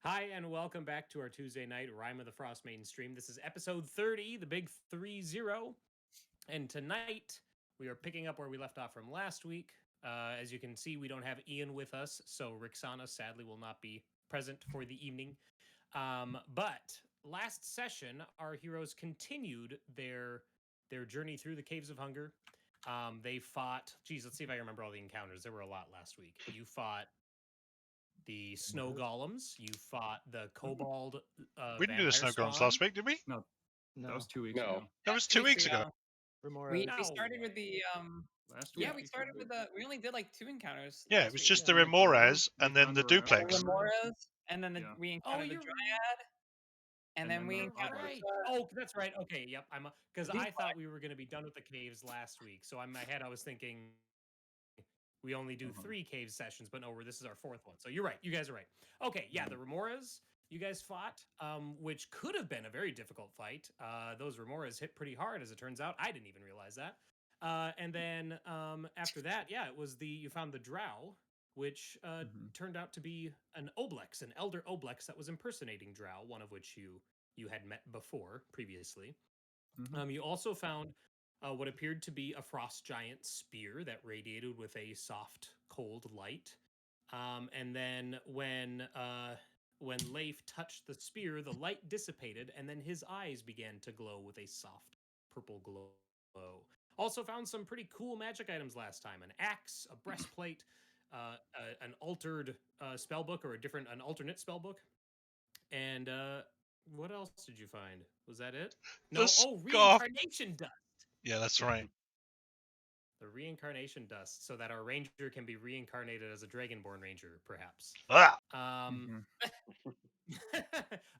Hi, and welcome back to our Tuesday night Rime of the Frostmaiden stream. This is episode 30, the big 30. And tonight, we are picking up where we left off from last week. As you can see, we don't have Ian with us, so Rixana sadly will not be present for the evening. But last session, our heroes continued their journey through the Caves of Hunger. They fought, let's see if I remember all the encounters. There were a lot last week. You fought the snow golems. You fought the kobold We didn't do the snow golems spawn. last week, did we? No, No. that was 2 weeks ago. That was 2 weeks ago. Remora. We started with the Last week. yeah, we started with the we only did like 2 encounters. Yeah, last it was week. just the Yeah, Remores we and then found the the duplex. The Remoras, and then Yeah. we encountered the you're Dryad, and then we the encountered right. Oh, that's right. Okay, yep. I'm because These I thought we were going to be done with the caves last week. So in my head, I was thinking we only do 3 cave sessions, but no, this is our 4th one. So you're right. You guys are right. Okay, yeah, the Remoras you guys fought, which could have been a very difficult fight. Those Remoras hit pretty hard, as it turns out. I didn't even realize that. And then after that, yeah, it was you found the Drow, which turned out to be an Oblex, an elder Oblex that was impersonating Drow, one of which you had met before previously. You also found what appeared to be a frost giant spear that radiated with a soft, cold light. And then when When Leif touched the spear, the light dissipated, and then his eyes began to glow with a soft purple glow. Also found some pretty cool magic items last time: an axe, a breastplate, an altered spell book, or an alternate spell book. And what else did you find? Was that it? The No. Oh, scarf. reincarnation dust. Yeah, that's right. The reincarnation dust, so that our ranger can be reincarnated as a dragonborn ranger, perhaps. Ah,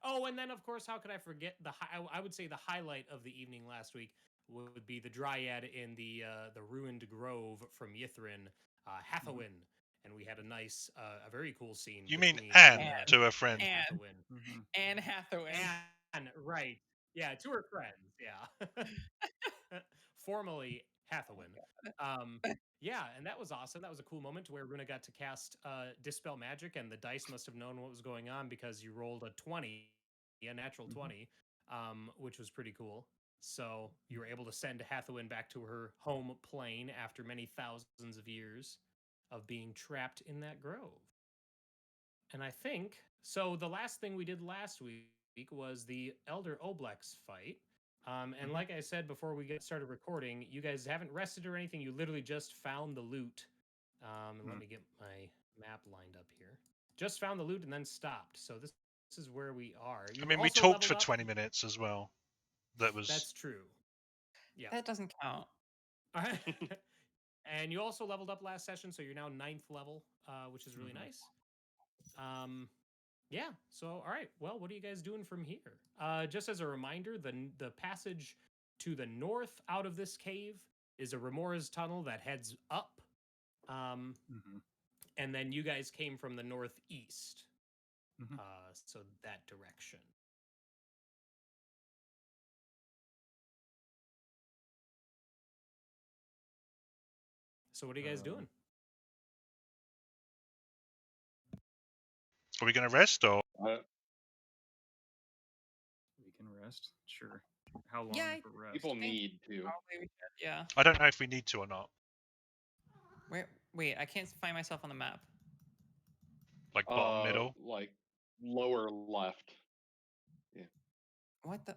Oh, and then of course, how could I forget I would say the highlight of the evening last week would be the dryad in the ruined grove from Yithrin, Hathawin, and we had a nice, a very cool scene you mean between Anne And- to a friend? and- Hathawin. Anne Hathaway. Anne, right? Yeah, to her friends. Yeah, formerly Hathawin. Yeah, and that was awesome. That was a cool moment where Runa got to cast Dispel Magic, and the dice must have known what was going on because you rolled a 20, a natural 20, which was pretty cool. So you were able to send Hathawin back to her home plane after many thousands of years of being trapped in that grove. And I think so. The last thing we did last week was the Elder Oblex fight. And like I said before we get started recording, you guys haven't rested or anything. You literally just found the loot. And let me get my map lined up here. Just found the loot and then stopped. So this is where we are. I mean, we also talked for leveled up. 20 minutes as well. That was. That's true. Yeah. That doesn't count. And you also leveled up last session, so you're now 9th level, which is really nice. Yeah. So, all right. Well, what are you guys doing from here? Just as a reminder, the passage to the north out of this cave is a Remora's tunnel that heads up. And then you guys came from the northeast. So that direction. So what are you guys doing? Are we going to rest or? Uh, We can rest. Sure. How long Yeah, for rest? people need to. Probably we should. Yeah. I don't know if we need to or not. Wait, I can't find myself on the map. Like bottom middle. Like lower left. What the?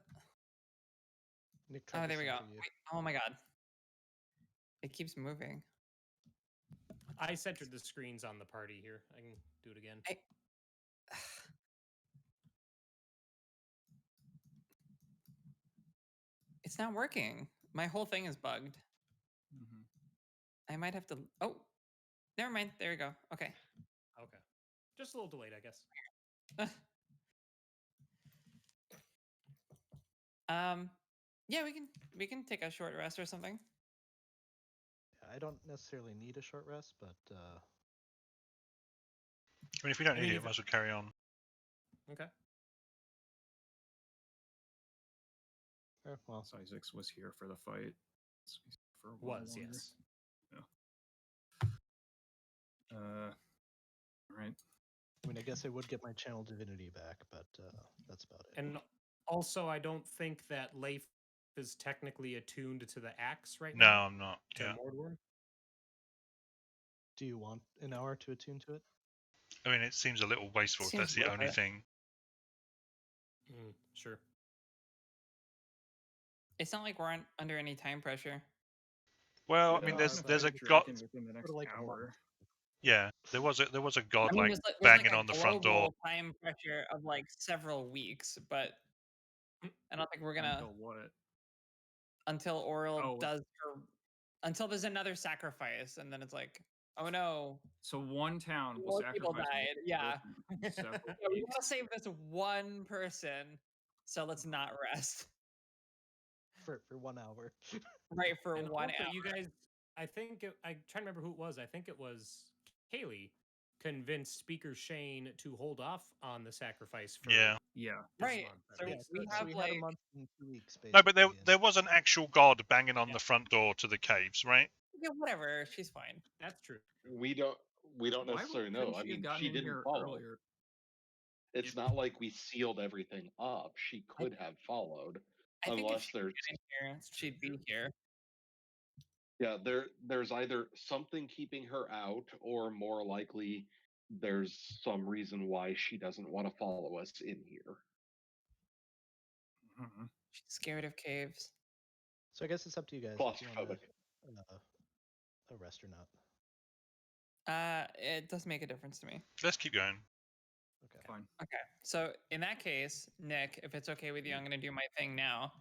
Nick tried Oh, to there we go. center you. Wait, oh my god. It keeps moving. I centered the screens on the party here. I can do it again. It's not working. My whole thing is bugged. I might have to. Oh, never mind. There we go. Okay. Okay. Just a little delayed, I guess. Yeah, we can take a short rest or something. I don't necessarily need a short rest, but I mean, if we don't I need mean, it, if- might as well carry on. Okay. well, Isaacs was here for the fight. So he's for a while Was, longer. yes. All right. I mean, I guess I would get my channel divinity back, but that's about it. And also, I don't think that Leif is technically attuned to the axe right No, now. I'm not. To Yeah. Mordor. Do you want an hour to attune to it? I mean, it seems a little wasteful if Seems that's the worth only it. thing. Sure. It's not like we're under any time pressure. Well, I mean, Yeah, there's if there's I a could god. drink in within the next like a month. hour. Yeah, there was a god I mean, like there's banging like a on the front door. global time pressure of like several weeks, but I don't think we're gonna Until what? until Oral Oh. does her until there's another sacrifice, and then it's like, oh no, So one town will more people sacrifice died. one Yeah. person in several Yeah, we weeks. gotta save this one person, so let's not rest. For 1 hour. Right, for And 1 also, hour. you guys, I think I'm trying to remember who it was. I think it was Kaylee convinced Speaker Shane to hold off on the sacrifice for Yeah. Yeah. this Right, month. so Yeah, we so have we like had a month and 2 weeks. Basically, No, but there and- there was an actual god banging on Yeah. the front door to the caves, right? yeah, whatever. She's fine. That's true. We don't Why necessarily couldn't know. I she have mean, gotten she in didn't here follow. earlier? It's not like we sealed everything up. She could have followed, I think if unless she there's was in here, she'd be here. there's either something keeping her out, or more likely there's some reason why she doesn't want to follow us in here. She's scared of caves. So I guess it's up to you guys if you want Claustrophobic. to arrest or not. It does make a difference to me. Let's keep going. Okay. Fine. Okay, so in that case, Nick, if it's okay with you, I'm gonna do my thing now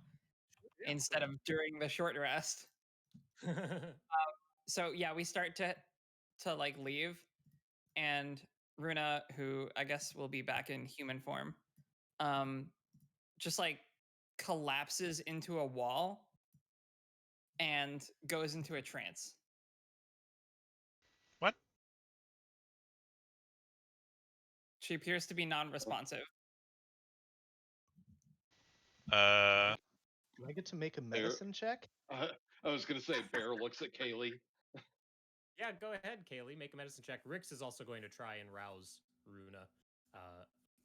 instead of during the short rest. So yeah, we start to like leave, and Runa, who I guess will be back in human form, just like collapses into a wall and goes into a trance. What? She appears to be non-responsive. Do I get to make a There- medicine check? I was going to say, Bear looks at Kaylee. Yeah, go ahead, Kaylee. Make a medicine check. Rix is also going to try and rouse Runa,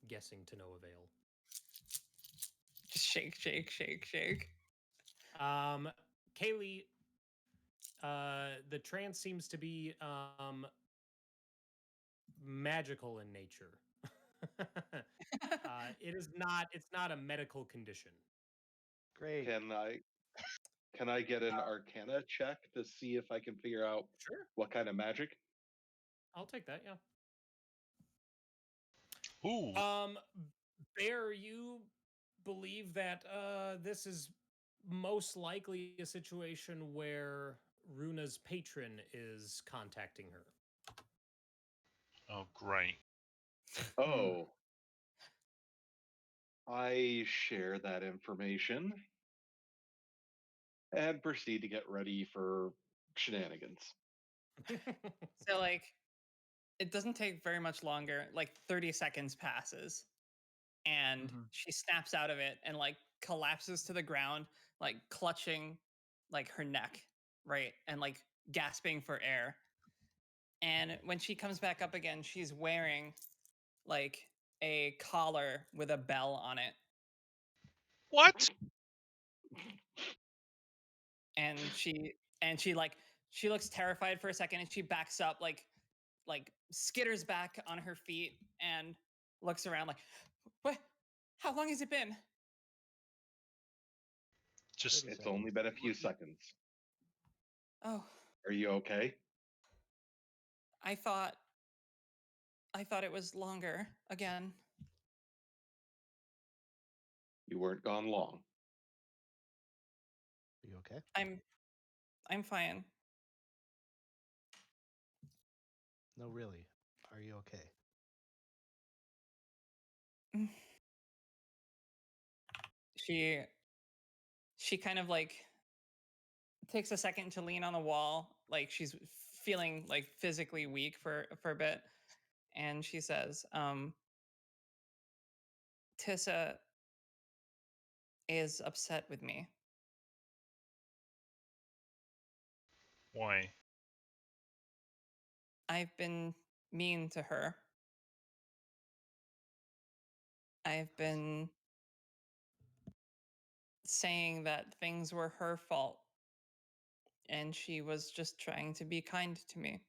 guessing to no avail. Just shake, shake, shake, shake. Kaylee, the trance seems to be magical in nature. It is not. It's not a medical condition. Great. Can I get an Arcana check to see if I can figure out Sure, what kind of magic? I'll take that. Yeah. Ooh. Bear, you believe that this is most likely a situation where Runa's patron is contacting her. Oh, great. Oh. I share that information and proceed to get ready for shenanigans. So like, it doesn't take very much longer. Like 30 seconds passes, and she snaps out of it and like collapses to the ground, like clutching like her neck, right, and like gasping for air. And when she comes back up again, she's wearing like a collar with a bell on it, What? and she like she looks terrified for a second, and she backs up, like skitters back on her feet and looks around like, what? How long has it been? Just 30 It's only been a few seconds. Oh, Are you okay? I thought it was longer again. You weren't gone long. Are you okay? I'm fine. No, really. Are you okay? She kind of like takes a second to lean on the wall, like she's feeling like physically weak for a bit, and she says, Tissa is upset with me. why? I've been mean to her. I've been saying that things were her fault, and she was just trying to be kind to me.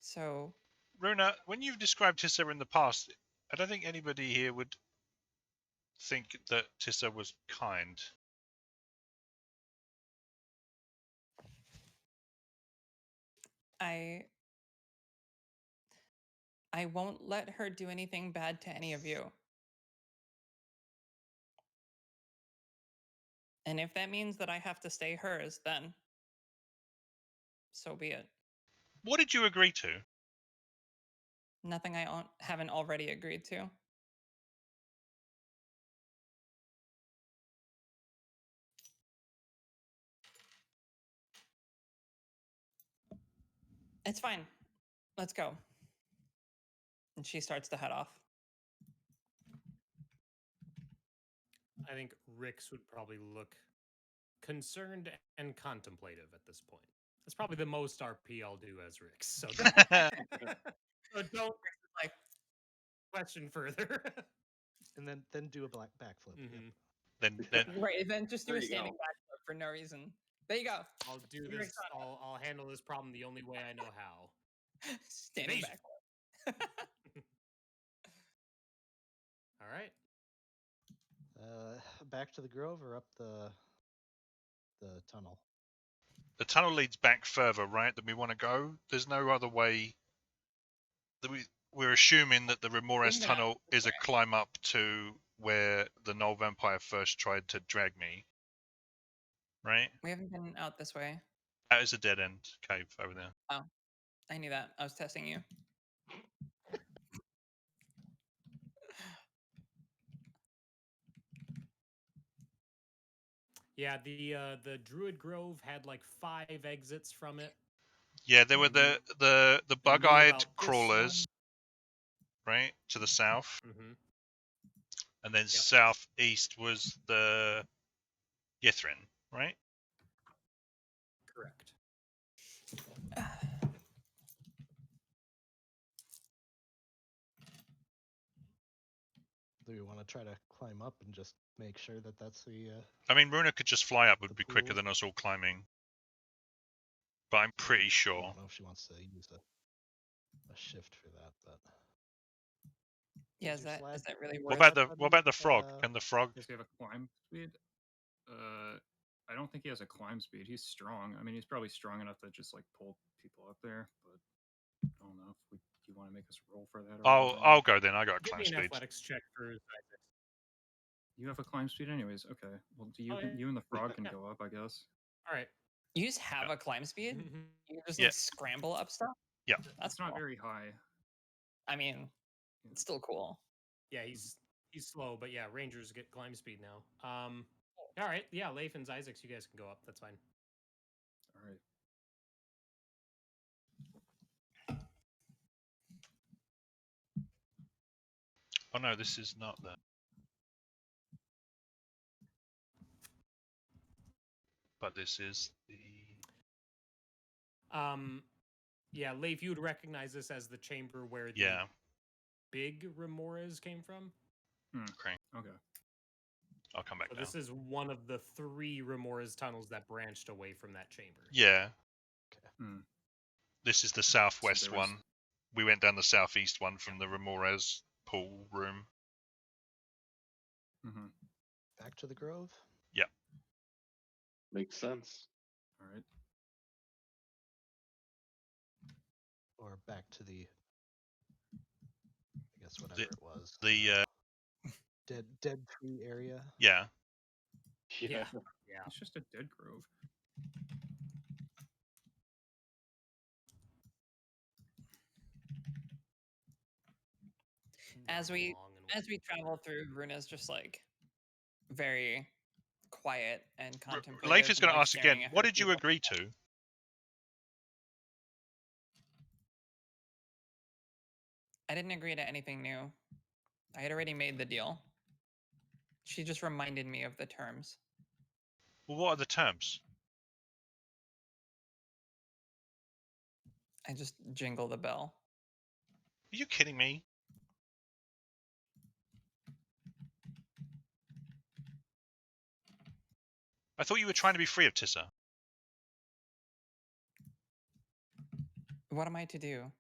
So, Rona, when you've described Tissa in the past, I don't think anybody here would think that Tissa was kind. I won't let her do anything bad to any of you. And if that means that I have to stay hers, then so be it. What did you agree to? Nothing I haven't already agreed to. It's fine. Let's go. And she starts to head off. I think Rix would probably look concerned and contemplative at this point. That's probably the most RP I'll do as Rix. So don't like question further. And then do a backflip. Mhm. Then Right, then just do There a you standing go. backflip for no reason. There you go. I'll do You're this. excited. I'll handle this problem the only way I know how. Standing Evasion. back. All right. Back to the grove or up the tunnel? The tunnel leads back further, right? Than we want to go. There's no other way. We're assuming that the Remores We've been out tunnel this is a climb up to where the Null Vampire first tried to drag me. Right? We haven't been out this way. That is a dead end cave over there. Oh, I knew that. I was testing you. Yeah, the Druid Grove had like 5 exits from it. Yeah, there were And the knew bug-eyed about this crawlers, right, to the south, Mm-hmm. and then southeast was the Yithrin, right? Correct. Do we want to try to climb up and just make sure that that's the? I mean, Runa could just fly up; would The be quicker pool. than us all climbing. But I'm pretty I sure. don't know if she wants to use a shift for that, but. Yeah, Is is your that slide- really What worth about the frog? Can the frog? Does he have a climb speed? I don't think he has a climb speed. He's strong. I mean, he's probably strong enough to just like pull people up there. But I don't know if do you want to make us roll for that? Or I'll go then. I got a Give climb me an speed. athletics check for Isaac. You have a climb speed, anyways. Okay. Well, Oh, yeah. you and the frog can Yeah. go up, I guess. All right. You just have a climb speed? Mhm. You can just Yeah. like scramble up stuff? Yeah. That's It's not cool. very high. I mean, it's still cool. Yeah, he's slow, but yeah, Rangers get climb speed now. All right. Yeah, Lathan's, Isaacs, you guys can go up. That's fine. All right. Oh no, this is not the. But this is the. Yeah, Leif, you would recognize this as the chamber where the Yeah. big Remores came from. Okay. Okay. I'll come back So now. this is one of the 3 Remores tunnels that branched away from that chamber. Yeah. Hmm. This is the southwest there was- one. We went down the southeast one from the Remores pool room. Mm-hmm. Back to the grove. Makes sense. All right. Or back to the. I guess whatever it was. The dead tree area. yeah. Yeah. It's just a dead grove. As we Long and travel through, Runa's just like very quiet and contemplative. Leif is and, going to like, ask staring again. at What her did you people. agree to? I didn't agree to anything new. I had already made the deal. She just reminded me of the terms. Well, what are the terms? I just jingle the bell. Are you kidding me? I thought you were trying to be free of Tissa. What am I to do?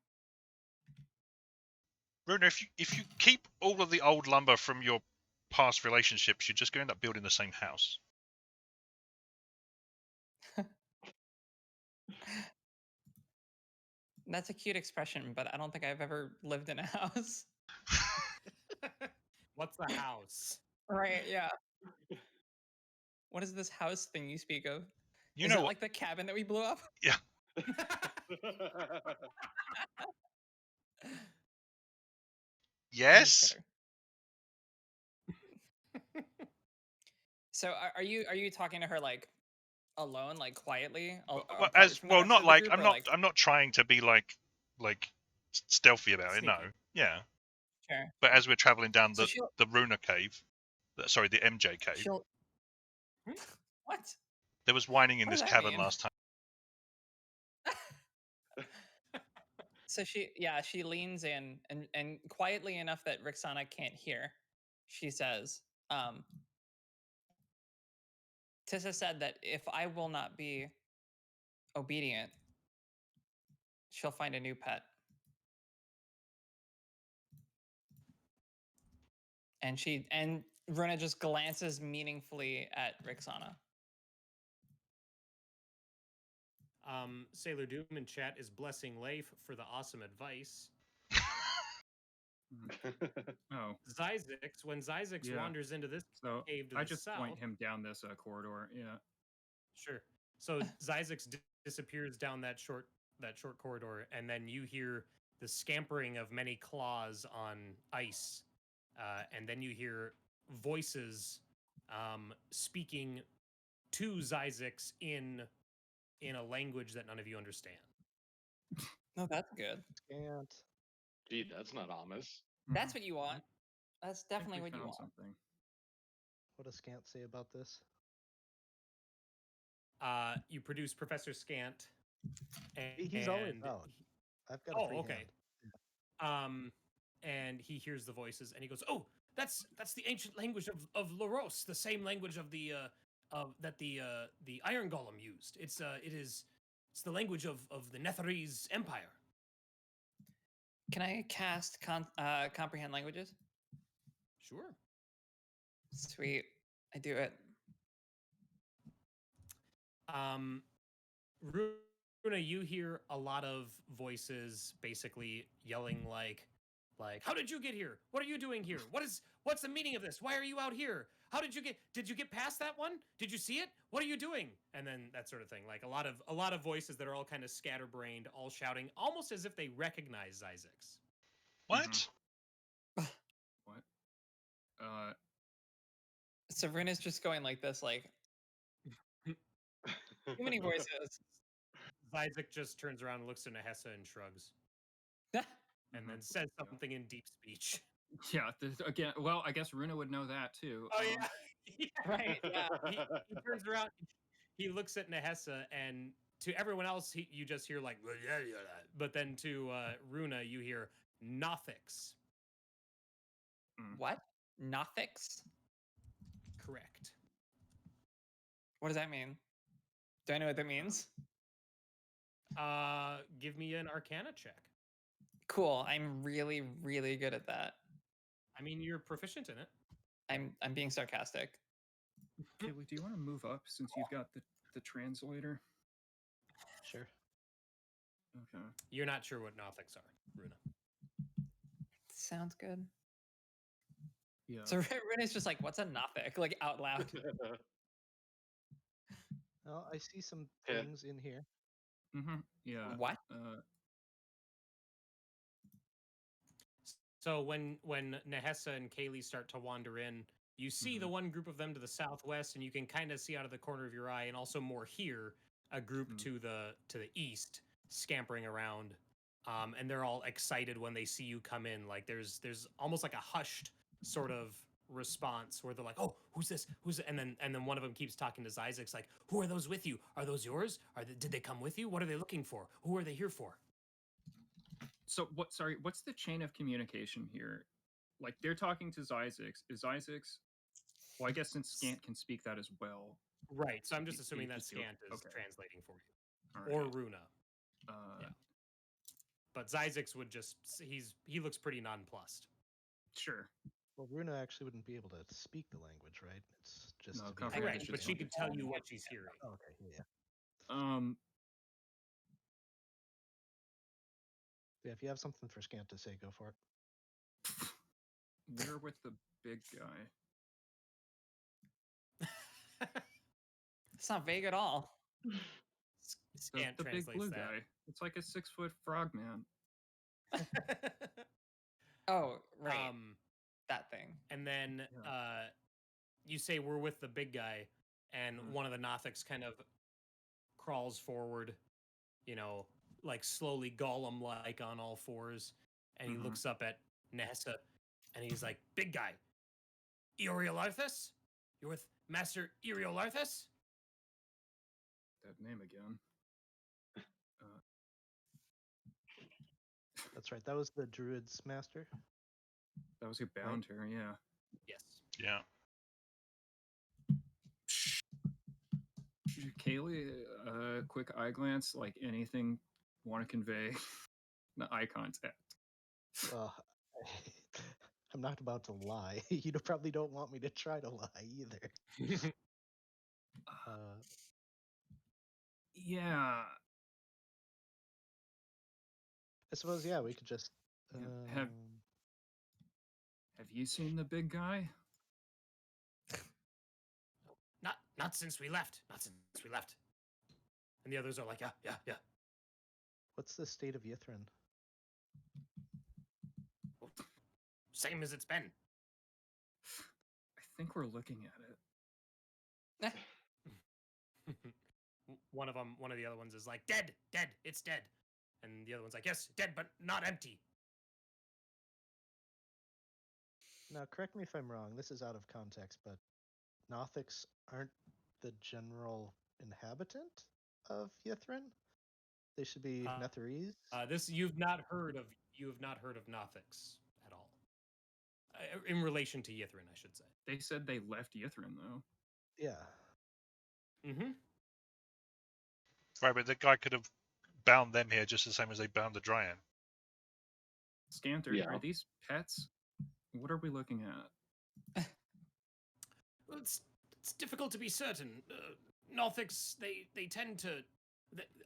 Runa, if you keep all of the old lumber from your past relationships, you're just going to end up building the same house. That's a cute expression, but I don't think I've ever lived in a house. What's the house? Right, yeah. What is this house thing you speak of? You Is know that what? like the cabin that we blew up? Yeah. I'm just Yes. kidding. So are you talking to her like alone, like quietly? Well, apart from the rest not of the like group, I'm or, not like, I'm not trying to be like stealthy about it. No. Sneaky. Yeah. sure. But as we're traveling down So the Runa cave, sorry, the MJ cave, she'll what? there was whining in What does this that cabin mean? last time. So she leans in and quietly enough that Rixana can't hear, she says, Tissa said that if I will not be obedient, she'll find a new pet. And Runa just glances meaningfully at Rixana. Sailor Doom in chat is blessing Leif for the awesome advice. Oh, Zyzix, when Zyzix Yeah. wanders into this so cave to I the just south, point him down this corridor. Yeah. sure. So Zyzix disappears down that short corridor, and then you hear the scampering of many claws on ice, and then you hear voices speaking to Zyzix in a language that none of you understand. No, that's good. Can't. Gee, that's not ominous. That's what you want. That's I think definitely we what you found want. something. What does Scant say about this? You produce Professor Scant, and He's always out. I've got a free okay. And he hears the voices, and he goes, "Oh, that's the ancient language of Laros, the same language of the that the Iron Golem used. It's the language of the Netherese Empire." Can I cast comprehend languages? Sure. Sweet. I do it. Runa, you hear a lot of voices basically yelling like, "How did you get here? What are you doing here? What's the meaning of this? Why are you out here? Did you get past that one? Did you see it? What are you doing?" And then that sort of thing. Like a lot of voices that are all kind of scatterbrained, all shouting, almost as if they recognize Zyzix. What? What? So Runa's just going like this, like too many voices. Zyzix just turns around and looks at Nehessa and shrugs, and then says something in deep speech. Yeah. Again, well, I guess Runa would know that too. Oh yeah. Right. Yeah. He turns around, he looks at Nehessa, and to everyone else, you just hear like, but then to Runa, you hear Nothix. What? Nothix? Correct. What does that mean? Do I know what that means? Give me an Arcana check. Cool. I'm really, really good at that. I mean, you're proficient in it. I'm being sarcastic. Kaylee, do you want to move up since you've got the translator? Sure. Okay. You're not sure what Nothix are, Runa. Sounds good. Yeah. So Runa's just like, "What's a Nothic?" Like out loud. Oh, I see some Yeah. things in here. Yeah. What? So when Nehessa and Kaylee start to wander in, you see the one group of them to the southwest, and you can kind of see out of the corner of your eye, and also more here, a group to the east scampering around, and they're all excited when they see you come in. Like there's almost like a hushed sort of response where they're like, "Oh, who's this? Who's it?" And then one of them keeps talking to Zyzix like, "Who are those with you? Are those yours? Did they come with you? What are they looking for? Who are they here for?" So what? Sorry, what's the chain of communication here? Like they're talking to Zyzix. Is Zyzix? Well, I guess since Scant can speak that as well. Right. So I'm just He- assuming he that just do it. Scant is Okay. translating for you, All or right. Runa. Yeah. But Zyzix would he looks pretty nonplussed. Sure. Well, Runa actually wouldn't be able to speak the language, right? It's just No, to be comprehend Correct, is but just she like- could tell you what she's hearing. Oh, okay, yeah. Yeah, if you have something for Scant to say, go for it. We're with the big guy. It's not vague at all. Scant The big translates blue that. guy. It's like a 6-foot frog man. Oh, right. That thing. And then Yeah. you say we're with the big guy, and one of the Nothics kind of crawls forward, like slowly Gollum-like on all fours, and he looks up at Nehessa, and he's like, "Big guy, Euriolarthus? You're with Master Euriolarthus?" That name again. That's right. That was the Druid's master. That was who bound her. Yeah. Yes. Yeah. Kaylee, quick eye glance, like anything want to convey the eye contact. Well, I'm not about to lie. You probably don't want me to try to lie either. Yeah. I suppose, yeah, we could just. Yeah, Have you seen the big guy? Not since we left. Not since we left. And the others are like, yeah. What's the state of Yithrin? Same as it's been. I think we're looking at it. One of the other ones is like, dead, it's dead. And the other one's like, yes, dead, but not empty. Now, correct me if I'm wrong. This is out of context, but Nothics aren't the general inhabitant of Yithrin. They should be Netherese. This you've not heard of Nothics at all. In relation to Yithrin, I should say. They said they left Yithrin, though. Yeah. Mm-hmm. Right, but the guy could have bound them here just the same as they bound the Dryan. Scanter, Yeah. are these pets? What are we looking at? Well, it's difficult to be certain. Nothics, they tend to.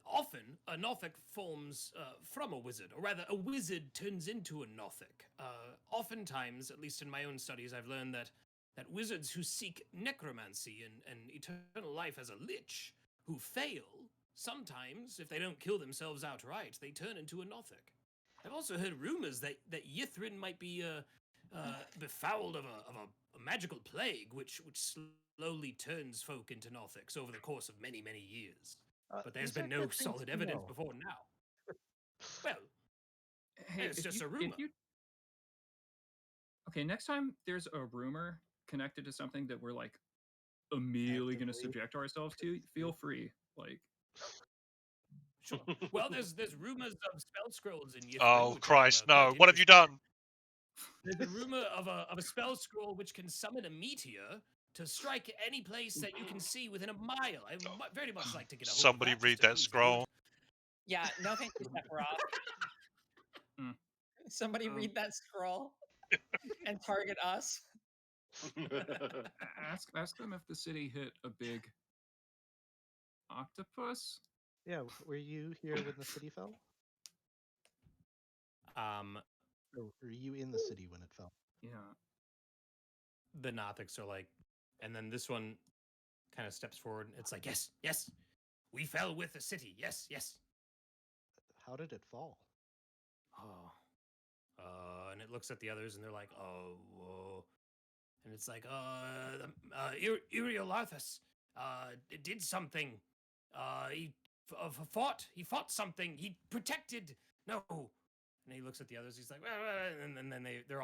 Often, a Nothic forms from a wizard, or rather, a wizard turns into a Nothic. Oftentimes, at least in my own studies, I've learned that wizards who seek necromancy and eternal life as a lich, who fail, sometimes, if they don't kill themselves outright, they turn into a Nothic. I've also heard rumors that Yithrin might be befouled of a magical plague, which slowly turns folk into Nothics over the course of many, many years. But there's been no solid evidence before now. Well, Hey, it's just a rumor. Okay, next time there's a rumor connected to something that we're like immediately going to subject ourselves to, feel free. Like, sure. Well, there's rumors of spell scrolls in Yithrin. Oh Christ, no! What have you done? There's a rumor of a spell scroll which can summon a meteor to strike any place that you can see within a mile. I would very much like to get a hold Somebody of read just to that prove scroll. Yeah, no thank you, Sephiroth. Somebody read that scroll and target us. ask them if the city hit a big octopus. Yeah, were you here when the city fell? Or were you in the city when it fell? Yeah. The Nothics are like, and then this one kind of steps forward. It's like, yes, we fell with the city. Yes. How did it fall? Oh. And it looks at the others and they're like, oh, whoa. And it's like, Iriolarthus, did something. He fought something. He protected. No. And he looks at the others. He's like, and then they're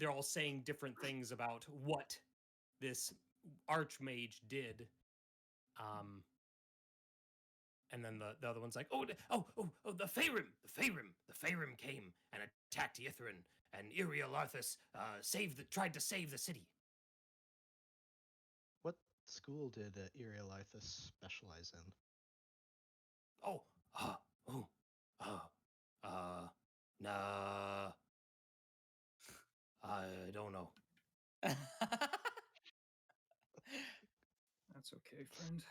all saying different things about what this archmage did. And then the other one's like, the Faerun came and attacked Yithrin, and Iriolarthus tried to save the city. What school did Iriolarthus specialize in? Nah, I don't know. That's okay, friend.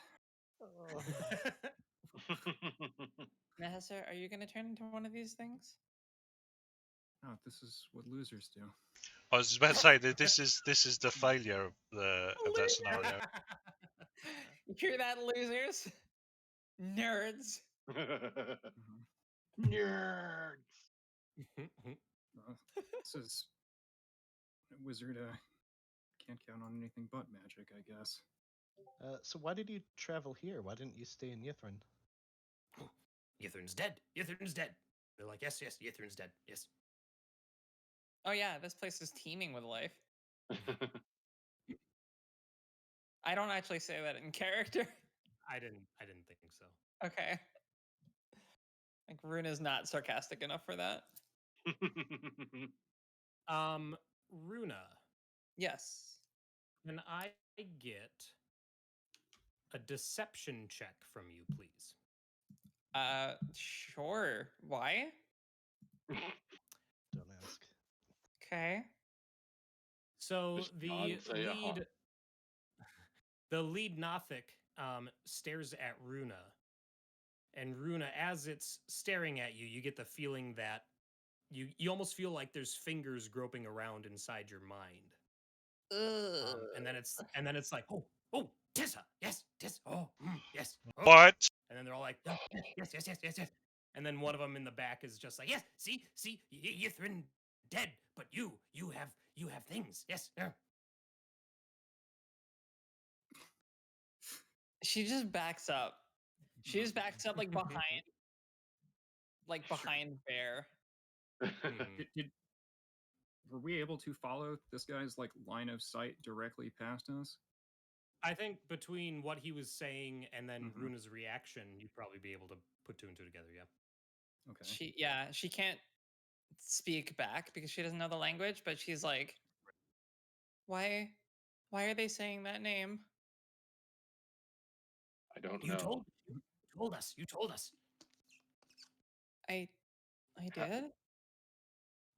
Nahasar, are you going to turn into one of these things? No, this is what losers do. I was about to say that this is the failure of that scenario. You hear that, losers? Nerds. Nerds. This is a wizard. Can't count on anything but magic, I guess. So why did you travel here? Why didn't you stay in Yithrin? Yithrin's dead. They're like, yes, Yithrin's dead. Yes. Oh yeah, this place is teeming with life. I don't actually say that in character. I didn't think so. Okay. Like Rune is not sarcastic enough for that. Runa. Yes. Can I get a deception check from you, please? Sure. Why? Don't ask. Okay. So Just the nod and say, uh-huh. lead, the lead Nothic stares at Runa, and Runa, as it's staring at you, you get the feeling that you almost feel like there's fingers groping around inside your mind. And then it's like, oh, Tissa, yes, Tissa, yes, oh. What? And then they're all like, oh, yes. And then one of them in the back is just like, yes, see, Yithrin dead, but you have things, yes. Yeah. She just backs up. She just backs up like behind Bear. Were we able to follow this guy's like line of sight directly past us? I think between what he was saying and then Mhm. Runa's reaction, you'd probably be able to put two and two together. Yeah. Okay. She can't speak back because she doesn't know the language, but she's like, why are they saying that name? I don't You know. told us. You told us. I Ha- did?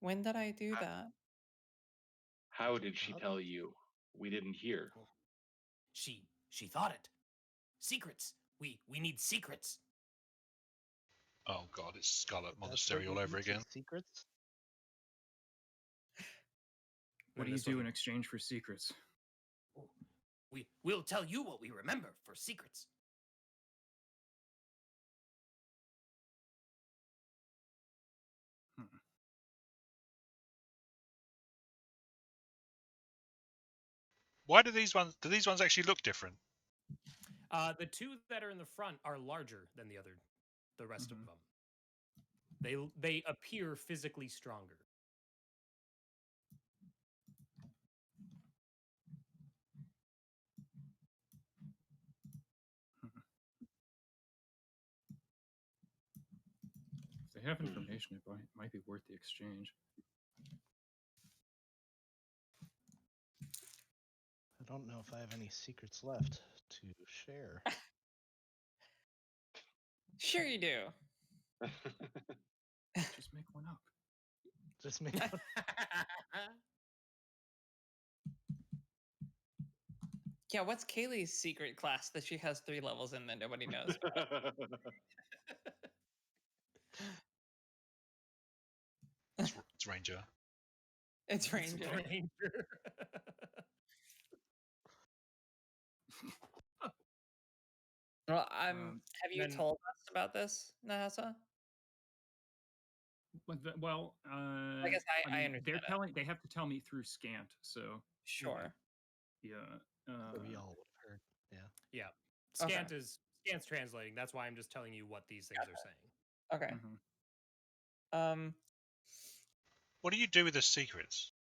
When did I do that? How did she How- tell you? We didn't hear. She thought it. Secrets. We need secrets. Oh god, it's Scarlet That's Monastery what all you over eat, is again. Secrets. What do you do in exchange for secrets? We'll tell you what we remember for secrets. Why do these ones actually look different? The two that are in the front are larger than the rest of them. They appear physically stronger. If they have information, it might be worth the exchange. I don't know if I have any secrets left to share. Sure you do. Just make one up. Just me. Yeah, what's Kaylee's secret class that she has 3 levels in that nobody knows about? It's Ranger. It's Ranger. Well, have you told us about this, Nahasa? Well, I guess I mean, understand they have to tell me through scant, so Sure. yeah. So we all would have heard. Yeah. Yeah. Okay. Scant's translating. That's why I'm just telling you what these things are saying. Okay. Mhm. What do you do with the secrets?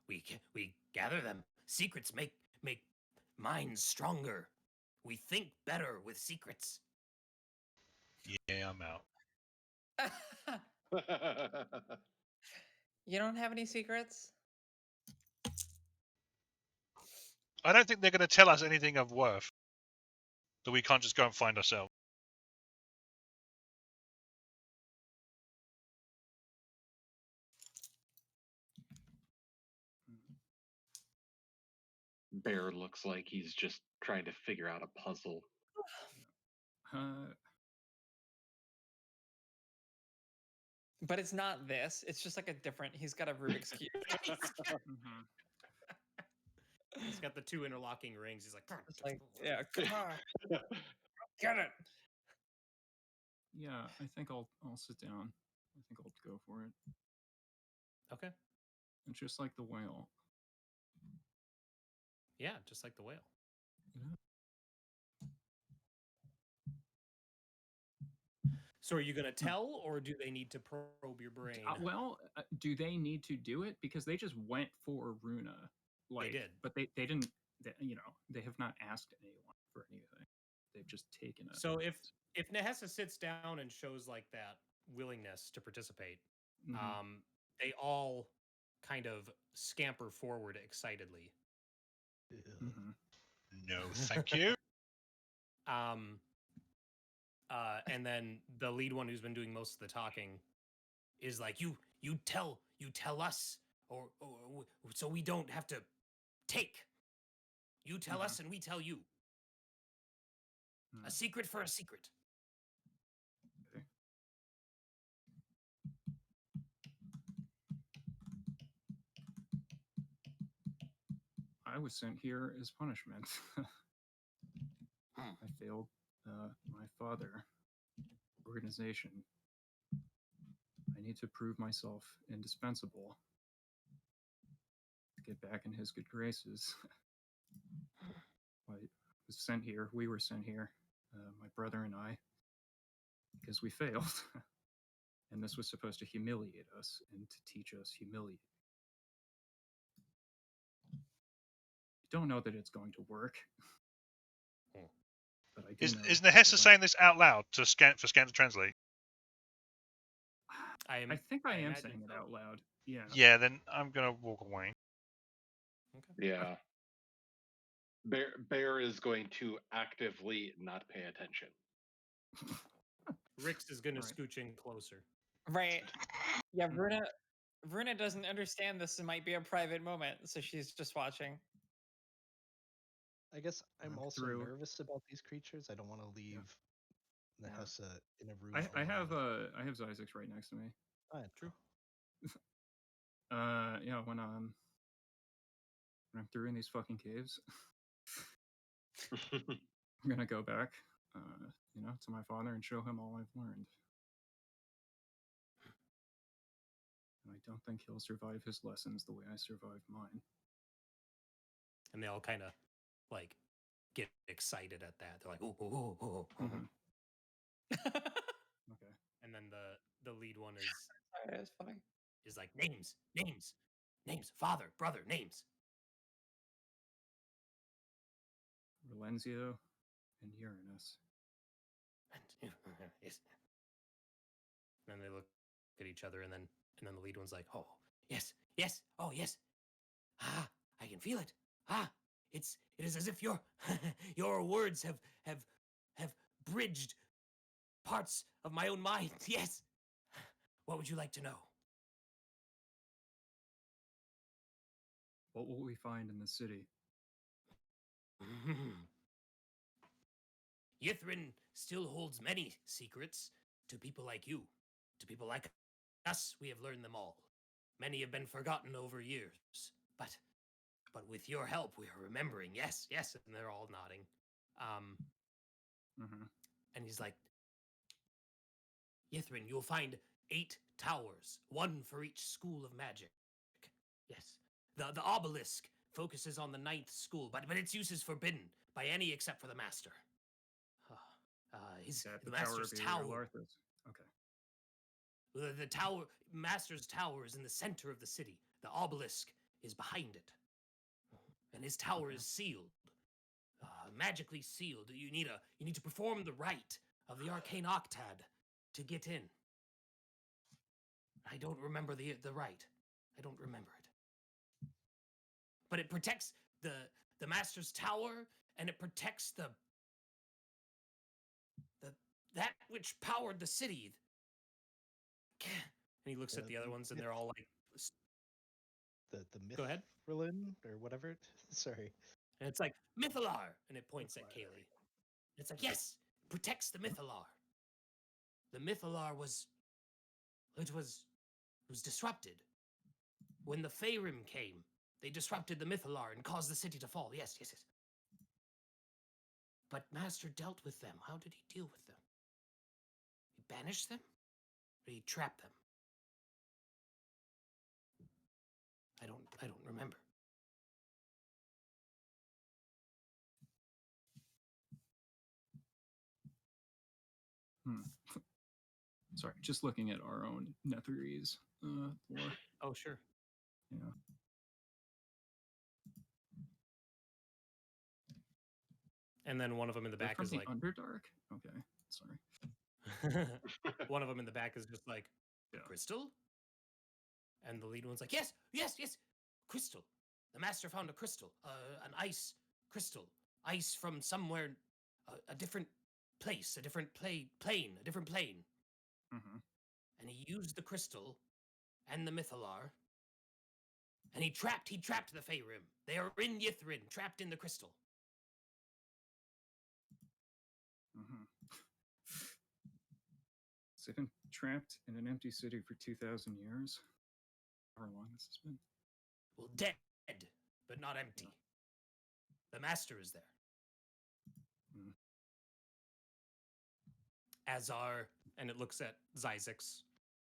We gather them. Secrets make minds stronger. We think better with secrets. Yeah, I'm out. You don't have any secrets? I don't think they're going to tell us anything of worth that we can't just go and find ourselves. Bear looks like he's just trying to figure out a puzzle. But it's not this. It's just like a different. He's got a Rubik's cube. He's got the 2 interlocking rings. He's like, It's like, yeah, come on, get it. Yeah, I think I'll sit down. I think I'll go for it. Okay. It's just like the whale. Yeah, just like the whale. Yeah. So are you going to tell, or do they need to probe your brain? Do they need to do it? Because they just went for Runa. They did. But they didn't, they have not asked anyone for anything. They've just taken it. So if Nehessa sits down and shows like that willingness to participate, they all kind of scamper forward excitedly. No, thank you. And then the lead one who's been doing most of the talking is like, you tell us, so we don't have to take. You tell Mhm. us and we tell you. Hmm. A secret for a secret. Okay. I was sent here as punishment. I failed my father organization. I need to prove myself indispensable to get back in his good graces. I was sent here. We were sent here, my brother and I, because we failed. And this was supposed to humiliate us and to teach us humility. I don't know that it's going to work, but I do know. Is Nehessa that saying this out loud to Scan to translate? I think I am imagine saying it so. out loud. Yeah. Yeah, then I'm gonna walk away. Okay. Yeah. Bear is going to actively not pay attention. Rix is gonna Right. scooch in closer. Right. Yeah, Verna doesn't understand this. It might be a private moment, so she's just watching. I guess I'm Look also through. nervous about these creatures. I don't want to leave Yeah. Nehessa in a room. I have alone. I have Zyzix right next to me. Fine. True. Yeah, when I'm through in these fucking caves, I'm gonna go back, to my father and show him all I've learned. And I don't think he'll survive his lessons the way I survived mine. And they all kind of like get excited at that. They're like, ooh, ooh, ooh, ooh, ooh. Mhm. Okay. And then the lead one is That's funny. like names, father, brother, names. Relenzio and Uranus. And yes. And then they look at each other, and then the lead one's like, oh yes, oh yes. Ah, I can feel it. Ah, it is as if your your words have bridged parts of my own mind. Yes. What would you like to know? What will we find in the city? Yithrin still holds many secrets to people like you. To people like us, we have learned them all. Many have been forgotten over years, but with your help, we are remembering. Yes, and they're all nodding. Mhm. And he's like, Yithrin, you'll find 8 towers, one for each school of magic. Yes, the obelisk focuses on the 9th school, but its use is forbidden by any except for the master. Is that The the Tower master's of tower. Larthus? Okay. The tower, master's tower, is in the center of the city. The obelisk is behind it, and his tower Okay. is sealed, magically sealed. You need to perform the rite of the arcane octad to get in. I don't remember the rite. I don't remember it, but it protects the master's tower, and it protects the that which powered the city. And he looks at the other ones, and they're all like, The go ahead. Mithril or whatever it. Sorry. And it's like, Mythalar! And it points at Kaylee. It's like, yes, protects the Mythalar. The Mythalar was disrupted. When the Faerun came, they disrupted the Mythalar and caused the city to fall. Yes. But Master dealt with them. How did he deal with them? He banished them? Or he trapped them? I don't remember. Sorry, just looking at our own Netherese lore. Oh, sure. Yeah. And then one of them in the They're back from is the like, Underdark? Okay, sorry. one of them in the back is just like, Yeah. crystal? And the lead one's like, yes, crystal. The master found a crystal, an ice crystal. Ice from somewhere, a different place, a different plane, a different plane. Mhm. And he used the crystal and the Mythalar And he trapped the Faerun. They are in Yithrin, trapped in the crystal. So they've been trapped in an empty city for 2,000 years. However long this has been. Well, dead, but not empty. The master is there. As are, and it looks at Zyzix,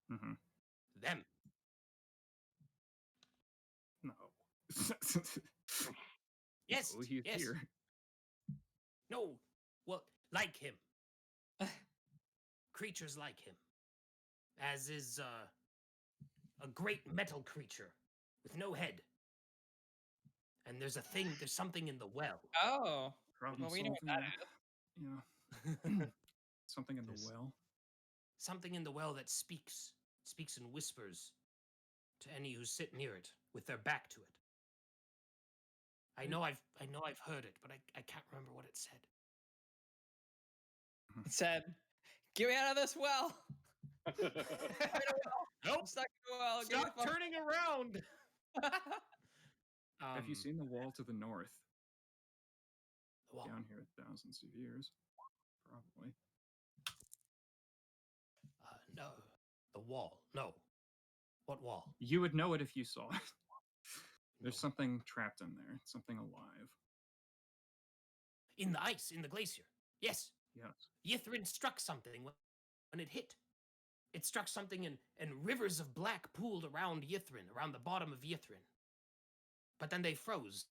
them. No. Yes, No, he's yes. here. No, well, like him. Creatures like him. As is a great metal creature with no head. And there's something in the well. Oh. Problem Well, we know what solving. that Yeah. Something in the There's- well. Something in the well that speaks in whispers to any who sit near it with their back to it. I know I've heard it, but I can't remember what it said. It said, "Get me out of this well." Nope. I'm stuck in a well. Get me Stop the fuck- turning around. Have you seen the wall to the north? the wall? Down here, thousands of years. Probably. No. The wall. No. What wall? You would know it if you saw it. There's No. something trapped in there. Something alive. In the ice, in the glacier. Yes. Yes. Yithrin struck something when it hit. It struck something and rivers of black pooled around Yithrin, around the bottom of Yithrin. But then they froze.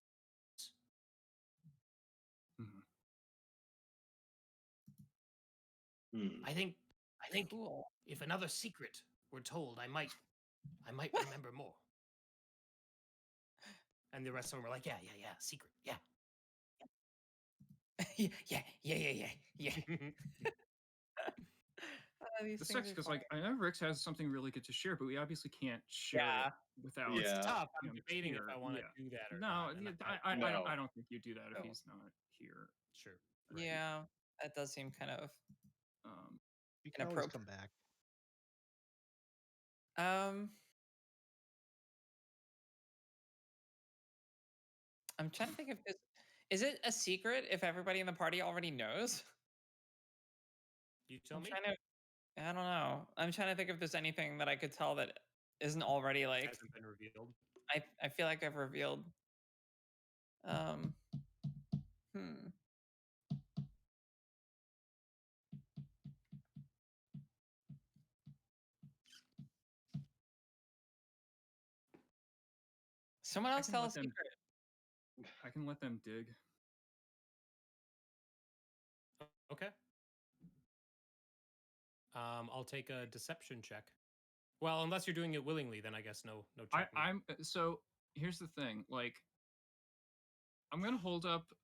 I think Cool. if another secret were told, I might remember more. And the rest of them were like, yeah, secret, yeah. yeah. These This things sucks are because, fun. like, I know Rix has something really good to share, but we obviously can't share Yeah. it without. Yeah. It's tough. I'm him debating if here. I want to Yeah. do that or No, not. and No. I don't think you do that if Oh. he's not here. Sure. Right. Yeah, that does seem kind of. You can always come Inappropriate. back. I'm trying to think if this is it a secret if everybody in the party already knows. You tell I'm me. trying to. I don't know. I'm trying to think if there's anything that I could tell that isn't already like. Hasn't been revealed. I feel like I've revealed. Someone else can tell a let them- secret. I can let them dig. Okay. I'll take a deception check. Well, unless you're doing it willingly, then I guess no check. needed. So here's the thing. Like, I'm gonna hold up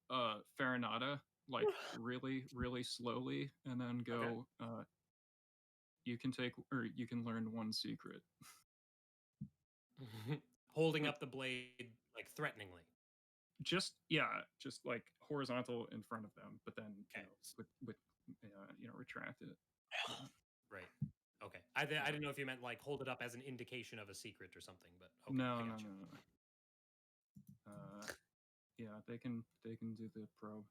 Farinata like really, really slowly, and then go. You can take, or you can learn one secret. Holding up the blade like threateningly. Just like horizontal in front of them, but then Okay. with retract it. Right. Okay. I didn't know if you meant like hold it up as an indication of a secret or something, but okay, No. I got you. Yeah, they can do the probe.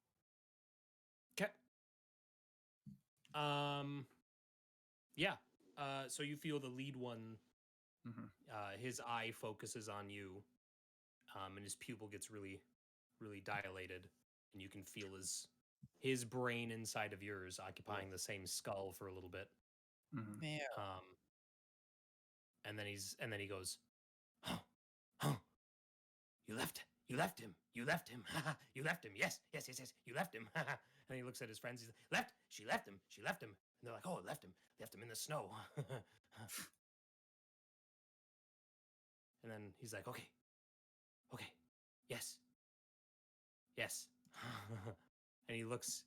Okay. Yeah. So you feel the lead one. His eye focuses on you, and his pupil gets really, really dilated, and you can feel his brain inside of yours occupying the same skull for a little bit. Yeah. And then he goes, oh, you left him, you left him, you left him, yes, you left him. And he looks at his friends, he's like, she left him, and they're like, oh, left him in the snow. And then he's like, okay, yes. And he looks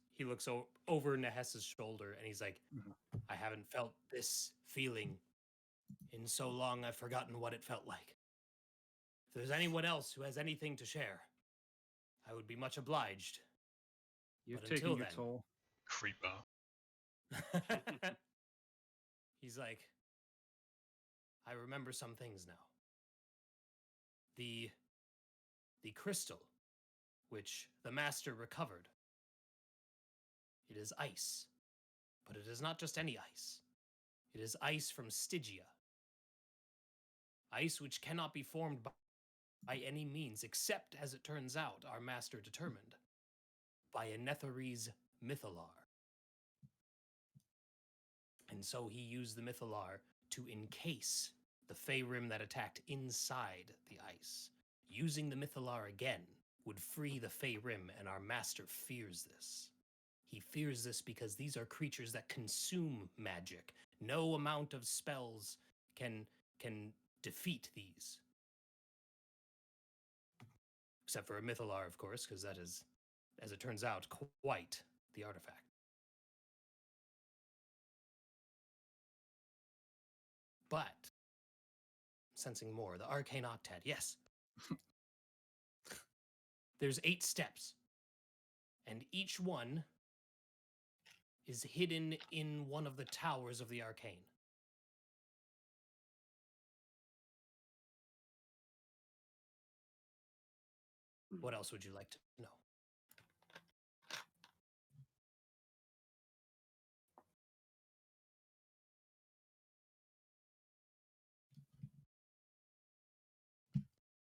over Nehess's shoulder, and he's like, I haven't felt this feeling in so long, I've forgotten what it felt like. If there's anyone else who has anything to share, I would be much obliged. You've But taken until your then- toll. Creeper. He's like, I remember some things now. the crystal which the master recovered. It is ice, but it is not just any ice. It is ice from Stygia. Ice which cannot be formed by any means, except, as it turns out, our master determined, by a Netherese mythalar. And so he used the mythalar to encase the Feyrim that attacked inside the ice. Using the mythalar again would free the Feyrim, and our master fears this. He fears this because these are creatures that consume magic. No amount of spells can defeat these. Except for a mythalar, of course, because that is, as it turns out, quite the artifact. But, sensing more, the arcane octet, yes. There's 8 steps, and each one is hidden in one of the towers of the arcane. What else would you like to know?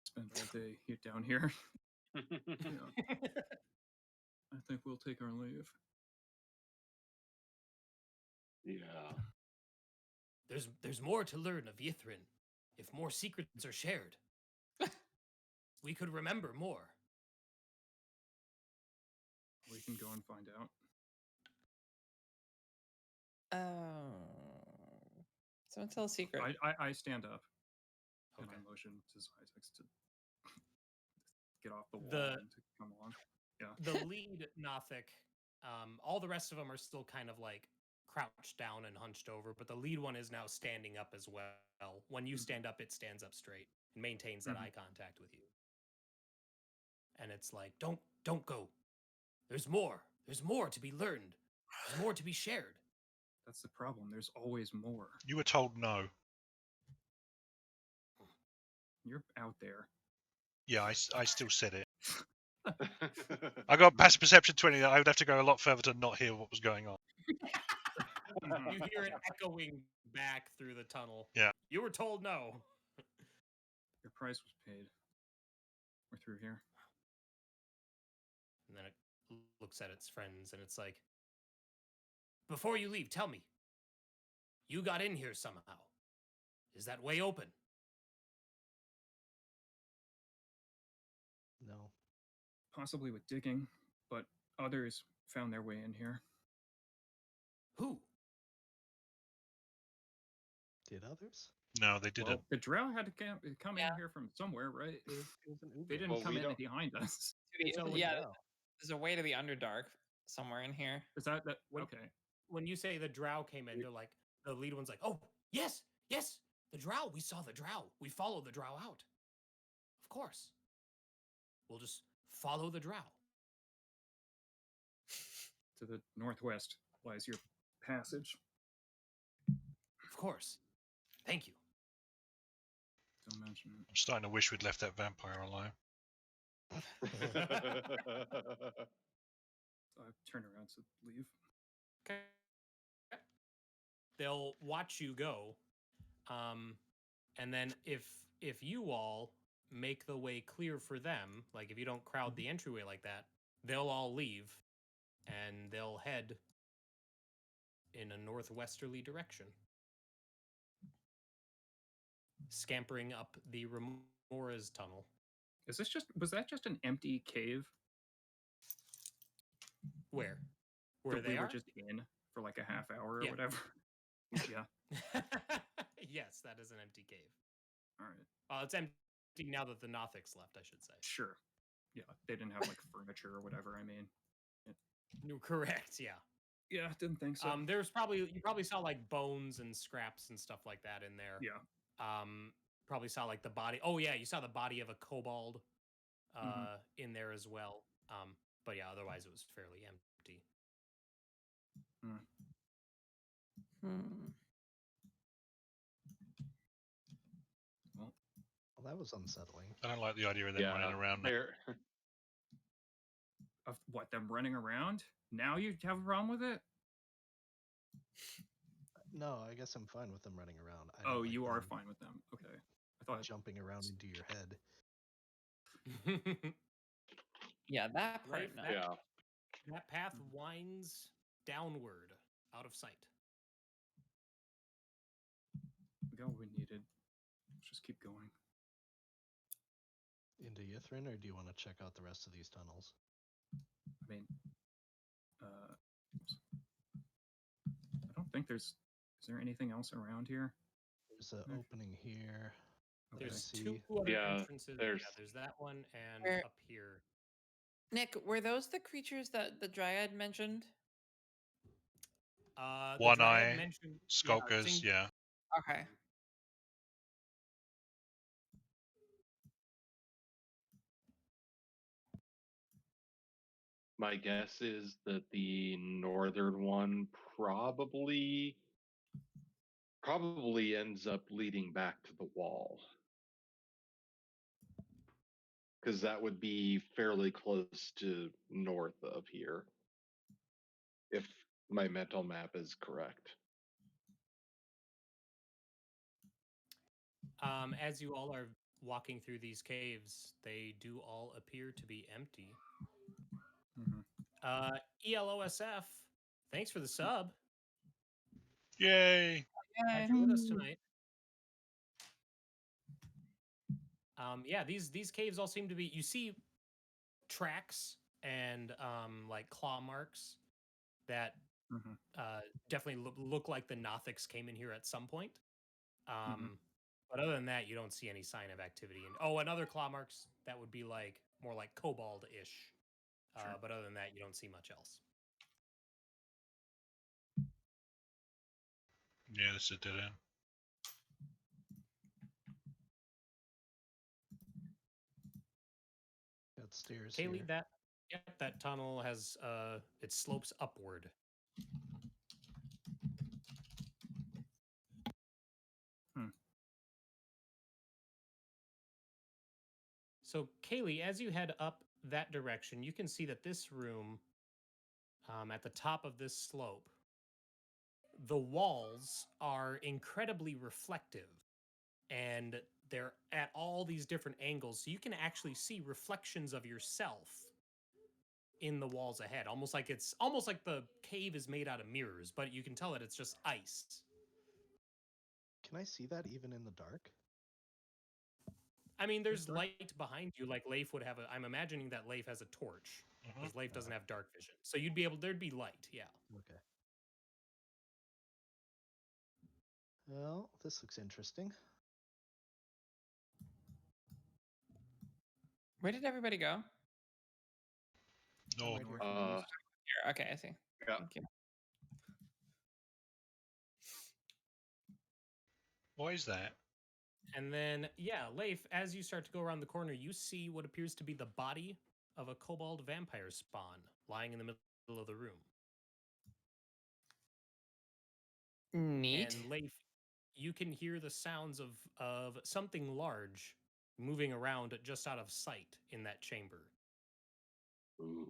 Spend all day down here. Yeah. I think we'll take our leave. Yeah. There's more to learn of Yithrin. If more secrets are shared, we could remember more. We can go and find out. Oh. Someone tell a secret. I stand up. And Okay. I motion to Zyzex to get off the wall The- and to come along. Yeah. The lead Nothic, all the rest of them are still kind of like crouched down and hunched over, but the lead one is now standing up as well. When you stand up, it stands up straight and maintains that eye contact with you. And it's like, don't go. There's more. There's more to be learned. There's more to be shared. That's the problem. There's always more. You were told no. You're out there. Yeah, I still said it. I got passive perception 20. I would have to go a lot further to not hear what was going on. You hear it echoing back through the tunnel. Yeah. You were told no. Your price was paid. We're through here. And then it looks at its friends and it's like, before you leave, tell me. You got in here somehow. Is that way open? No. Possibly with digging, but others found their way in here. Who? Did others? No, they didn't. Well, the drow had to come Yeah. in here from somewhere, right? It was an They Uber. didn't Well, come we in don't- behind us. So yeah, Wow. there's a way to the Underdark somewhere in here. Is that When- okay? When you say the drow came in, they're like, the lead one's like, oh, yes, the drow. We saw the drow. We followed the drow out. Of course. We'll just follow the drow. To the northwest lies your passage. Of course. Thank you. Don't mention it. I'm starting to wish we'd left that vampire alive. So I turn around to leave. Okay. They'll watch you go, and then if you all make the way clear for them, like if you don't crowd the entryway like that, they'll all leave, and they'll head in a northwesterly direction, scampering up the Remora's tunnel. Was that just an empty cave Where that they we are? were just in for like a half hour or Yeah. whatever? Yeah. Yes, that is an empty cave. All right. It's empty now that the Nothics left, I should say. Sure. Yeah. They didn't have like furniture or whatever. I mean. You're correct, yeah. Yeah. Didn't think so. You probably saw like bones and scraps and stuff like that in there. Yeah. Probably saw like the body. Oh yeah, you saw the body of a kobold in there as well. But yeah, otherwise it was fairly empty. Hmm. Well, Well, that was unsettling. I don't like the idea of them running around. Of what, them running around? Now you have a problem with it? No, I guess I'm fine with them running around. I Oh, don't like you are them fine with them. Okay. I thought jumping around into your head. Yeah, that part. Leif, No. that path winds downward, out of sight. we got what we needed. Let's just keep going. Into Yithrin, or do you want to check out the rest of these tunnels? I mean, oops. I don't think there's. Is there anything else around here? There's an opening here. Okay. There's see. two other Yeah, entrances. there's- Yeah, there's that one and Where- up here. Nick, were those the creatures that the Dryad mentioned? The One Dryad eye, mentioned Skulkers, yeah. Okay. My guess is that the northern one probably ends up leading back to the wall. Because that would be fairly close to north of here. If my mental map is correct. As you all are walking through these caves, they do all appear to be empty. Mm-hmm. ELOSF, thanks for the sub. Yay! Glad you're with us tonight. Yeah, these caves all seem to be. You see tracks and like claw marks that Mm-hmm. definitely look like the Nothics came in here at some point. But other than that, you don't see any sign of activity. And other claw marks that would be like more like kobold-ish. Sure. But other than that, you don't see much else. Yeah, this is a dead end. Got stairs Kaylee, here. that tunnel has it slopes upward. So Kaylee, as you head up that direction, you can see that this room, at the top of this slope, the walls are incredibly reflective, and they're at all these different angles, so you can actually see reflections of yourself in the walls ahead, almost like the cave is made out of mirrors, but you can tell that it's just ice. Can I see that even in the dark? I mean, there's light behind you, like Leif would have I'm imagining that Leif has a torch, because Leif doesn't have dark vision. So there'd be light, yeah. Okay. Well, this looks interesting. Where did everybody go? No. Right here. Here. Okay, I see. Yeah. Thank you. What is that? And then, yeah, Leif, as you start to go around the corner, you see what appears to be the body of a kobold vampire spawn lying in the middle of the room. Neat. And Leif, you can hear the sounds of something large moving around just out of sight in that chamber. Ooh.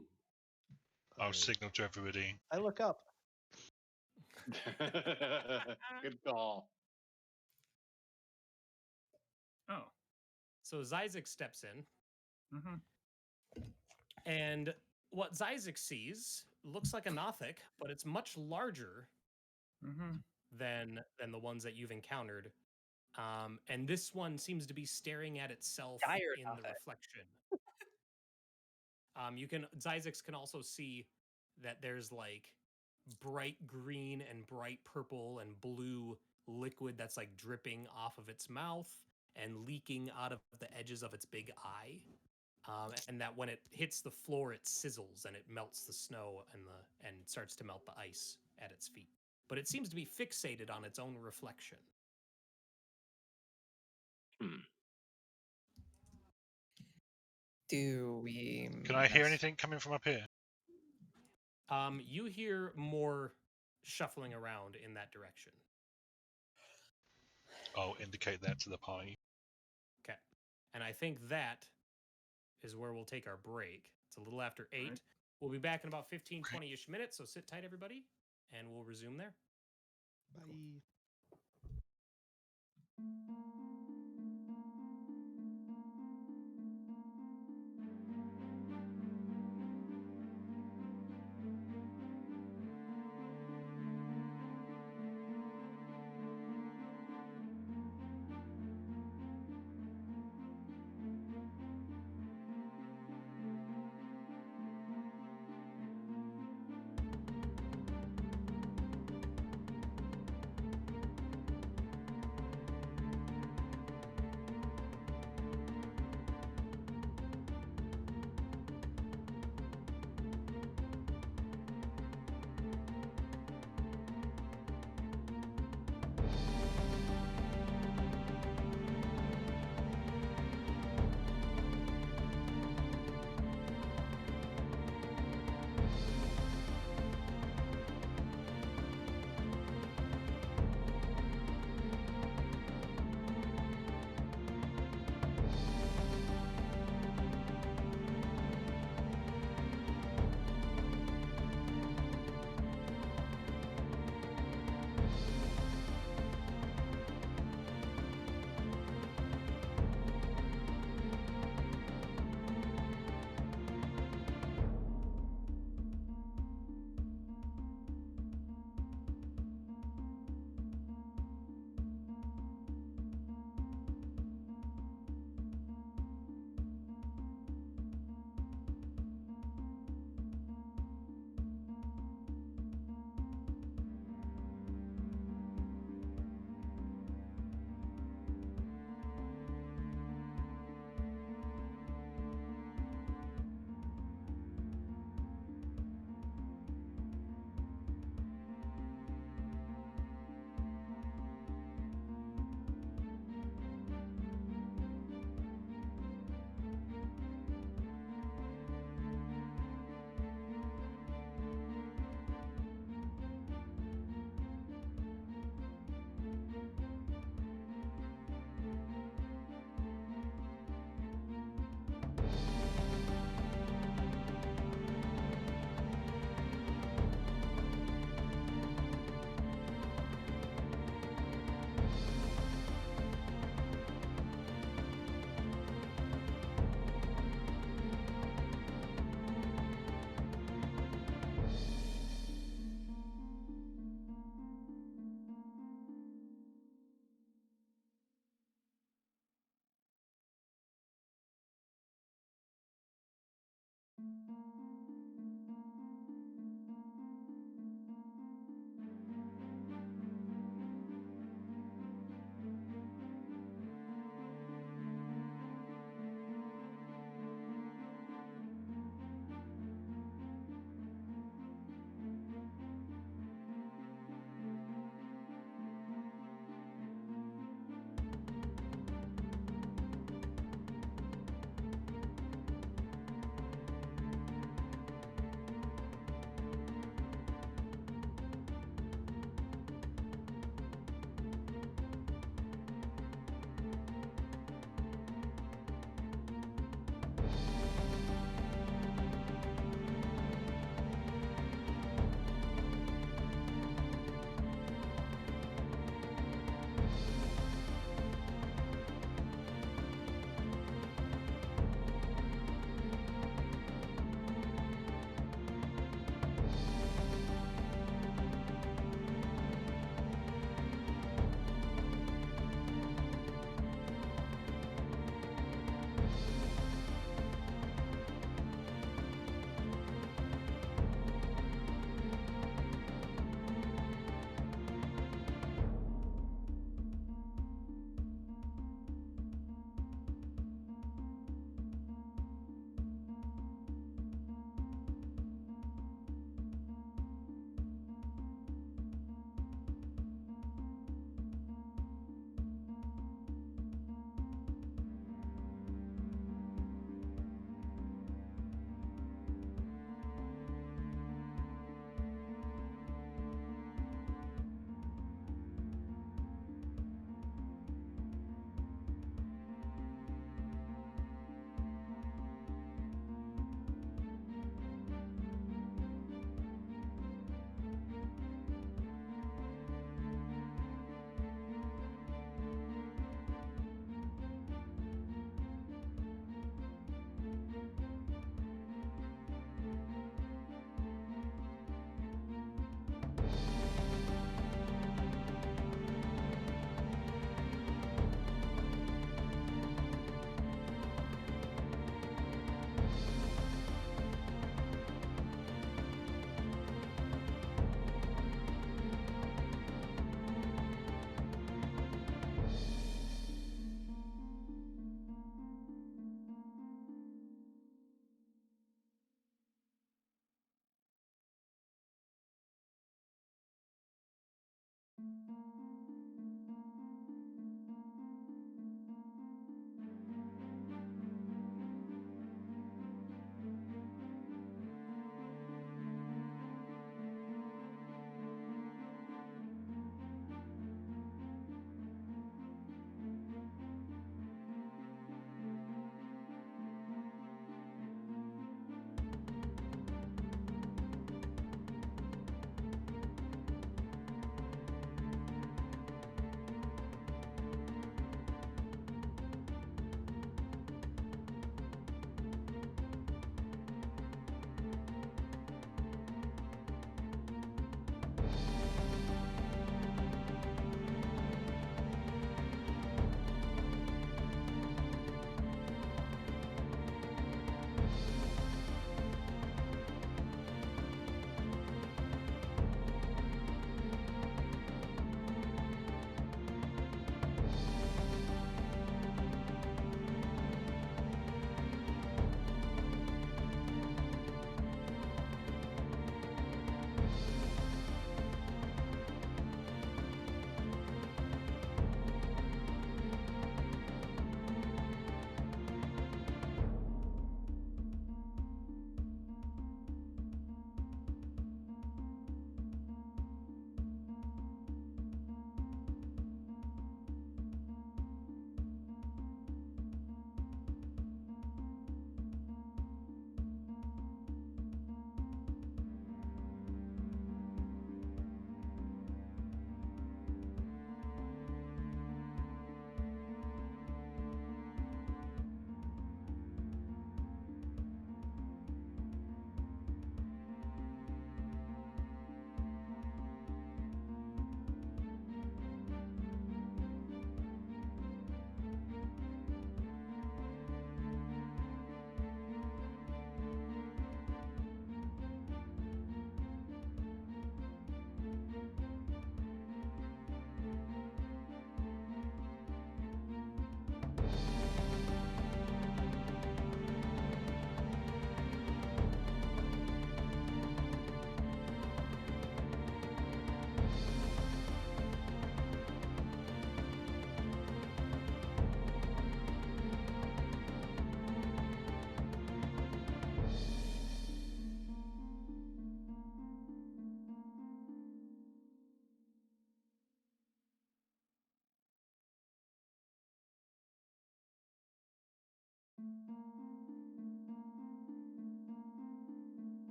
I'll Alright. signal to everybody. I look up. Good call. Oh. So Zyzik steps in, Mm-hmm. and what Zyzik sees looks like a Nothic, but it's much larger Mm-hmm. than the ones that you've encountered. And this one seems to be staring at itself Dire in the Nothic. reflection. Zyzix can also see that there's like bright green and bright purple and blue liquid that's like dripping off of its mouth and leaking out of the edges of its big eye. And that when it hits the floor, it sizzles and it melts the snow and starts to melt the ice at its feet. But it seems to be fixated on its own reflection. Do we? Can I hear anything coming from up here? You hear more shuffling around in that direction. I'll indicate that to the party. Okay. And I think that is where we'll take our break. It's a little after 8. Right. We'll be back in about 15, 20-ish minutes, so sit tight, everybody, and we'll resume there. Bye.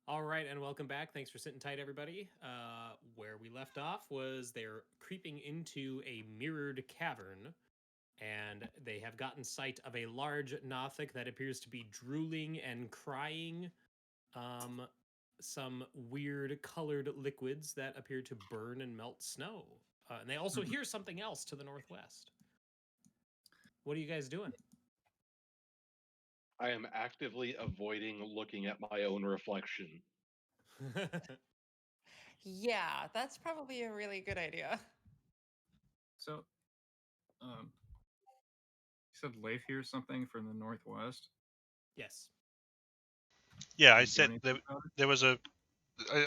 All right, and welcome back. Thanks for sitting tight, everybody. Where we left off was they're creeping into a mirrored cavern, and they have gotten sight of a large Nothic that appears to be drooling and crying some weird colored liquids that appear to burn and melt snow. And they also hear something else to the northwest. What are you guys doing? I am actively avoiding looking at my own reflection. Yeah, that's probably a really good idea. So, you said Leif hears something from the northwest. Yes. Yeah, Can I you do said anything about it? there was a.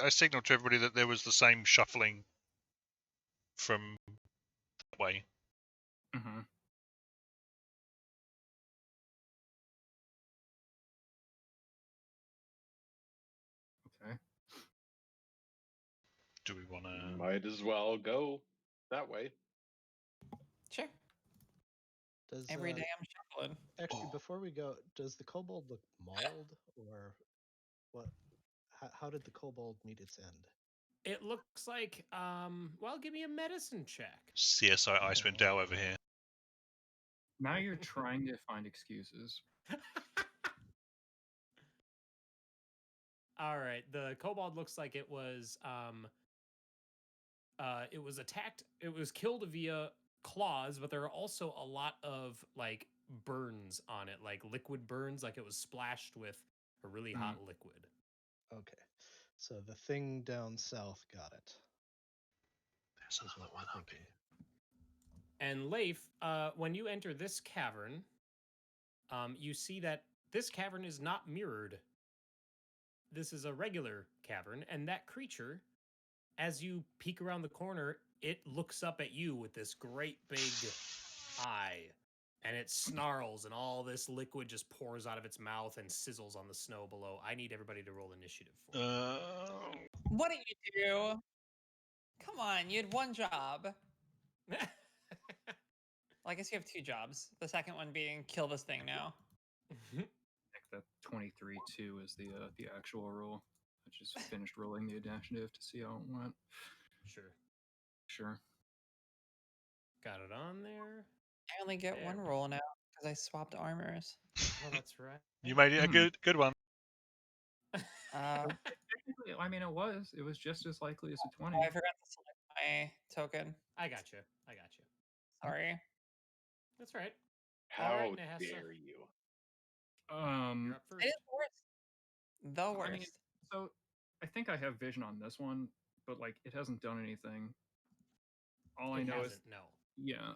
I signaled to everybody that there was the same shuffling from that way. Mm-hmm. Okay. Do we want to? Might as well go that way. Sure. Does Every day I'm shuffling. actually Oh. before we go, does the kobold look mauled or what? How did the kobold meet its end? It looks like well, give me a medicine check. CSI Icewind Dale over here. Now you're trying to find excuses. All right. The kobold looks like it was attacked, it was killed via claws, but there are also a lot of like burns on it, like liquid burns, like it was splashed with a really hot liquid. Okay, so the thing down south got it. There's Is another what one we're up thinking. here. And Leif, when you enter this cavern, you see that this cavern is not mirrored. This is a regular cavern, and that creature, as you peek around the corner, it looks up at you with this great big eye, and it snarls, and all this liquid just pours out of its mouth and sizzles on the snow below. I need everybody to roll initiative for me. What did you do? Come on, you had one job. Well, I guess you have two jobs. The second one being kill this thing now. I think that 23-2 is the actual roll. I just finished rolling the initiative to see how it went. Sure. Sure. Got it on there. I only get one There. roll now because I swapped armors. Oh, that's right. You made it a good one. Technically, I mean, it was just as likely as a 20. Oh, I forgot to select my token. I got you. Sorry. That's right. How right, Nahasa. dare you? You're up first. It is the worst. The worst. I mean, so I think I have vision on this one, but like it hasn't done anything. All I It know is hasn't, no. yeah.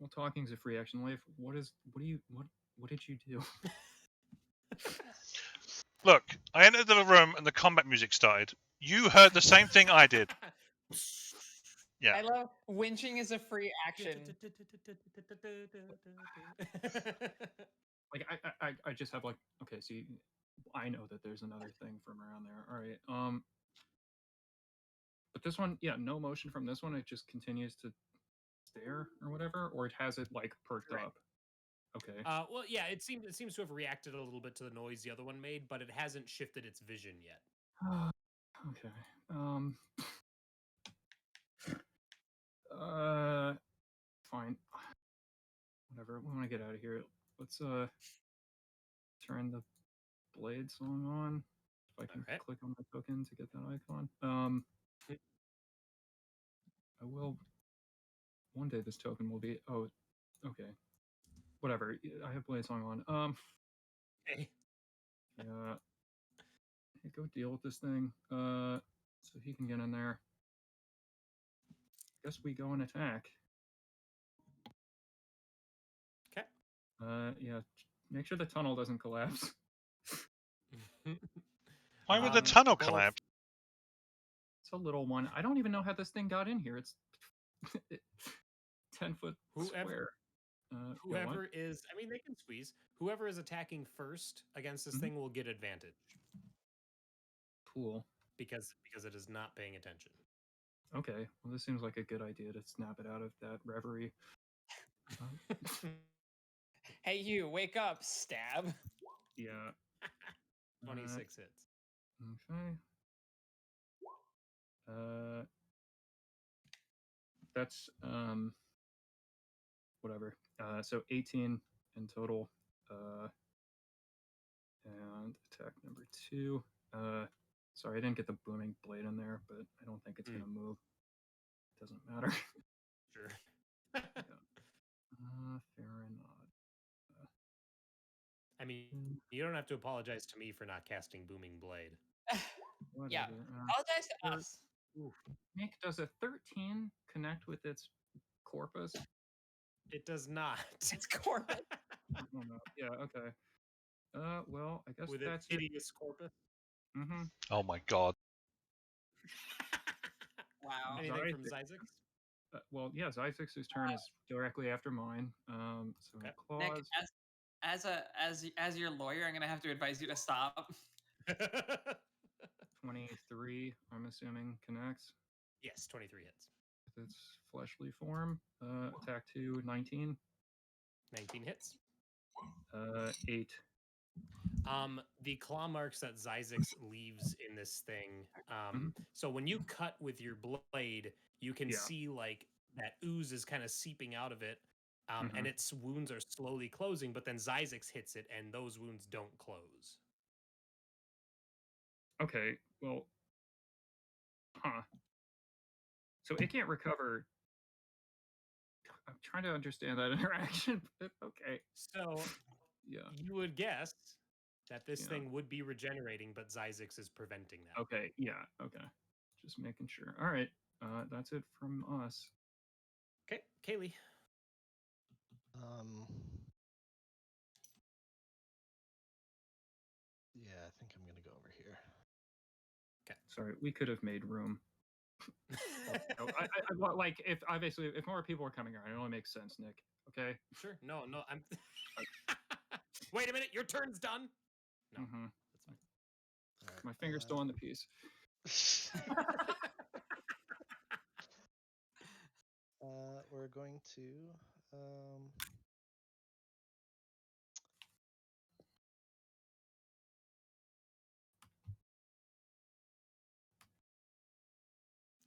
Well, talking's a free action. Life. What did you do? Look, I entered the room and the combat music started. You heard the same thing I did. Yeah. I love winching is a free action. Like I just have like okay. See, I know that there's another thing from around there. All right. But this one, yeah, no motion from this one. It just continues to stare or whatever, or it has it like perked Right. up. Okay. Well, yeah, it seems to have reacted a little bit to the noise the other one made, but it hasn't shifted its vision yet. Okay. Fine. Whatever. We want to get out of here. Let's turn the blade song on. If I can Alright. click on my token to get that icon. I will. One day this token will be. Oh, okay. Whatever. I have blade song on. Okay. Yeah. Hey, go deal with this thing. So he can get in there. Guess we go and attack. Okay. Yeah. Make sure the tunnel doesn't collapse. Why would the tunnel both- collapse? It's a little one. I don't even know how this thing got in here. It's 10-foot square. Whoever is, I mean, they can squeeze. Whoever is attacking first against this thing will get advantage Cool. because it is not paying attention. Okay. Well, this seems like a good idea to snap it out of that reverie. Hey, you, wake up, stab. Yeah. 26 hits. Okay. That's whatever. So 18 in total. And attack number 2. Sorry, I didn't get the booming blade in there, but I don't think it's gonna move. Doesn't matter. Sure. Yeah. Fair enough. I mean, you don't have to apologize to me for not casting Booming Blade. Yeah. Whatever. Apologize to thir- us. Nick, does a 13 connect with its corpus? It does not. It's corpus. Oh, no. Yeah. Okay. Well, I guess With its that's it. hideous corpus. Mm-hmm. Oh my god. Wow. Anything from Isaac. Zyzix? Well, yes, Isaac's turn is directly after mine. So Okay. Nick, claws. as your lawyer, I'm gonna have to advise you to stop. 23, I'm assuming, connects Yes, 23 hits. with its fleshly form. Attack 2, 19. 19 hits. 8. The claw marks that Zyzix leaves in this thing. So when you cut with your blade, you can Yeah. see like that ooze is kind of seeping out of it, and its wounds are slowly closing. But then Zyzix hits it, and those wounds don't close. Okay, well, so it can't recover. I'm trying to understand that interaction, but okay. So Yeah. you would guess that this Yeah. thing would be regenerating, but Zyzix is preventing that. Okay, yeah, okay. Just making sure. All right, that's it from us. Okay, Kaylee. Yeah, I think I'm gonna go over here. Sorry, we could have made room. I like if obviously if more people are coming around, it only makes sense, Nick. Okay. Sure. No, I'm. Wait a minute. Your turn's done. No, that's fine. All right, My finger's still on the piece. We're going to.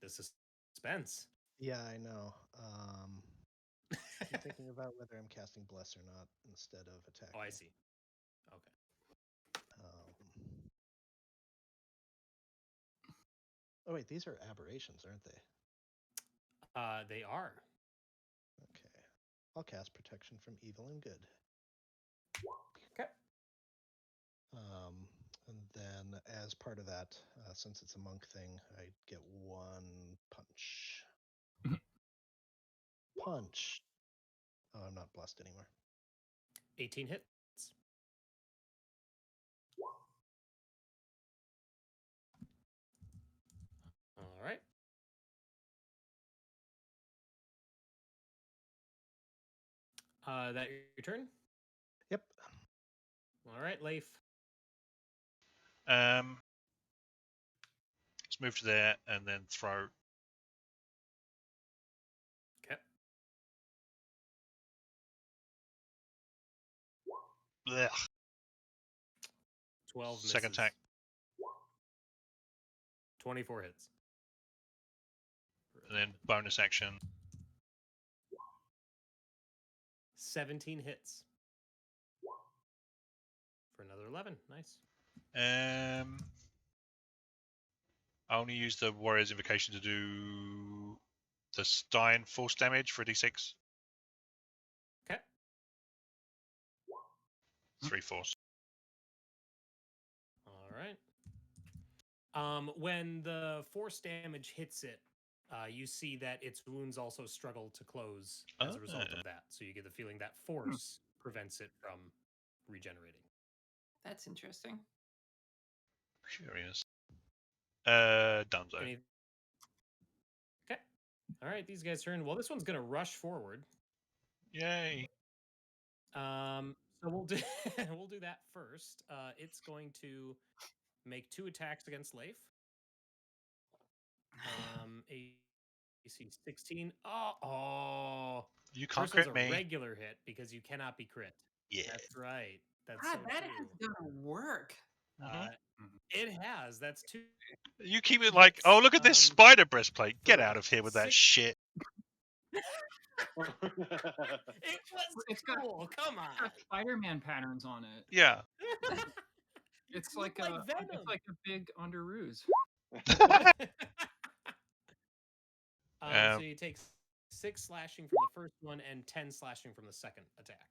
The suspense. Yeah, I know. I'm thinking about whether I'm casting Bless or not instead of attacking. Oh, I see. Okay. Oh wait, these are aberrations, aren't they? They are. Okay. I'll cast Protection from Evil and Good. Okay. And then as part of that, since it's a monk thing, I get 1 punch. Punch. Oh, I'm not blessed anymore. 18 hits. All right. That your turn? Yep. All right, Leif. Let's move to there and then throw. Okay. Blech. 12 misses. Second attack. 24 hits. And then bonus action. 17 hits. For another 11. Nice. I only use the Warrior's Invocation to do the Stein force damage for a d6. Okay. 3 force. All right. When the force damage hits it, you see that its wounds also struggle to close as a result of that. So you get the feeling that force prevents it from regenerating. That's interesting. Curious. Dunzo. Okay. All right, these guys turn. Well, this one's gonna rush forward. Yay. So we'll do we'll do that first. It's going to make 2 attacks against Leif. AC 16. Oh. You can't First one's crit a me. regular hit because you cannot be crit. Yeah. That's right. That's God, so that true. is gonna work. It has. That's 2. You keep it like, oh, look at this spider breastplate. Get out of here with that shit. It was cool. Come on. Got Spider-Man patterns on it. Yeah. It's like a big underoos. So you take 6 slashing from the first one and 10 slashing from the second attack.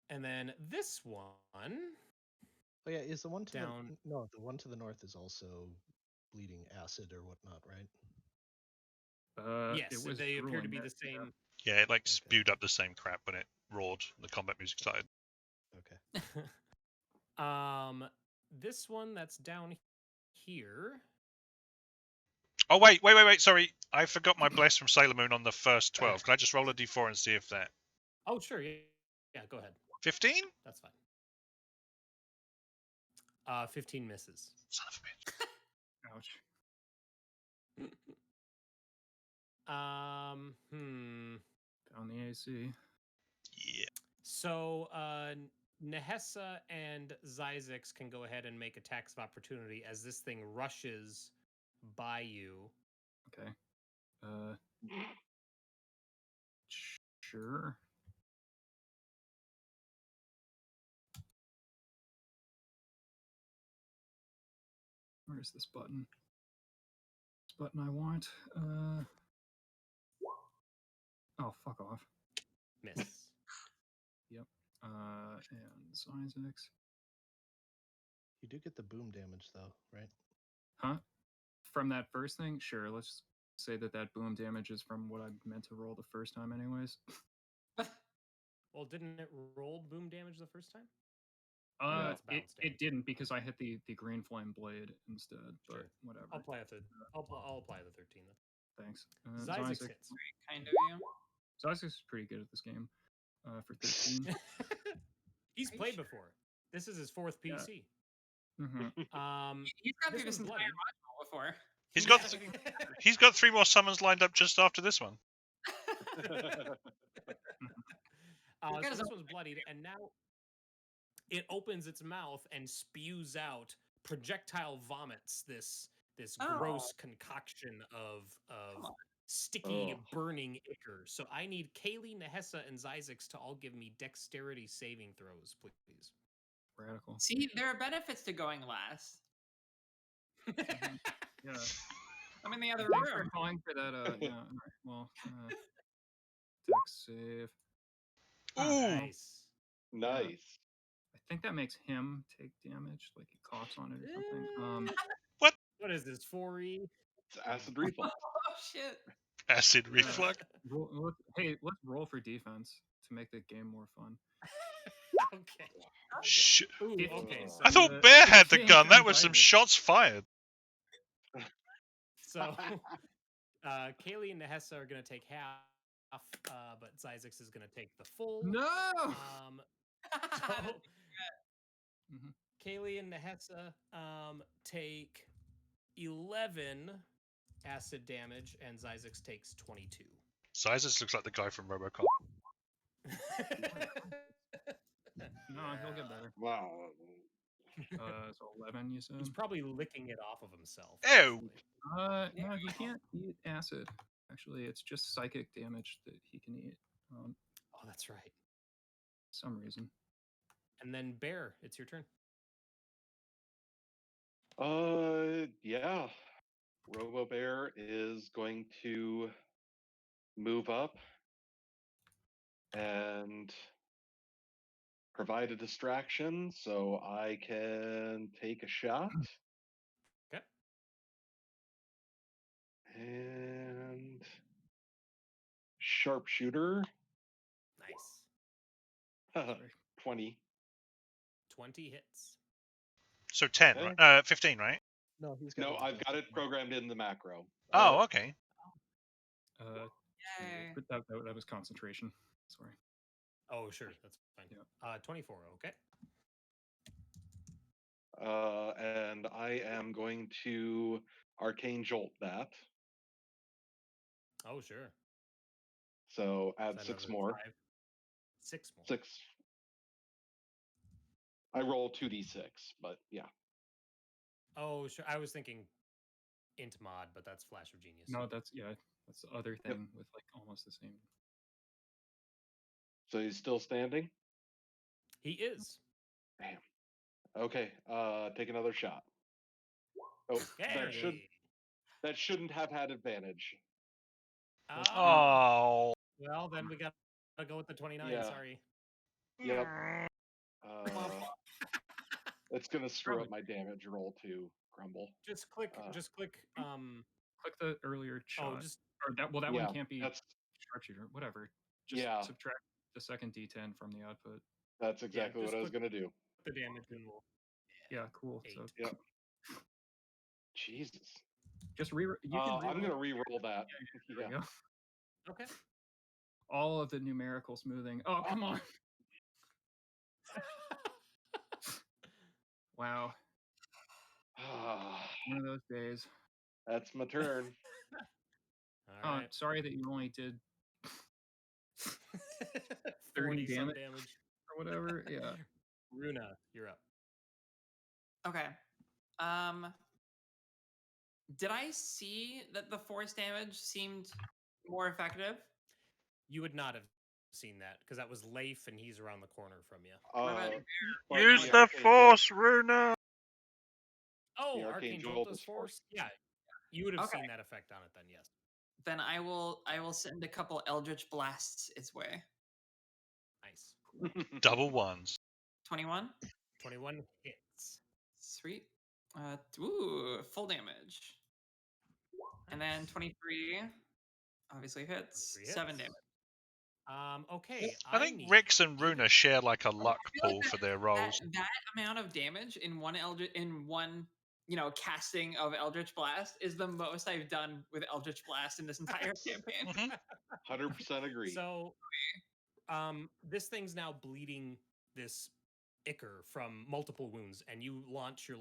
And then this one Oh yeah, is the one to Down. no, the one to the north is also bleeding acid or whatnot, right? Yes, it was they appear to drooling be that, the same. Yeah, it like Okay. spewed up the same crap when it roared. The combat music started. Okay. This one that's down here. Oh wait! Sorry, I forgot my bless from Sailor Moon on the first 12. Can I just roll a d4 and see if that Oh, sure. Yeah, go ahead. 15? That's fine. 15 misses. Son of a bitch. Ouch. Down the AC. Yeah. So Nehessa and Zyzix can go ahead and make attacks of opportunity as this thing rushes by you. Okay. Sure. Where's this button? This button I want. Oh, fuck off. Miss. Yep. And Zyzix. You do get the boom damage though, right? Huh? From that first thing? Sure, let's say that boom damage is from what I meant to roll the first time anyways. Well, didn't it roll boom damage the first time? No, it's bounce damage. It didn't because I hit the green flame blade instead, but Sure. whatever. I'll apply the 13 then. Thanks. Zyzix hits. Kind of, yeah. Zyzix is pretty good at this game. For 13. He's Are you played sure? before. This is his 4th Yeah. PC. Mm-hmm. He's got This through this one's entire bloodied. module before. He's got 3 more summons lined up just after this one. So this one's bloodied, and now it opens its mouth and spews out projectile vomits. This gross concoction of sticky, burning ichor. So I need Kaylee, Nehessa, and Zyzix to all give me dexterity saving throws, please. Radical. See, there are benefits to going last. Yeah. I'm in the other Thanks for room. calling for that. Yeah. All right. Well, dex save. Ooh. Nice. Nice. I think that makes him take damage, like he coughs on it or something. What is this, 4E? It's acid reflux. Oh shit. Acid reflux. Hey, let's roll for defense to make the game more fun. Okay. Ooh, Okay. So I thought Bear had the gun. That was some shots fired. So Kaylee and Nehessa are going to take half, but Zyzix is going to take the full. No! So Kaylee and Nehessa take 11 acid damage, and Zyzix takes 22. Zyzix looks like the guy from RoboCop. No, he'll get better. Wow. So 11, you said? He's probably licking it off of himself. Ew. No, he can't eat acid. Actually, it's just psychic damage that he can eat. Oh, that's right. Some reason. And then Bear, it's your turn. Yeah. Robo Bear is going to move up and provide a distraction so I can take a shot. Okay. And sharpshooter. Nice. 20. 20 hits. So 10, Okay. right? 15, right? No, he's got. No, I've got it programmed in the macro. Oh, okay. Yay. That was concentration. Sorry. Oh, sure. That's fine. Yeah. 24. Okay. And I am going to arcane jolt that. Oh, sure. So add Is that 6 another more. 5? 6 more. 6. I roll 2d6, but yeah. Oh, sure. I was thinking int mod, but that's Flash of Genius. No, that's the other thing with like almost the same. So he's still standing? He is. Damn. Okay, take another shot. Oh, that shouldn't have had advantage. Oh. Well, then we got to go with the 29. Yeah. Sorry. Yep. It's gonna screw Probably. up my damage roll too, Grumble. Just click. Just click. Click the earlier shot. Oh, just Or that. Well, that Yeah, one can't be that's sharpshooter. Whatever. Just yeah, subtract the second D10 from the output. that's exactly just what I was click gonna do. the damage and we'll Yeah, cool. 8. So Yep. Jesus. just you can. I'm gonna reroll- re-roll that. There we Yeah. go. Okay. All of the numerical smoothing. Oh, come on. Wow. One of those days. That's my turn. All right. Sorry that you only did 30 40 some damage damage. or whatever. Yeah. Runa, you're up. Okay. Did I see that the force damage seemed more effective? You would not have seen that because that was Leif and he's around the corner from you. But Use the Arcane force, Runa. Oh, The Arcane Arcane Jolt Jolt does is force? Yeah. You would have Okay. seen that effect on it then, yes. Then I will send a couple Eldritch Blasts its way. Nice. Jolt. Double ones. 21. 21 hits. Sweet. Full damage. And then 23 obviously hits. 23 7 hits. damage. Okay. I think need Rix and you to- Runa share like a luck I feel like pool for their rolls. That amount of damage in one casting of Eldritch Blast is the most I've done with Eldritch Blast in this entire campaign. Mhm. 100% agree. So, this thing's now bleeding this ichor from multiple wounds, and you launch your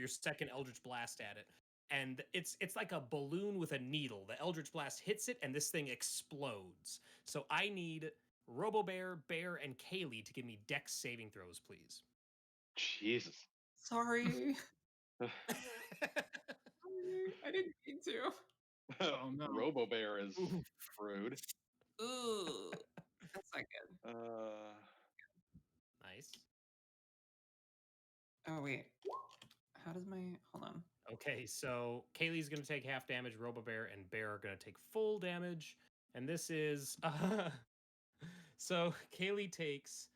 second Eldritch Blast at it, and it's like a balloon with a needle. The Eldritch Blast hits it, and this thing explodes. So I need Robobear, Bear, and Kaylee to give me Dex saving throws, please. Jesus. Sorry. I didn't mean to. Oh, no. Robobear is Ooh. rude. Ooh. That's not good. Nice. Oh wait. How does my hold on? Okay, so Kaylee's going to take half damage, Robobear and Bear are going to take full damage. And this is so Kaylee takes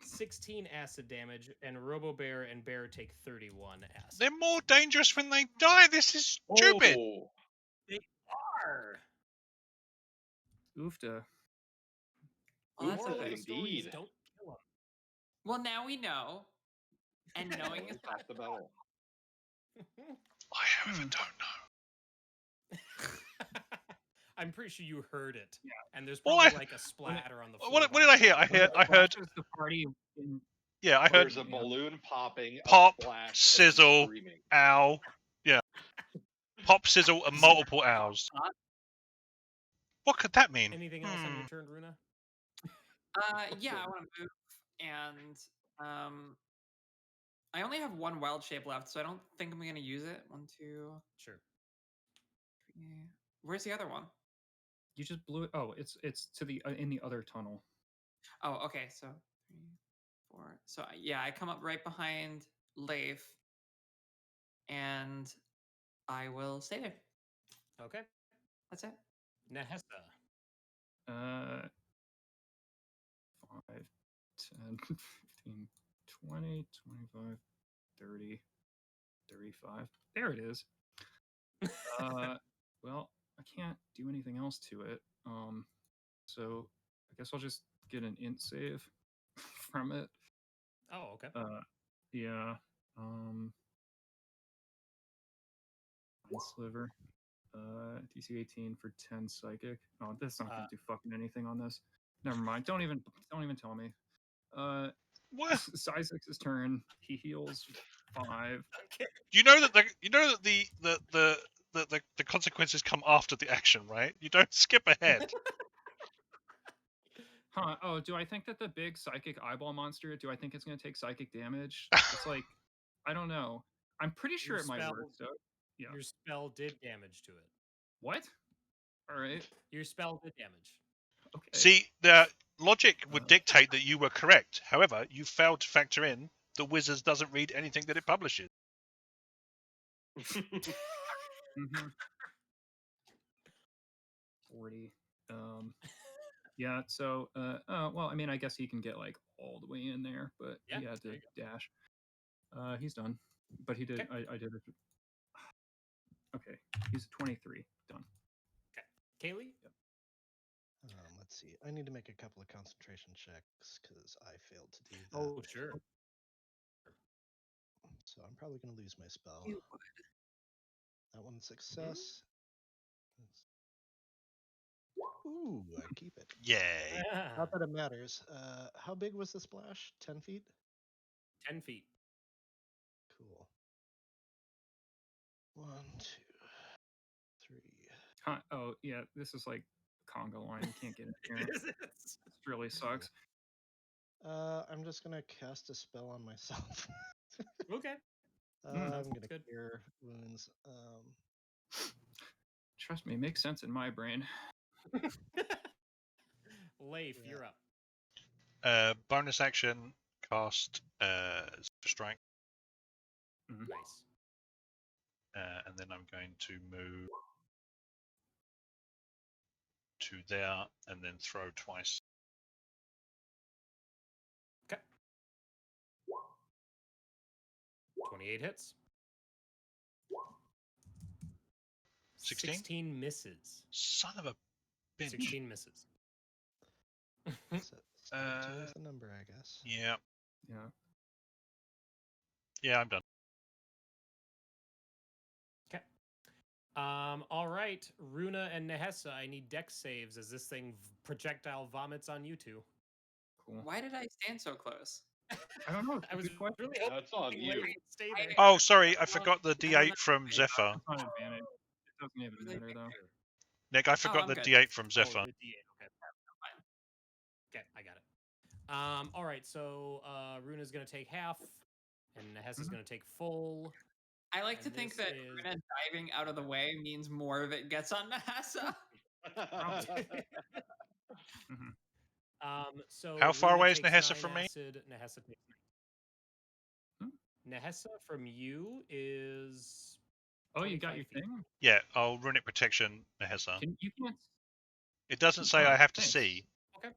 16 acid damage, and Robobear and Bear take 31 acid. They're more dangerous when they die. This is stupid. Oh, They are. Oofta. Well, that's Moral of okay. the story is indeed. don't kill them. Well, now we know. And knowing is It's half the battle. I however don't know. I'm pretty sure you heard it. Yeah. And there's Well, probably like a splatter on the floor. What did I hear? I heard. The party in Yeah, I heard. There's a balloon popping, Pop, a splash, and sizzle. screaming. Ow. Yeah. Pop, sizzle, and multiple owls. What could that mean? Anything else on your turn, Runa? Yeah, I want to move, and I only have one wild shape left, so I don't think I'm gonna use it. 1, 2, Sure. 3. Where's the other one? You just blew it. Oh, it's to the in the other tunnel. Oh, okay. So 3, 4. So yeah, I come up right behind Leif, and I will stay there. Okay. That's it. Nehessa. 5, 10, 15, 20, 25, 30, 35. There it is. Well, I can't do anything else to it. So I guess I'll just get an int save from it. Oh, okay. Yeah. Mind Sliver. DC 18 for 10 psychic. Oh, that's not gonna do fucking anything on this. Never mind. Don't even tell me. What? Sizex's turn. He heals 5. You know that the consequences come after the action, right? You don't skip ahead. Huh? Oh, do I think that the big psychic eyeball monster? Do I think it's gonna take psychic damage? It's like, I don't know. I'm pretty sure Your it might spell- work. So, yeah. Your spell did damage to it. What? All right. Your spell did damage. Okay. See, the logic would dictate that you were correct. However, you failed to factor in the Wizards doesn't read anything that it publishes. Mm-hmm. 40. Yeah. So, well, I mean, I guess he can get like all the way in there, but Yeah, he had there to you dash. He's done, but he did. Okay. I did it. Okay, he's 23. Done. Kaylee? Let's see. I need to make a couple of concentration checks because I failed to do that. Oh, sure. So I'm probably going to lose my spell. You That one's success. Ooh, I keep it. Yay. Not that it matters. How big was the splash? 10 feet? 10 feet. Cool. 1, 2, 3. Oh yeah, this is like conga line. You can't get in here. This really sucks. I'm just gonna cast a spell on myself. Okay. I'm sounds gonna good. cure wounds. Trust me, it makes sense in my brain. Leif, Yeah. you're up. Bonus action, cast strike, Nice. and then I'm going to move to there and then throw twice. Okay. 28 hits. 16? 16 misses. Son of a bitch. 16 misses. So 17 is the number, I guess. Yeah. Yeah. Yeah, I'm done. Okay. All right, Runa and Nehessa, I need dex saves as this thing projectile vomits on you two. Cool. Why did I stand so close? I don't know. It's a I was good question. really hoping That's on Leif you. would stay there. Oh, sorry, I Well, forgot the I don't D8 know. from Zephyr. It's not advantage. It doesn't even Really matter though. Nick, I forgot I'm the good. D8 from Oh, Zephyr. the D8. Okay. Okay, I got it. All right, so Runa's gonna take half, and Nehessa's Mhm. gonna take full. I like to And think this that is- Runa diving out of the way means more of it gets on Nahasa. So How far Runa away is takes Nehessa 9 from me? acid, Nehessa takes 9. Nehessa from you is. Oh, you got 25 your feet. thing? Yeah, I'll run it protection, Nehessa. You can't. It doesn't say Oh, I have to thanks. see. Okay.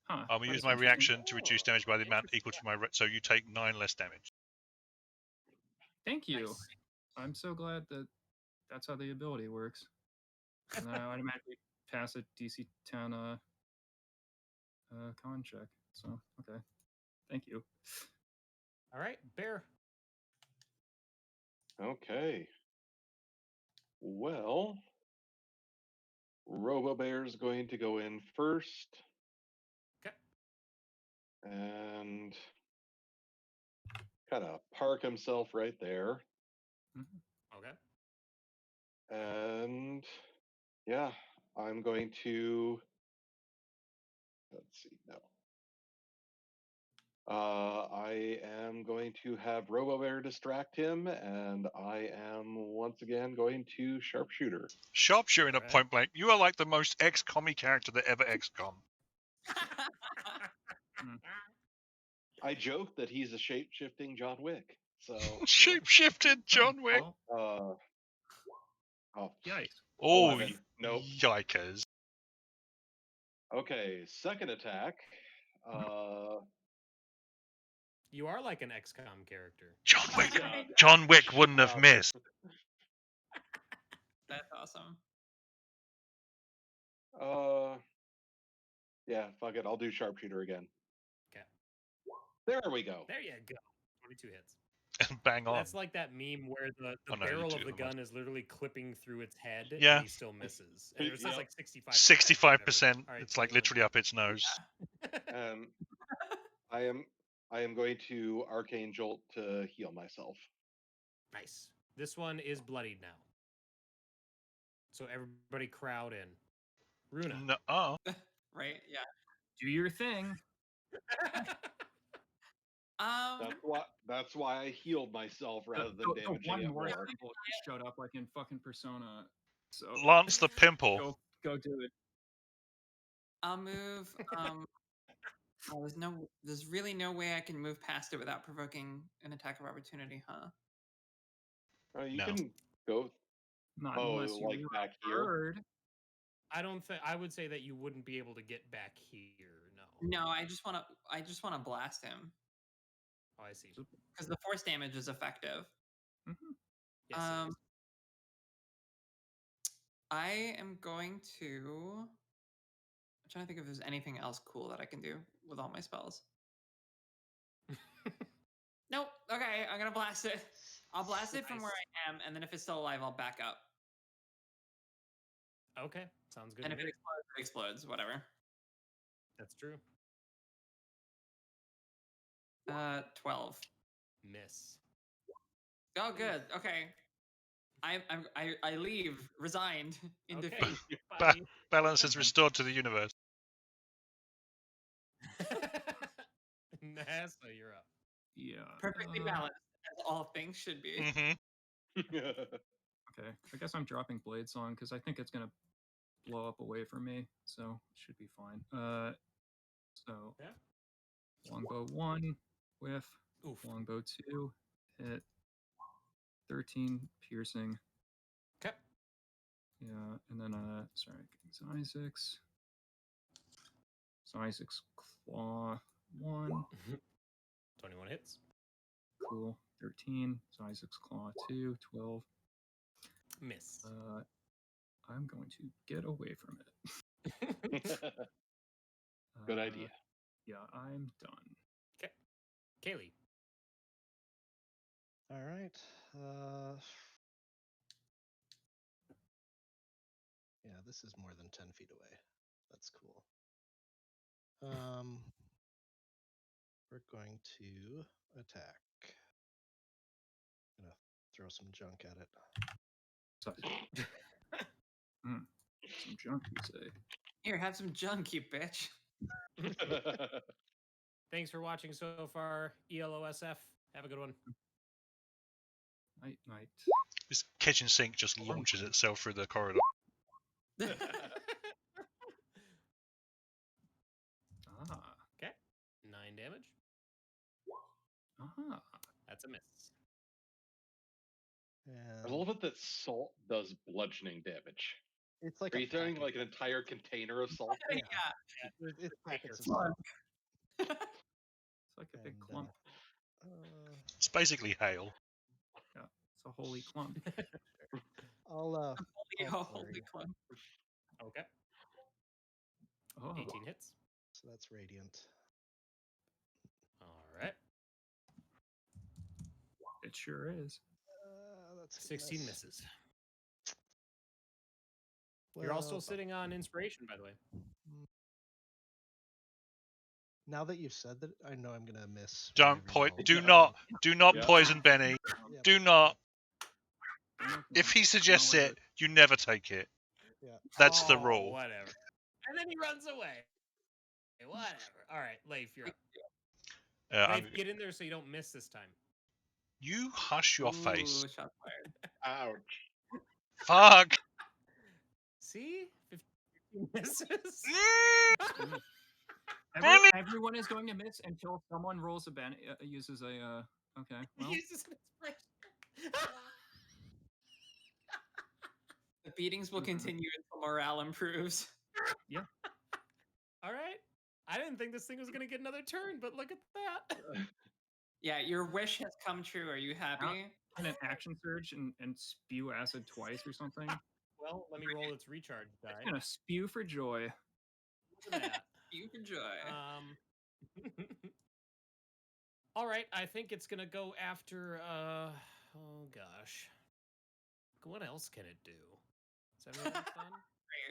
Huh. I'm gonna use that's my interesting. reaction to reduce damage by the amount equal to my. So you take 9 less damage. Thank you. Nice. I'm so glad that that's how the ability works. And I automatically pass a DC 10 con check. So okay. Thank you. All right, Bear. Okay. Well, Robo Bear's going to go in first. Okay. And kind of park himself right there. Okay. And yeah, I'm going to. Let's see. No. I am going to have RoboBear distract him, and I am once again going to sharpshooter. Sharpshooting at Alright. point blank. You are like the most ex-commie character that ever ex-com. I joke that he's a shape-shifting John Wick. So Shape-shifted John Wick. Well, oh, yikes. Oh, 11. Nope. yikers. Okay, second attack. You are like an XCOM character. John Wick wouldn't have missed. That's awesome. Yeah, fuck it. I'll do sharpshooter again. Okay. There we go. There you go. 22 hits. Bang on. That's like that meme where the Oh, no, you barrel do of the them gun is literally clipping through its head, Yeah. and he still misses. And it's Yep. like 65%. 65%. All right, It's like Caitlin. literally up its nose. I am going to arcane jolt to heal myself. Nice. This one is bloodied now. So everybody crowd in. Runa. No, oh. Right? Yeah. Do your thing. That's why I healed myself rather than The damaging one it more more. people just showed up like in fucking Persona. So Lance the Pimple. go do it. I'll move. Oh, there's really no way I can move past it without provoking an attack of opportunity, huh? You No. can go. Not Oh, unless you like want back a here? bird. I don't think I would say that you wouldn't be able to get back here. No. No, I just wanna blast him Oh, I see. because the force damage is effective. Mhm. Yes, it Um, is. I am going to. I'm trying to think if there's anything else cool that I can do with all my spells. Nope. Okay, I'm gonna blast it. I'll blast it from where Nice. I am, and then if it's still alive, I'll back up. Okay, sounds good And to if it me. explodes, it explodes. Whatever. That's true. 12. Miss. Oh, good. Okay. I leave resigned in Okay. defeat. Ba- Bye. balance is restored to the universe. Nasa, you're up. Yeah. Perfectly balanced, as all things should be. Hmm. Okay. I guess I'm dropping Blade Song because I think it's gonna blow up away from me, so it should be fine. So Yeah. longbow 1 with Oof. longbow 2 hit 13 piercing. Okay. Yeah, and then sorry, Isaac's claw 1, 21 hits. cool, 13. Isaac's claw 2, 12. Miss. I'm going to get away from it. Good idea. Yeah, I'm done. Okay. Kaylee. All right. Yeah, this is more than 10 feet away. That's cool. We're going to attack. Gonna throw some junk at it. So, some junk, you say? Here, have some junk, you bitch. Thanks for watching so far, ELOSF. Have a good one. Night, night. This kitchen sink just launches itself through the corridor. Ah, Okay. 9 damage. ah. That's a miss. I And love it that salt does bludgeoning damage. it's like Are a you throwing packet. like an entire container of salt? Yeah. It's packets of Fun. salt. It's like a big And, clump. It's basically hail. Yeah, it's a holy clump. I'll Holy flurry. clump. Okay. Oh, 18 hits. So that's radiant. All right. it sure is. That's gonna 16 miss. misses. You're all still Well, sitting on inspiration, by the way. now that you've said that, I know I'm gonna miss. Don't whenever do y'all- not Yeah. poison Benny. Yep. Do not. No, If he no, suggests no, it, you never take it. Yeah. That's the Oh, rule. Whatever. And then he runs away. Whatever. All right, Leif, you're up. Leif, get in there so you don't miss this time. You hush your face. Ooh, shots fired. Ouch. Fuck. See? 15 misses. Everyone is going to miss until someone rolls a uses a. Okay, well, Uses an inspiration. The beatings will continue until morale improves. yeah. All right. I didn't think this thing was going to get another turn, but look at that. Yeah, your wish has come true. Are you happy? And an action surge and spew acid twice or something. Well, let me roll its recharge die. It's gonna spew for joy. Look at that. You can joy. All right, I think it's gonna go after. Oh gosh, what else can it do? Is everyone else done?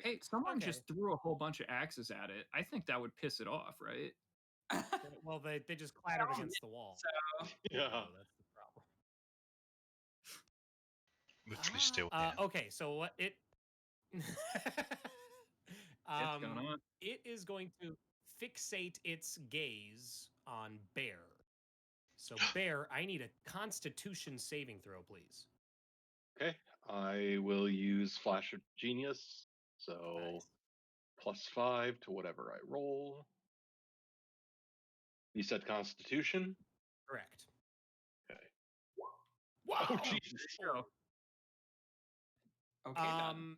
Hey, someone Okay. just threw a whole bunch of axes at it. I think that would piss it off, right? Well, they just clattered against the wall. So Yeah. Oh, that's the problem. Literally still here. Okay, so what it? What's going on? It is going to fixate its gaze on Bear. So Bear, I need a Constitution saving throw, please. Okay. I will use Flash of Genius. So Nice. +5 to whatever I roll. You said Constitution? Correct. Okay. Wow. Oh, Jesus. Go. okay, done.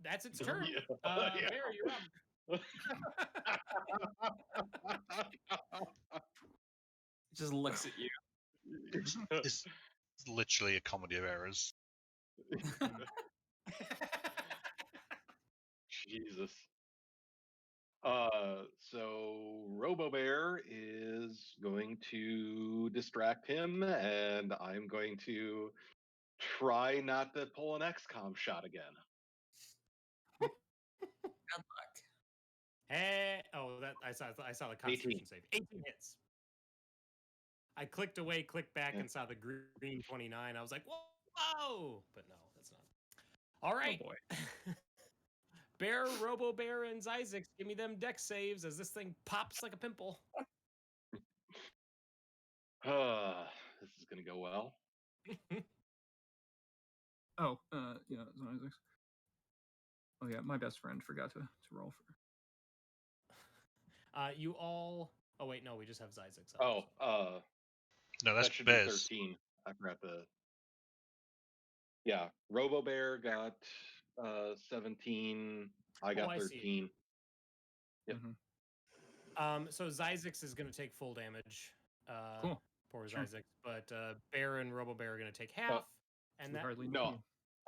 That's its turn. Yeah. Yeah. Bear, you're up. Just looks at you. It's literally a comedy of errors. Jesus. So Robo Bear is going to distract him, and I'm going to try not to pull an XCOM shot again. Good luck. Oh, that I saw the Constitution save. 18 hits. I clicked away, clicked back, and saw the green 29. I was like, whoa! But no, that's not. All right. Oh boy. Bear, Robo Bear, and Isaac, give me them deck saves as this thing pops like a pimple. This is gonna go well. Oh, yeah, it's not Isaac's. Oh yeah, my best friend forgot to roll for. You all. Oh wait, no, we just have Isaac's. Oh, No, that's that should Bears. be 13. I forgot the. Yeah, Robo Bear got 17. I got I see. 13. Yep. So Zyzix is going to take full damage. Cool. Poor Sure. Zyzix. But Bear and Robo Bear are going to take half. And We that. hardly need No,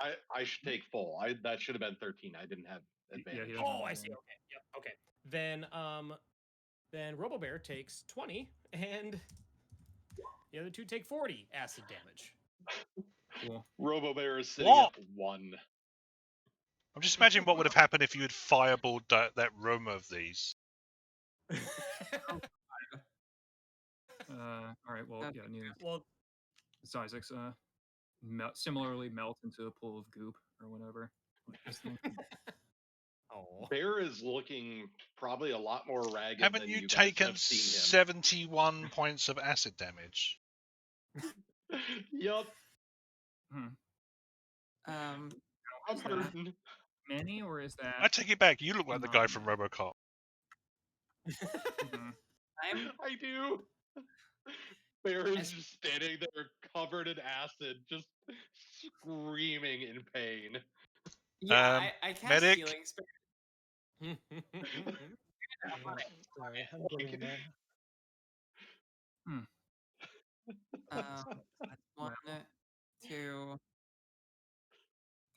you. I should take full. That should have been 13. I didn't have advantage. he doesn't Oh, have I see. advantage. Okay. Yep. Okay. Then Robo Bear takes 20, and the other two take 40 acid damage. Cool. Robo Bear is sitting What? at 1. I'm just imagining what would have happened if you had fireballed that room of these. All right. Well, yeah. Neither. Well, It's Isaac's. Similarly melt into a pool of goop or whatever. Like this thing. oh. Bear is looking probably a lot more ragged Haven't than you you guys taken have seen 71 points of acid damage? him. Yup, Um, I'm Is that hurting. many, or is that? I take it back. You look like the guy from RoboCop. Mhm. I do. Bear is just standing there covered in acid, just screaming in pain. yeah, I cast medic? healing spirit. Sorry, I'm getting there. That's 1, 2,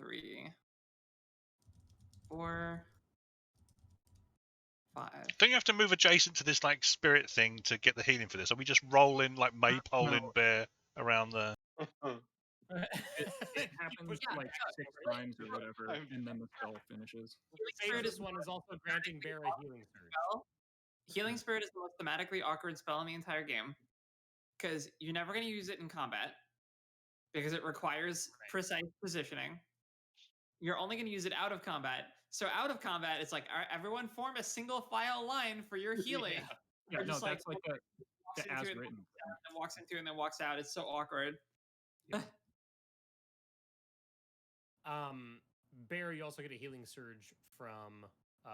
3, 4, 5. Don't you have to move adjacent to this like spirit thing to get the healing for this? Are we just rolling like maypole in Bear around the? It happens Yeah, like 6 times or whatever, and then the spell finishes. Spirit This is one is also granting Bear a healing surge. Healing Spirit is the most thematically awkward spell in the entire game because you're never going to use it in combat because it requires precise positioning. You're only going to use it out of combat. So out of combat, it's like, all right, everyone form a single file line for your healing. Yeah, Or no, just that's like the walks into as it, written. and walks into it and then walks out. It's so awkward. Bear, you also get a healing surge from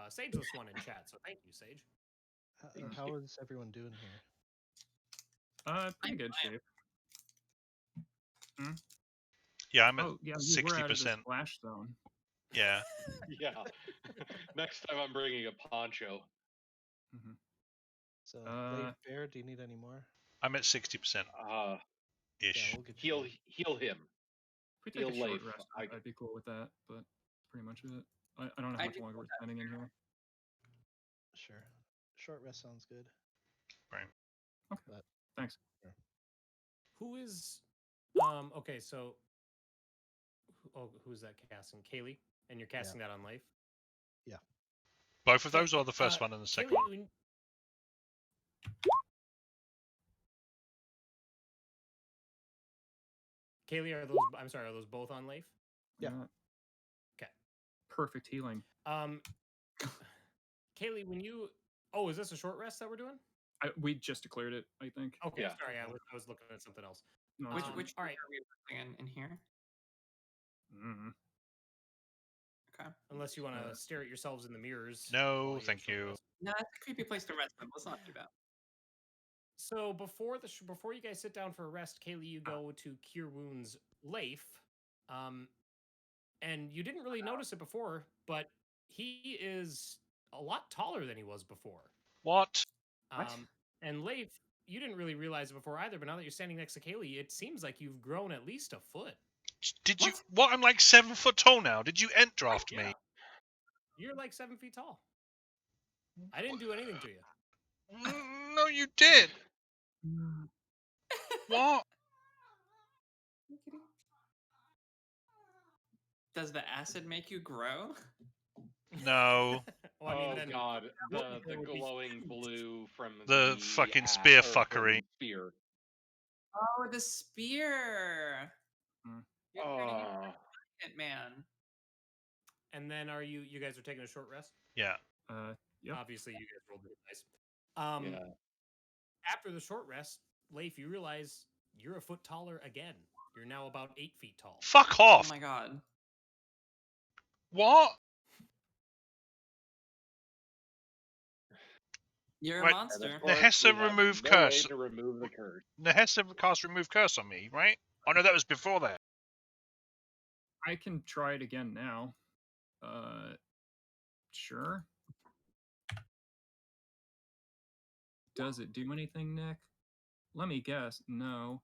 Sageless One in chat. So thank you, Sage. How is everyone doing here? Pretty good shape. Yeah, I'm at Oh yeah, you were out of the 60%. splash zone. Yeah. Yeah. Next time I'm bringing a poncho. So, Leif, Bear, do you need any more? I'm at 60% Yeah, ish. we'll get you heal him. If we take a Heal short Leif. rest, I'd be cool with that. But that's pretty much it. I don't know how much longer we're spending in here. Sure. Short rest sounds good. Right. Okay. But, thanks. Sure. Who is okay, so who's that casting? Kaylee? And you're casting that on Life? Yeah. Both of those, or the first one and the second one? Kaylee, Kaylee, are those both on Life? Yeah. Okay. Perfect healing. Kaylee, when you is this a short rest that we're doing? We just declared it, I think. Okay, Yeah. sorry, I was looking at something else. No, Which all right. are we working in here? Okay. Unless you want to stare at yourselves in the mirrors. No, thank you. No, it's a creepy place to rest them. Let's not do that. So before you guys sit down for a rest, Kaylee, you go to Cure Wounds Leif, and you didn't really notice it before, but he is a lot taller than he was before. What? What? And Leif, you didn't really realize it before either, but now that you're standing next to Kaylee, it seems like you've grown at least a foot. Did you? What? What? I'm like 7 foot tall now. Did you end draft Yeah. me? You're like 7 feet tall. I didn't do anything to you. No, you did. What? Does the acid make you grow? No. Well, I mean, Oh then god, there the would be glowing blue from The fucking spear or from fuckery. Spear. Oh, the spear. Hmm. You're turning into Oh, a man. And then are you guys are taking a short rest? Yeah. Yep. Obviously, you guys rolled really nice. yeah. After the short rest, Leif, you realize you're a foot taller again. You're now about 8 feet tall. Fuck Oh off. my god. What? You're Right. a monster. And of course, Nehessa we have remove no curse. way to remove the curse. Nehessa cast remove curse on me, right? Oh no, that was before that. I can try it again now. Sure. Does it do anything, Nick? Let me guess. No.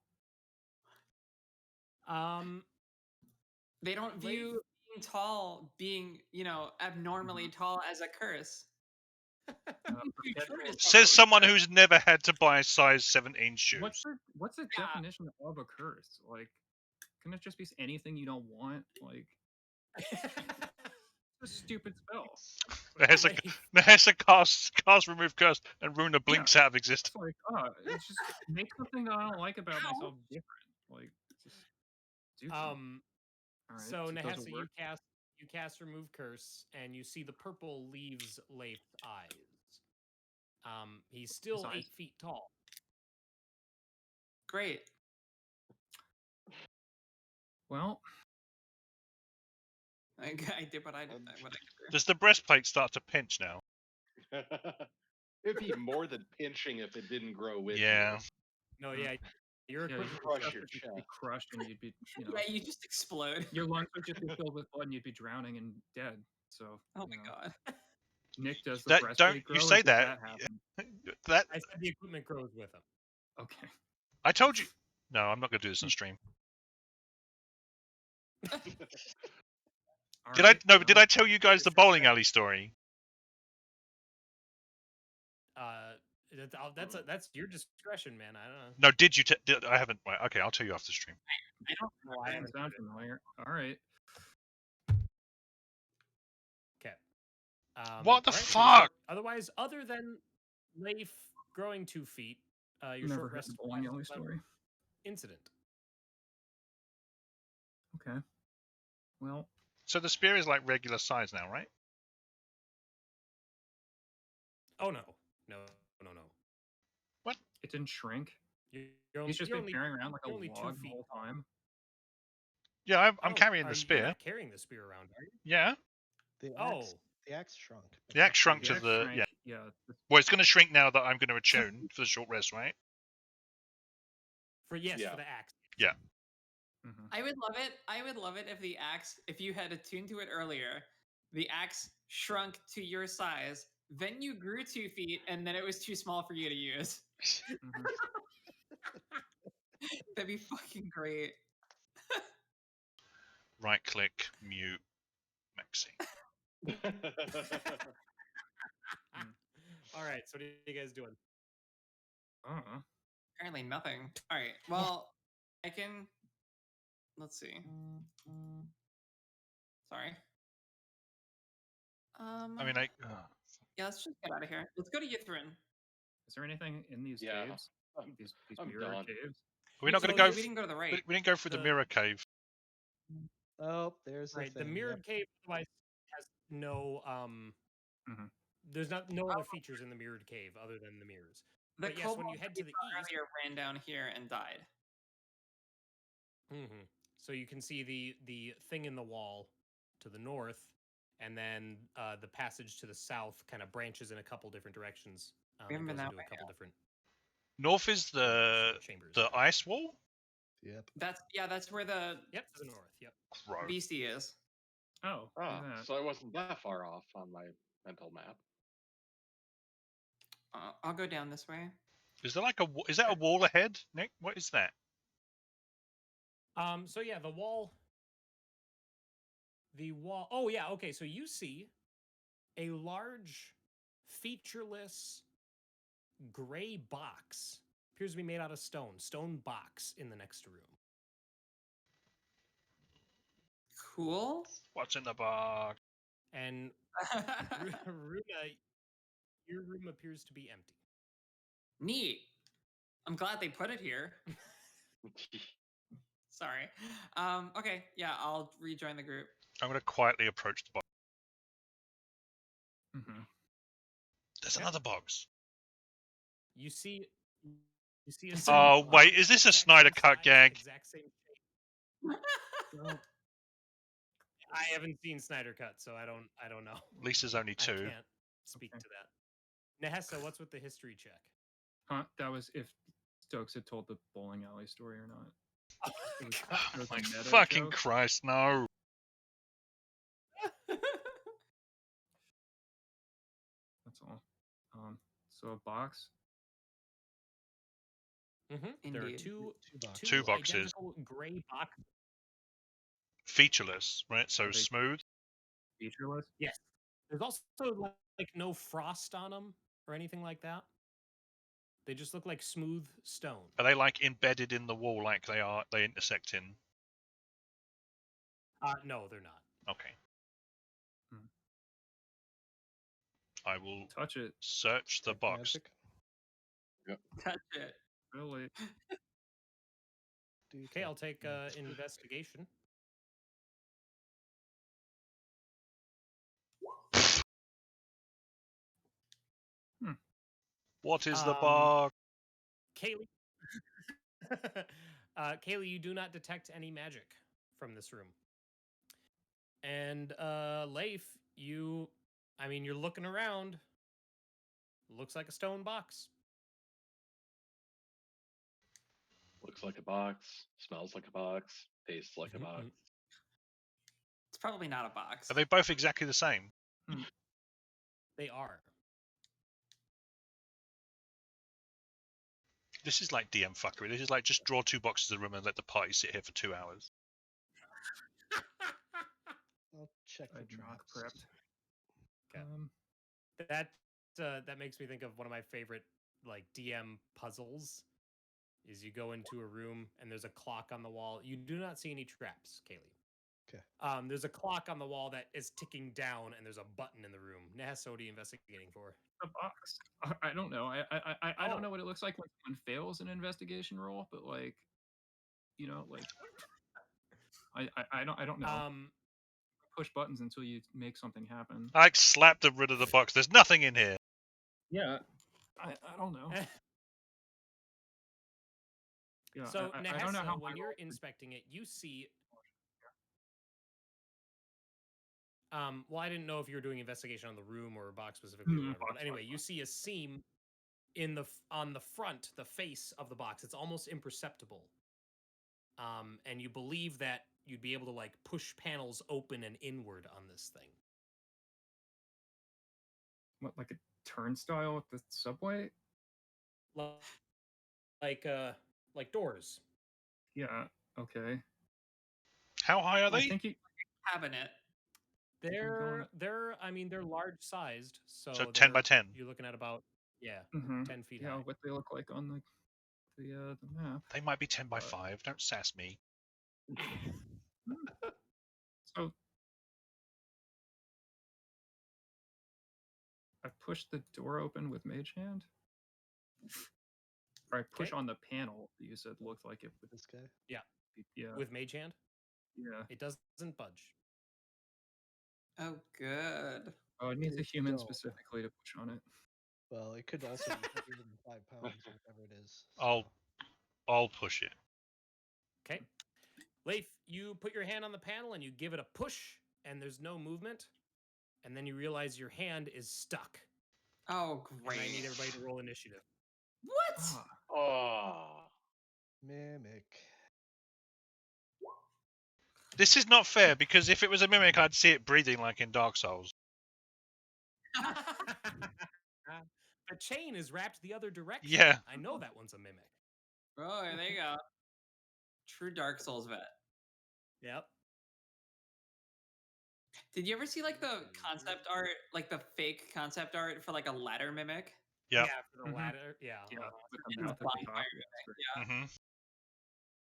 They don't view being tall, being, abnormally tall as a curse. Being too short is Says probably someone a curse. who's never had to buy size 17 What's shoes. the Yeah. definition of a curse? Like, can it just be anything you don't want? Like, it's a stupid spell. Nehessa casts remove curse and Runa blinks out of existence. It's like, it's just make something that I don't like about myself different. Like, just do something. All right, So it doesn't Nehessa, work. you cast remove curse, and you see the purple leaves Leif's eyes. He's still eyes? 8 feet tall. Great. Well, I did what I did. What I could do. Does the breastplate start to pinch now? It'd be more than pinching if it didn't grow with Yeah. No, yeah, your yeah, equipment you'd crush just your be chest. crushed, and you'd be, Yeah, you just explode. your lungs would just be filled with blood, and you'd be drowning and dead. So, Oh my god. Nick, does the That- breastplate don't grow? you or say does that. happen? That I said the equipment grows with him. Okay. I told you. No, I'm not going to do this on stream. All Did right, I? No, but did well, I tell you guys the bowling alley story? That's your discretion, man. I don't know. No, did you? I haven't. Right, okay, I'll tell you after stream. I don't know. I doesn't haven't sound heard it. familiar. All right. Okay. What the all right, so you fuck? start- otherwise, other than Leif growing 2 feet, your Never short heard rest the bowling alley without story. incident. Okay. Well, So the spear is like regular size now, right? Oh no. it didn't shrink. You're He's just you're been carrying around like a you're only 2 log the feet whole tall. time. Yeah, I'm Oh, carrying the You're spear. not carrying the spear around, are you? Yeah, The Oh. axe shrunk. but the not axe shrunk the to axe the shrank, yeah. the- Well, it's going to shrink now that I'm going to attune for the short rest, right? For Yeah. the axe. Yeah. Mhm. I would love it if the axe, if you had attuned to it earlier, the axe shrunk to your size, then you grew 2 feet, and then it was too small for you to use. Mhm. That'd be fucking great. Right click, mute, Maxi. All right. So what are you guys doing? Apparently nothing. All right. Well, I can. Let's see. Sorry. I mean, Yeah, let's just get out of here. Let's go to Yithrin. Is there anything in these Yeah, caves? These I'm mirror done. caves? we're not going to So, go. yeah, we didn't go to the right. We didn't go through the The- mirror cave. Oh, there's Right. the The thing. mirrored cave otherwise has no Mhm. There's no other features in the mirrored cave other than the mirrors. The But yes, when you kobold head that to the saw east, earlier ran down here and died. so you can see the thing in the wall to the north, and then the passage to the south kind of branches in a couple different directions. We haven't and been goes that into way a couple different North is the chambers. ice wall. Yep. That's where the Yep, to the north. Yep. Gross. beastie is. Oh, look Oh, at that. so I wasn't that far off on my mental map. I'll go down this way. Is there like is that a wall ahead, Nick? What is that? So yeah, the wall. Oh yeah, okay. So you see a large, featureless, gray box. Appears to be made out of stone. Stone box in the next room. Cool. What's in the box? And Runa, your room appears to be empty. Neat. I'm glad they put it here. Sorry. Okay, yeah, I'll rejoin the group. I'm going to quietly approach the box. Mm-hmm. There's Okay. another box. You see a Oh, single wait, box, is this a exact Snyder same Cut size, gag? Exact same shape. I haven't seen Snyder Cut, so I don't know. Lisa's only I 2. can't speak to that. Nehessa, what's with the history check? Huh? That was if Stokes had told the bowling alley story or not. It was, Oh it was a my meta fucking joke. Christ, no. That's all. So a box. Mm-hmm. There are Indeed. Two boxes. identical gray boxes. Featureless, right? So Are they smooth. featureless? Yes. There's also like no frost on them or anything like that. They just look like smooth stone. Are they like embedded in the wall like they intersect in? No, they're not. Okay. Hmm. I will Touch it. search the Detect box. magic. Touch it. Really? Okay, I'll take Detect magic. investigation. What is the box? Kaylee. Kaylee, you do not detect any magic from this room. And Leif, you're looking around. Looks like a stone box. Looks like a box, smells like a box, tastes like a box. It's probably not a box. Are they both exactly the same? They are. This is like DM fuckery. This is like just draw 2 boxes in the room and let the party sit here for 2 hours. I'll check I the drunk traps. prepped. Okay. That makes me think of one of my favorite like DM puzzles. Is you go into a room and there's a clock on the wall. You do not see any traps, Kaylee. Okay. There's a clock on the wall that is ticking down, and there's a button in the room. Nehessa, what are you investigating for? A box. I don't know. I don't Oh. know what it looks like when someone fails an investigation roll, but like, like I don't know. Push buttons until you make something happen. I slapped rid of the box. There's nothing in here. Yeah. I don't know. Yeah. So I don't know how when my you're roll- inspecting it, you see. Well, I didn't know if you were doing investigation on the room or a box specifically. Or whatever. box, But anyway, box, you see a seam on the front, the face of the box. It's almost imperceptible. And you believe that you'd be able to like push panels open and inward on this thing. What, like a turnstile at the subway? Like doors. Yeah. Okay. How high are I they? think you Cabinet. They're large sized, So 10 by 10. You're looking at about 10 feet yeah, high. what they look like on the map. They might be 10 by 5. Don't sass me. So I push the door open with Mage Hand. Or I push Okay. on the panel that you said looked like it would. This guy. Yeah. With Mage Hand, Yeah. it doesn't budge. Oh, good. Oh, it needs a Good human go. specifically to push on it. Well, it could also be 105 pounds or whatever it is. So. I'll push it. Okay. Leif, you put your hand on the panel and you give it a push, and there's no movement. And then you realize your hand is stuck. Oh, And great. I need everybody to roll initiative. What? Oh. Mimic. This is not fair because if it was a mimic, I'd see it breathing like in Dark Souls. The chain is wrapped the other direction. Yeah. I know that one's a mimic. Oh, there you go. True Dark Souls vet. Yep. Did you ever see like the concept art, like the fake concept art for like a ladder mimic? Yeah. Yeah, for the ladder. Yeah. Yeah, with the In the mouth at the bonfire top. mimic. Yeah, hmm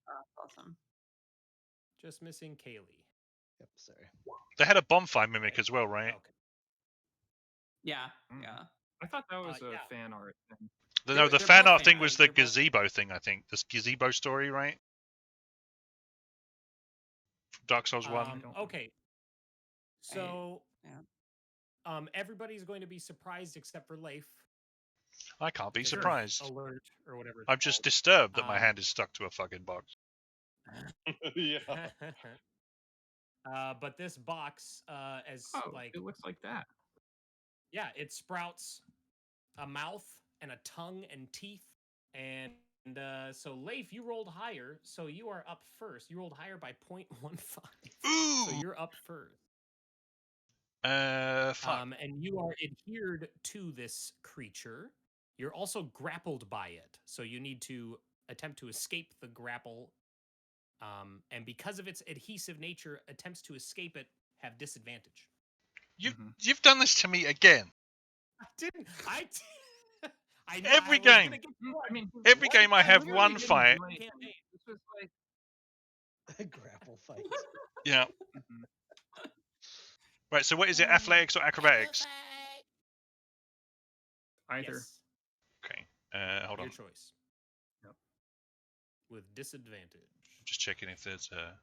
that's awesome. Just missing Kaylee. Yep, sorry. They had a bonfire mimic as well, right? Okay. Yeah, Mm. yeah. I thought that was a yeah. fan art thing. No, the they're fan both art thing fan was art. the They're both- gazebo thing, I think. This gazebo story, right? From Dark Souls 1. Okay. So, yeah. everybody's going to be surprised except for Leif. I can't be because of surprised. Alert or whatever. It's I'm just called. disturbed that my hand is stuck to a fucking box. Yeah. But this box, as Oh, like, it looks like that. yeah, it sprouts a mouth and a tongue and teeth. And so Leif, you rolled higher, so you are up first. You rolled higher by 0.15. Ooh. So you're up first. Fuck. And you are adhered to this creature. You're also grappled by it, so you need to attempt to escape the grapple. And because of its adhesive nature, attempts to escape it have disadvantage. You've done this to me again. I didn't. I know. Every I was game. gonna get I mean, Every one game I time, have literally one didn't fight. do it. This was like Grapple fight. Yeah. Mhm. Right. So what is it? Athletics or acrobatics? either. Yes, Okay. Hold your on. choice. Yep. With disadvantage. Just checking if there's a.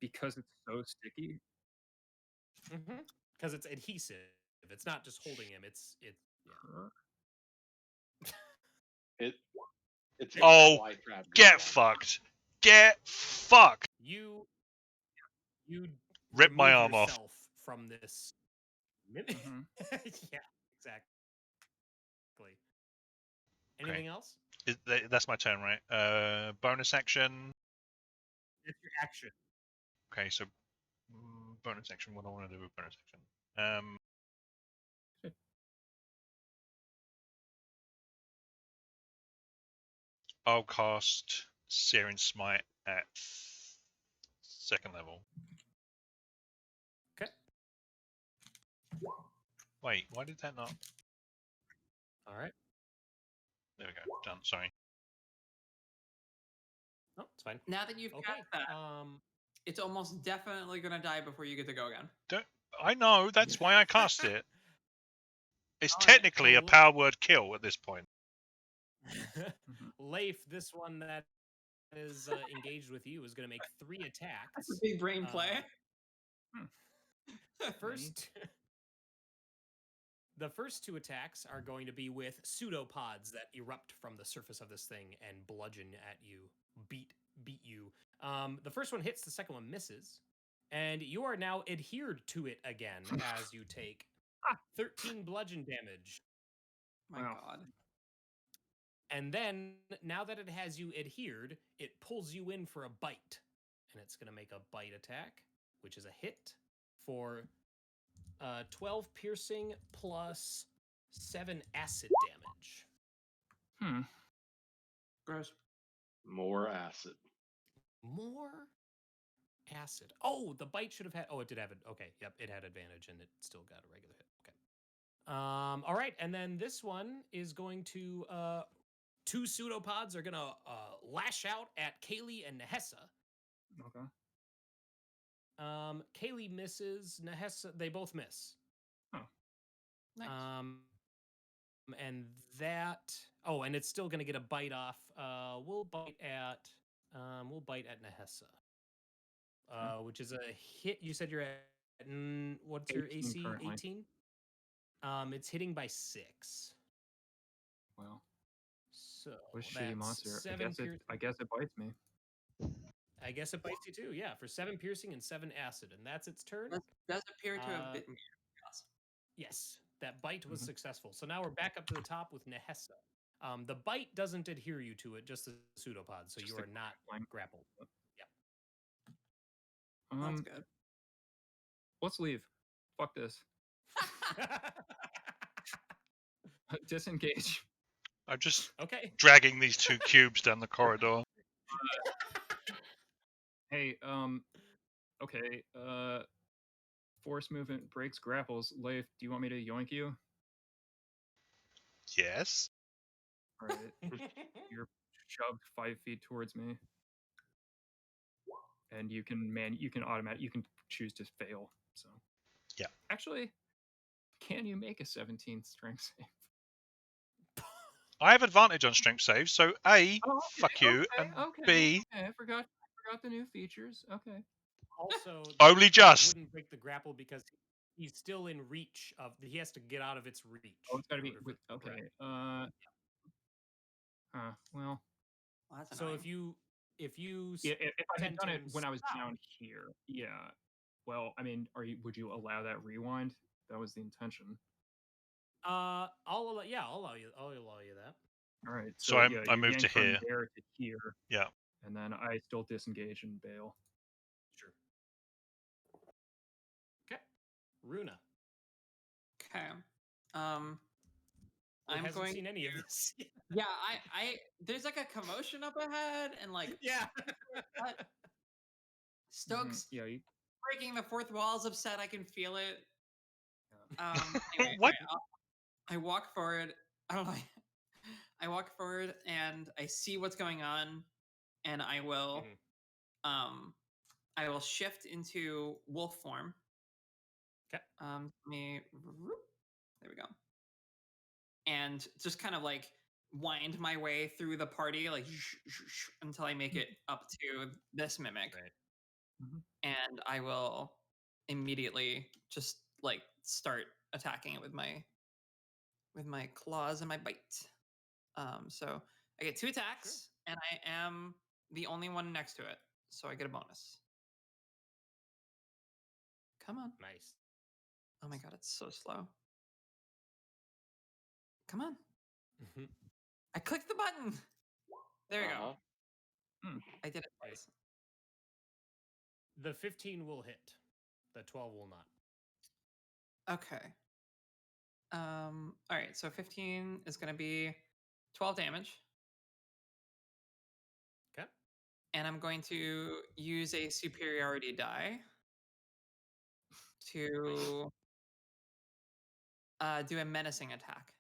Because it's so sticky. Because it's adhesive. It's not just holding him. It's yeah. It's Oh, fly trap get Goomba. fucked. Get fucked. You Rip my remove arm off. yourself from this. Yeah, exactly. Anything else? That's my turn, right? Bonus action. It's your action. Okay, so bonus action. What do I want to do with bonus action? I'll cast Searing Smite at second level. Okay. Wait, why did that not? All right. There we go. Done. Sorry. Oh, it's fine. Now that you've Okay. got that, it's almost definitely gonna die before you get to go again. I know. That's why I cast it. It's All right, technically a power word kill at this point. Leif, this one that is engaged with you is going to make 3 attacks. That's a big brain play. The first 2 attacks are going to be with pseudopods that erupt from the surface of this thing and bludgeon at you, beat you. The first one hits, the second one misses, and you are now adhered to it again as you take 13 bludgeon damage. My God. And then, now that it has you adhered, it pulls you in for a bite. And it's going to make a bite attack, which is a hit for 12 piercing plus 7 acid damage. Gross. More acid. More acid. Oh, the bite should have had... Oh, it did have it. Okay, yep, it had advantage, and it still got a regular hit. Okay. All right, and then this one is going to... 2 pseudopods are gonna lash out at Kaylee and Nehessa. Okay. Kaylee misses. Nehessa, they both miss. Oh. Nice. And that. Oh, and it's still gonna get a bite off. We'll bite at Nehessa. Which is a hit. You said you're at. What's your AC? Currently. 18. It's hitting by 6. Well. So what a shitty monster. I guess it bites me. I guess it bites you too, yeah, for 7 piercing and 7 acid, and that's its turn. That does appear to have bitten you. Yes, that bite was successful. So now we're back up to the top with Nehessa. The bite doesn't adhere you to it, just the pseudopod, so you are not grappled. Yep. That's good. Let's leave. Fuck this. Disengage. I'm just Okay. dragging these 2 cubes down the corridor. Hey, okay. Force movement breaks grapples. Leif, do you want me to yoink you? Yes. All right. You're shoved 5 feet towards me, and you can choose to fail. So Yeah. Actually, can you make a 17 strength save? I have advantage on strength saves, so A, Oh, fuck you, and okay. B, I forgot the new features. Okay. Also, only that just. wouldn't break the grapple because he's still in reach of. He has to get out of its reach. Oh, it's got to in be order for it to okay. grapple. Well, Well, that's So annoying. if you yeah, if I had tend done to it when I was stop- down here, yeah. Well, I mean, would you allow that rewind? That was the intention. I'll allow you. I'll allow you that. All right. So So I yeah, you moved to yank from here. there to here, Yeah. and then I still disengage and bail. Sure. Okay. Runa. Okay. Who I'm hasn't going. seen any of this. Yeah, there's like a commotion up ahead, and like Yeah. Stokes Yeah. breaking the fourth wall is upset. I can feel it. Yeah. Anyway, What? I walk forward. I don't know. I walk forward and I see what's going on, and I will, I will shift into wolf form. Okay. Let me. There we go. And just kind of like wind my way through the party, like until I make it up to this mimic. Right. And I will immediately just like start attacking it with my claws and my bite. So I get 2 attacks, and I am the only one next to it, so I get a bonus. Come on! Nice. Oh my god, it's so slow. Come on! I clicked the button. There we go. I did it twice. The 15 will hit. The 12 will not. Okay. All right. So 15 is going to be 12 damage. Okay. And I'm going to use a superiority die to do a menacing attack.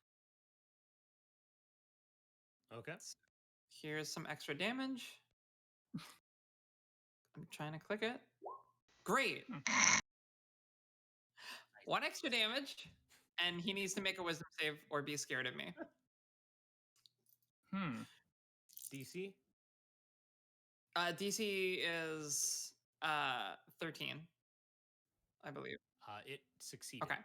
Okay. So here's some extra damage. I'm trying to click it. Great. 1 extra damage, and he needs to make a wisdom save or be scared of me. DC? DC is 13, I believe. It succeeded. Okay.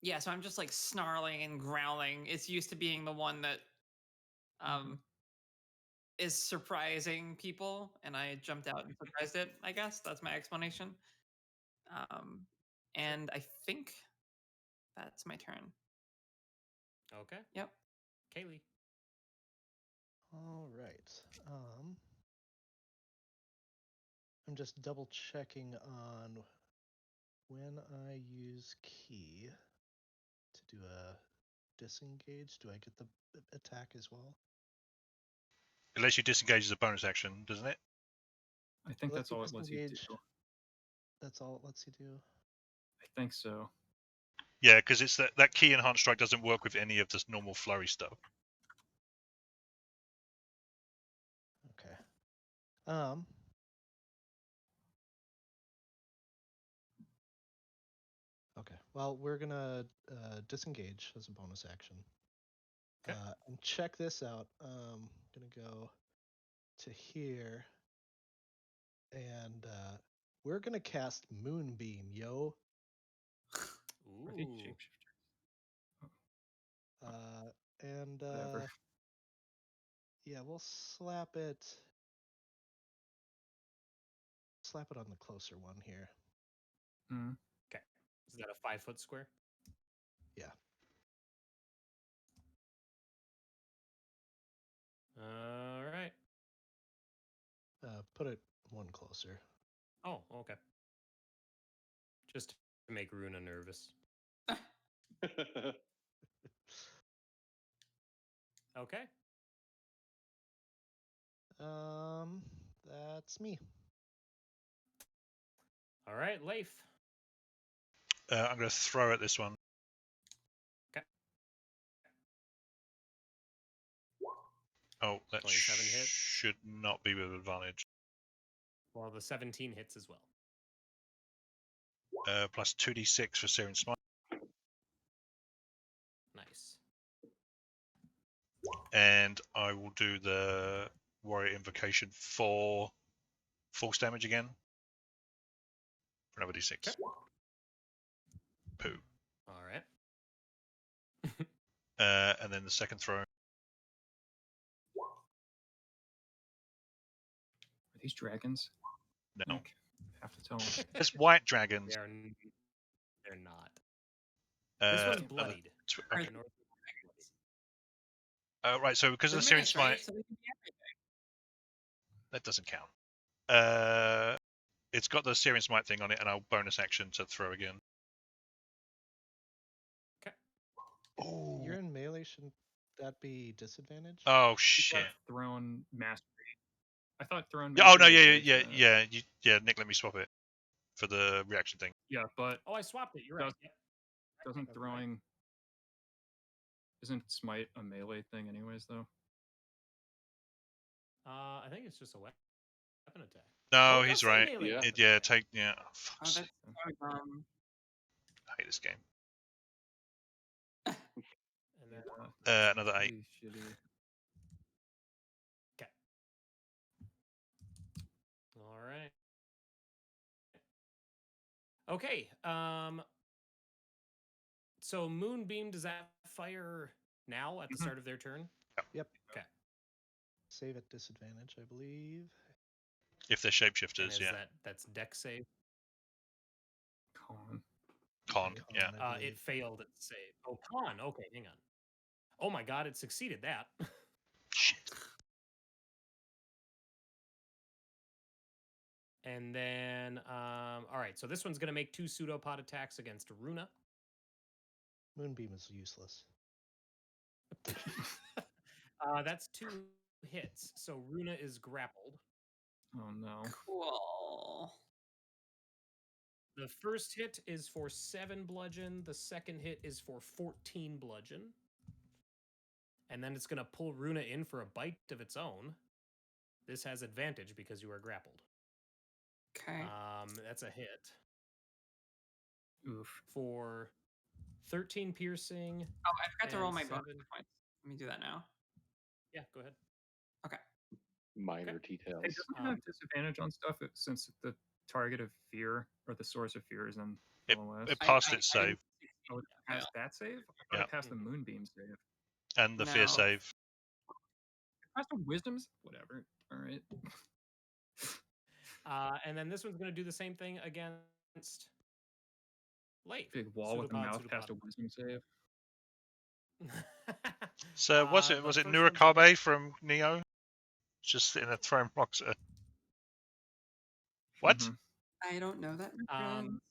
Yeah, so I'm just like snarling and growling. It's used to being the one that is surprising people, and I jumped out and surprised it, I guess. That's my explanation. And I think that's my turn. Okay. Yep. Kaylee. All right. I'm just double checking on when I use key to do a disengage. Do I get the attack as well? It lets you disengage as a bonus action, doesn't it? I think Lets that's you all it lets you do. disengage. That's all it lets you do. I think so. Yeah, because it's that key enhanced strike doesn't work with any of this normal flurry stuff. Okay. Okay. Well, we're gonna disengage as a bonus action. Okay. And check this out. Gonna go to here, and we're gonna cast Moonbeam, yo. Are they Ooh. shapeshifters? And Whatever. yeah, we'll slap it on the closer one here. Okay. Is that a 5-foot square? Yeah. All right. Put it one closer. Oh, okay. Just to make Runa nervous. Okay. That's me. All right, Leif. I'm going to throw at this one. Okay. Oh, that 27 hits. should not be with advantage. Well, the 17 hits as well. Plus 2d6 for Searing Smite. Nice. And I will do the Warrior Invocation for force damage again. For another d6. Okay. Poo. All right. And then the second throw. Are these dragons? No. Nick, have to tell me. There's white dragons. They're not. This one's bloodied. Okay. Are- Right, so because of the They're Searing mimics, Smite, right? So they can be everything. that doesn't count. It's got the Searing Smite thing on it, and I'll bonus action to throw again. Okay. Oh, You're in melee. Shouldn't that be disadvantage? oh I shit. thought Throne Mastery. I thought Throne Yeah, oh no, Mastery yeah, was, yeah. Nick, let me swap it for the reaction thing. yeah, but Oh, I swapped it. You're right. Yep. doesn't That's right. throwing isn't smite a melee thing anyways though? I think it's just a weapon attack. No, Oh, it he's does say right. melee Yeah. weapon Yeah, attack. take yeah. Oh, Oh, fuck's that's sake. so dumb. I hate this game. And then, Another 8. Really shitty. okay. All right. Okay. So Moonbeam, does that fire now at the Mhm. start of their turn? Yep. Okay. Save at disadvantage, I believe. If they're And shapeshifters, is yeah. that's deck save? Con. Con, yeah. Con, I It believe. failed its save. Oh, con. Okay, hang on. Oh my god, it succeeded that. Shit. And then, all right. So this one's gonna make 2 pseudopod attacks against Runa. Moonbeam is useless. That's 2 hits. So Runa is grappled. Oh no. Cool. The first hit is for 7 bludgeon. The second hit is for 14 bludgeon. And then it's going to pull Runa in for a bite of its own. This has advantage because you are grappled. Okay. That's a hit Oof. for 13 piercing. Oh, I forgot to roll and my bonus 7 points. Let me do that now. Yeah, go ahead. Okay. Minor details. Hey, doesn't it have disadvantage on stuff since the target of fear or the source of fear is in It- LOS? It passed its I save Oh, it passed that save? I thought Yeah. it passed the Moonbeam save. and the fear No. save. It passed the Wisdom's? Whatever. Alright. And then this one's going to do the same thing against Leif. Big wall with a Pseudopod, mouth passed a Wisdom save. So was The it first one's Nurikabe from Neo? Just in a throwing rocks at What? Mhm. I don't know that. Um,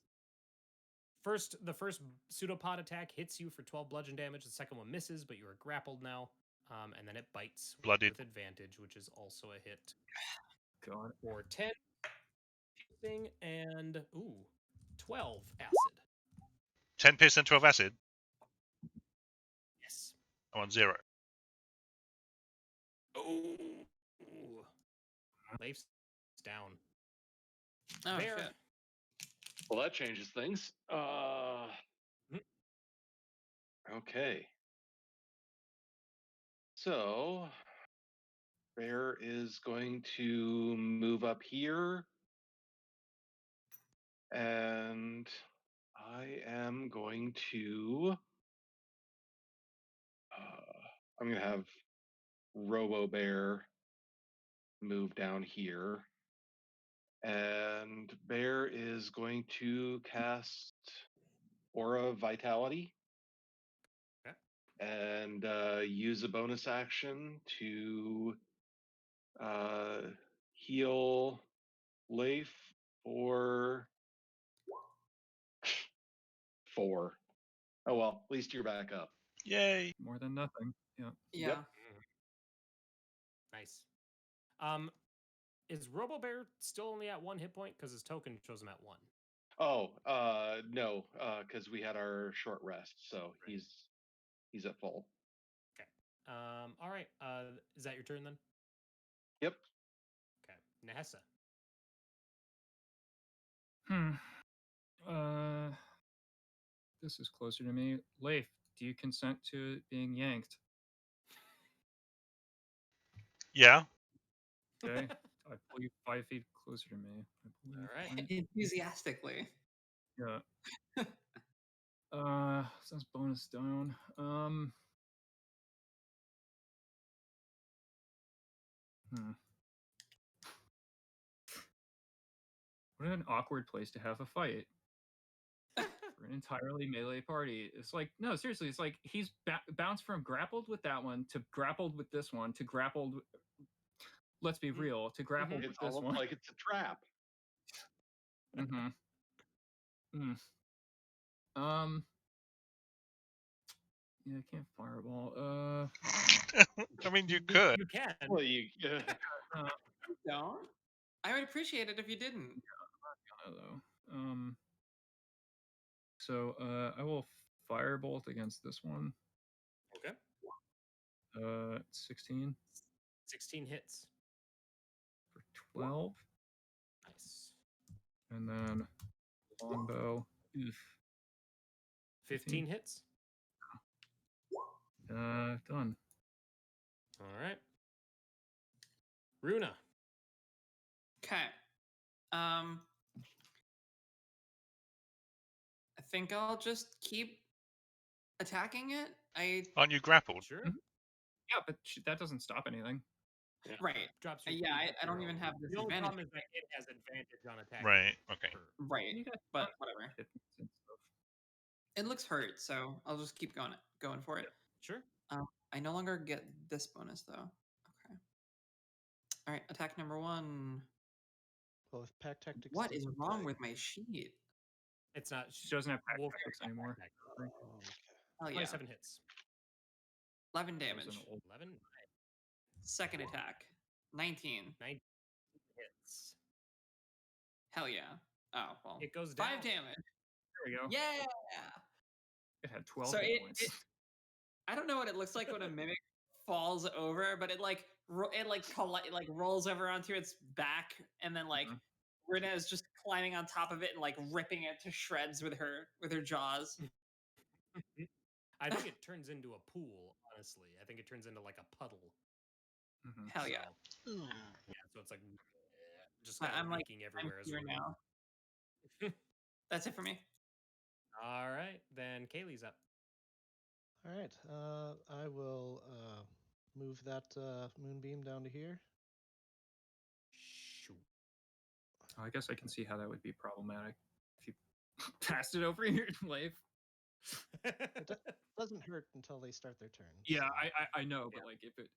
the first pseudopod attack hits you for 12 bludgeon damage. The second one misses, but you are grappled now. And then it bites Bloodied. with advantage, which is also a hit God. for 10 piercing and 12 acid. 10 piercing, 12 acid. Yes. I'm on 0. Oh. Leif's down. Oh Bear. shit. Well, that changes things. Okay. So, Bear is going to move up here. And I am going to. I'm going to have Robo Bear move down here. And Bear is going to cast Aura Vitality. Okay. And use a bonus action to heal Leif for 4. Oh well, at least you're back up. Yay! More than nothing. Yeah. Yeah. Yep. Nice. Is Robo Bear still only at 1 hit point? Because his token shows him at 1. Oh, no, because we had our short rest, so Right. he's at full. Okay. All right. Is that your turn then? Yep. Okay. Nehessa. This is closer to me. Leif, do you consent to it being yanked? Yeah. Okay. I pull you 5 feet closer to me. I believe. All right. Right? Enthusiastically. Yeah. So that's bonus down. What an awkward place to have a fight for an entirely melee party. It's like, no, seriously, it's like he's bounced from grappled with that one to grappled with this one to grappled. Let's be real, to grappled It's with this almost one. like it's a trap. Mm-hmm. Yeah, I can't fireball. I mean, you could. You can. Well, you Don't. I would appreciate it if you didn't. Though. So I will firebolt against this one. Okay. 16 16 hits. for 12, Nice. and then longbow. Oof. 15 hits. Done. All right. Runa. Okay. I think I'll just keep attacking it. Aren't you grappled? Sure. Yeah, but that doesn't stop anything. Right. Drops your Yeah, speed I don't zero. even have The only disadvantage. problem is that it has advantage on attacking. Right. Okay. Right. You got But whatever. hit and stuff. It looks hurt, so I'll just keep going for it. Sure. I no longer get this bonus though. Okay. All right, attack number 1. Well, if Pack Tactics. What is doesn't, wrong with my sheet? It's not. She doesn't have pack Wolf tactics anymore. Oh, okay. Oh yeah. 27 hits. 11 That was damage. an old- 11 Second attack. 19. 9 hits. Hell yeah. Oh well. It goes 5 down. damage. There we go. Yeah. It had 12 So hit points. I don't know what it looks like when a mimic falls over, but it rolls over onto its back, and then Rina is just climbing on top of it and ripping it to shreds with her jaws. I think it turns into a pool, honestly. I think it turns into like a puddle. Hell yeah. So, yeah, so it's like just kind I'm of like, leaking everywhere. I'm here now. That's it for me. All right, then Kaylee's up. All right. I will move that moonbeam down to here. Shoot. I guess I can see how that would be problematic if you passed it over your life. It doesn't hurt until they start their turn. Yeah, so I know, but if it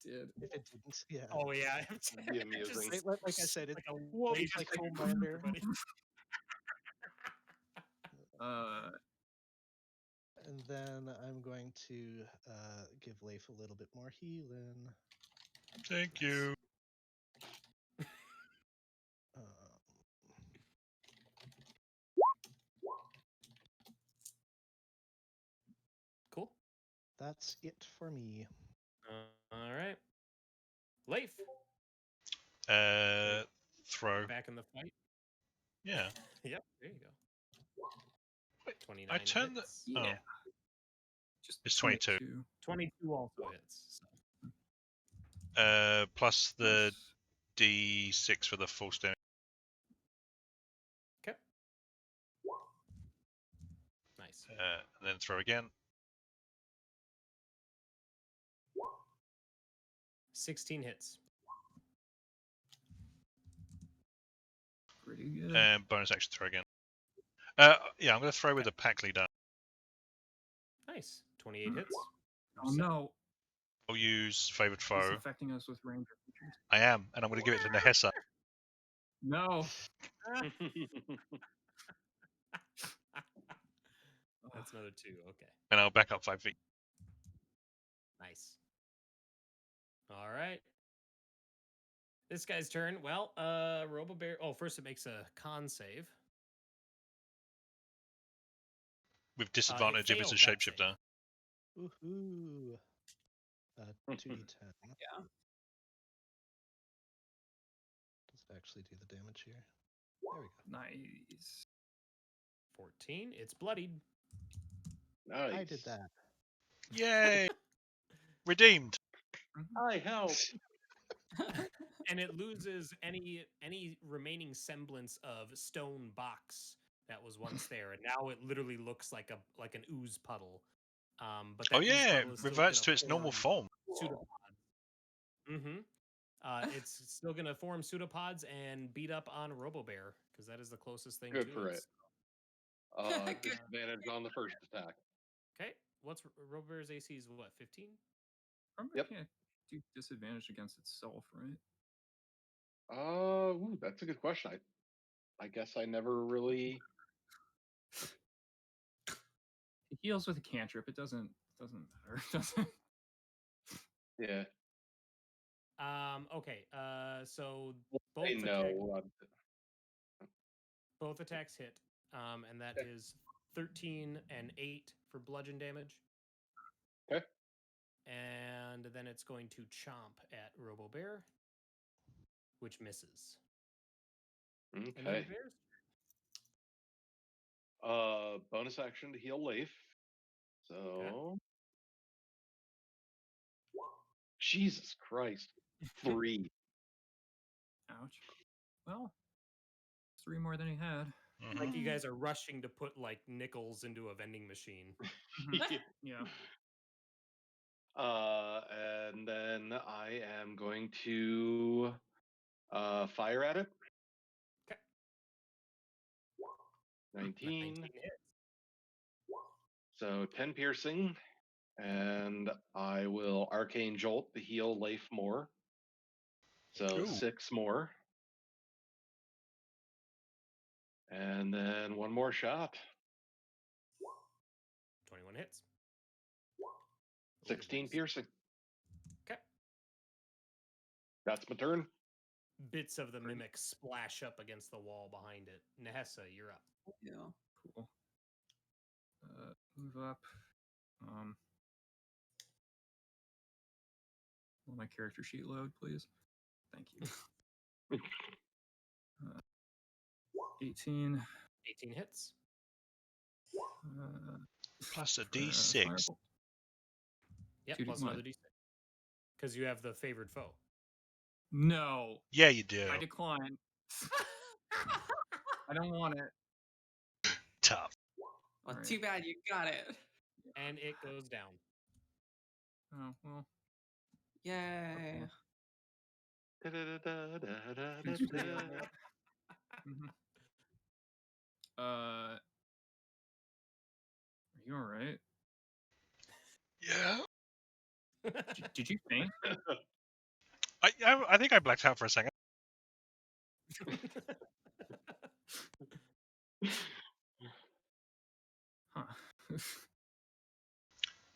did, if it didn't, yeah. Oh yeah, It'd be amusing. Like I said, it's like a it's like Homelander. And then I'm going to give Leif a little bit more healing. Thank you. Cool. That's it for me. All right, Leif. Throw. Back in the fight. Yeah. Yep. There you go. Wait, 29. I turned the. hits. Oh. yeah. Just It's 22. 22 also hits. Plus the D6 for the force damage. Okay. Nice. And then throw again. 16 hits. Pretty good. And bonus action throw again. Yeah, I'm going to throw with the pack leader. Nice. 28 hits. Oh no. I'll use favored He's foe. affecting us with ranger features. I am, and I'm going to give it to Nehessa. No. That's another 2. Okay. And I'll back up 5 feet. Nice. All right. This guy's turn. Well, Robobear. Oh, first it makes a con save. With disadvantage if it's a failed that save. shapeshifter. Woohoo! 2d10. Yeah. Does it actually do the damage here? There we go. Nice. 14. It's bloodied. Nice. I did that. Yay! Redeemed. I help. And it loses any remaining semblance of stone box that was once there, and now it literally looks like an ooze puddle. But that Oh yeah, ooze puddle is still reverts gonna to its normal form. Pseudopods. It's still gonna form pseudopods and beat up on Robobear because that is the closest thing Good to for it. it. Disadvantage on the first attack. Okay, what's Robobear's AC is what, 15? Armor Yep. can't do disadvantage against itself, right? Ooh, that's a good question. I guess I never really. It heals with a cantrip. It doesn't matter. It doesn't. Yeah. Okay. So I know. both attacks hit. And that is 13 and 8 for bludgeon damage. Okay. And then it's going to chomp at Robobear, which misses. And then Okay. Bear's. Bonus action to heal Leif. So. Okay. Jesus Christ. 3. Ouch. Well, 3 more than he had. Like you guys are rushing to put like nickels into a vending machine. Yeah. And then I am going to fire at it. Okay. 19. 19 hits. So 10 piercing. And I will Arcane Jolt to heal Leif more. So Ooh. 6 more. And then 1 more shot. 21 hits. 16 nice. piercing. Okay. That's my turn. Bits of the mimic splash up against the wall behind it. Nehessa, you're up. Yeah. Cool. Move up. Will my character sheet load, please? Thank you. 18. 18 hits. Plus a For, d6. firebolt. Yep, 2d- plus what? another d6. Because you have the favored foe. No. Yeah, you do. I decline. I don't want it. Tough. Well, Alright. too bad you got it. And it goes down. Oh, well. Yay. Mhm. Are you alright? Yeah. Did you faint? I think I blacked out for a second. Huh.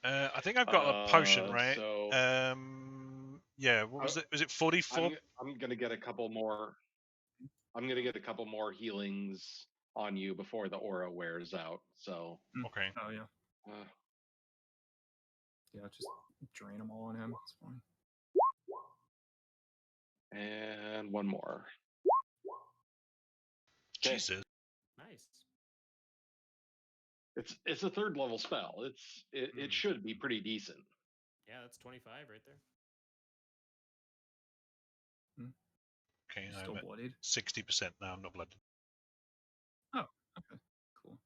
I think I've got a potion, right? So yeah. What was it? Was it 44? I'm gonna get a couple more. I'm gonna get a couple more healings on you before the aura wears out. So Okay. Oh, yeah. Yeah, just drain them all on him. It's fine. and 1 more. Jesus. Nice. It's a 3rd level spell. It should be pretty decent. Yeah, that's 25 right there. Okay, Still I'm at bloodied. 60% now. I'm not blooded. Oh, okay. Cool.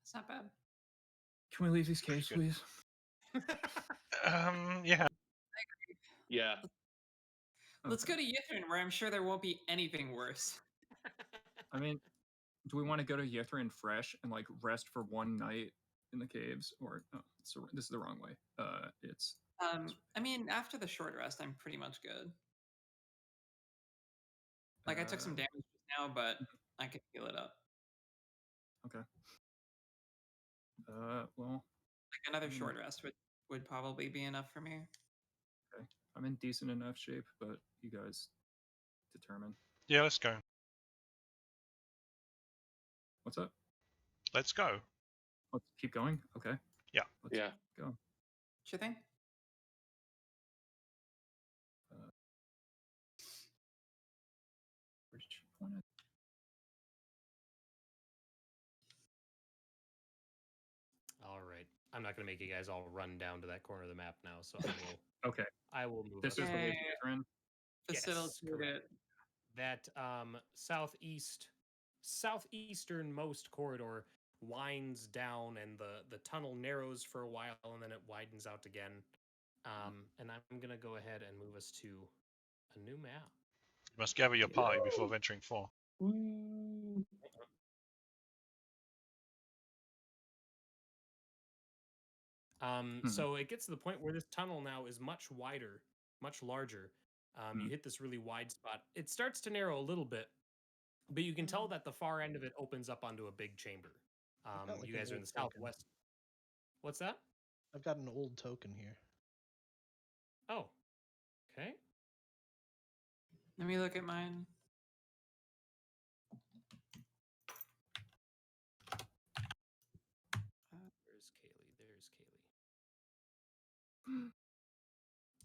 It's not bad. Can we leave these caves, Good. please? Yeah. Yeah. Let's go to Yithrin, where I'm sure there won't be anything worse. I mean, do we want to go to Yithrin fresh and like rest for 1 night in the caves, or this is the wrong way? It's I mean, after the short rest, I'm pretty much good. Like I took some damage just now, but I can heal it up. Okay. Well, Like another short rest would probably be enough for me. okay. I'm in decent enough shape, but you guys determine. Yeah, let's go. What's up? Let's go. Let's keep going. Okay. Yeah. Let's Yeah. go. Sure thing. Where did you point it? All right. I'm not going to make you guys all run down to that corner of the map now, so I will. Okay. I will move. This us is the way Yay. you're in. Yes, Facilitate correct. it. That southeasternmost corridor winds down, and the tunnel narrows for a while, and then it widens out again. And I'm gonna go ahead and move us to a new map. You must gather your party before venturing forth. So it gets to the point where this tunnel now is much wider, much larger. You hit this really wide spot. It starts to narrow a little bit, but you can tell that the far end of it opens up onto a big chamber. got, like, You an guys are in old the token. southwest. What's that? I've got an old token here. Oh, okay. Let me look at mine. There's Kaylee. There's Kaylee.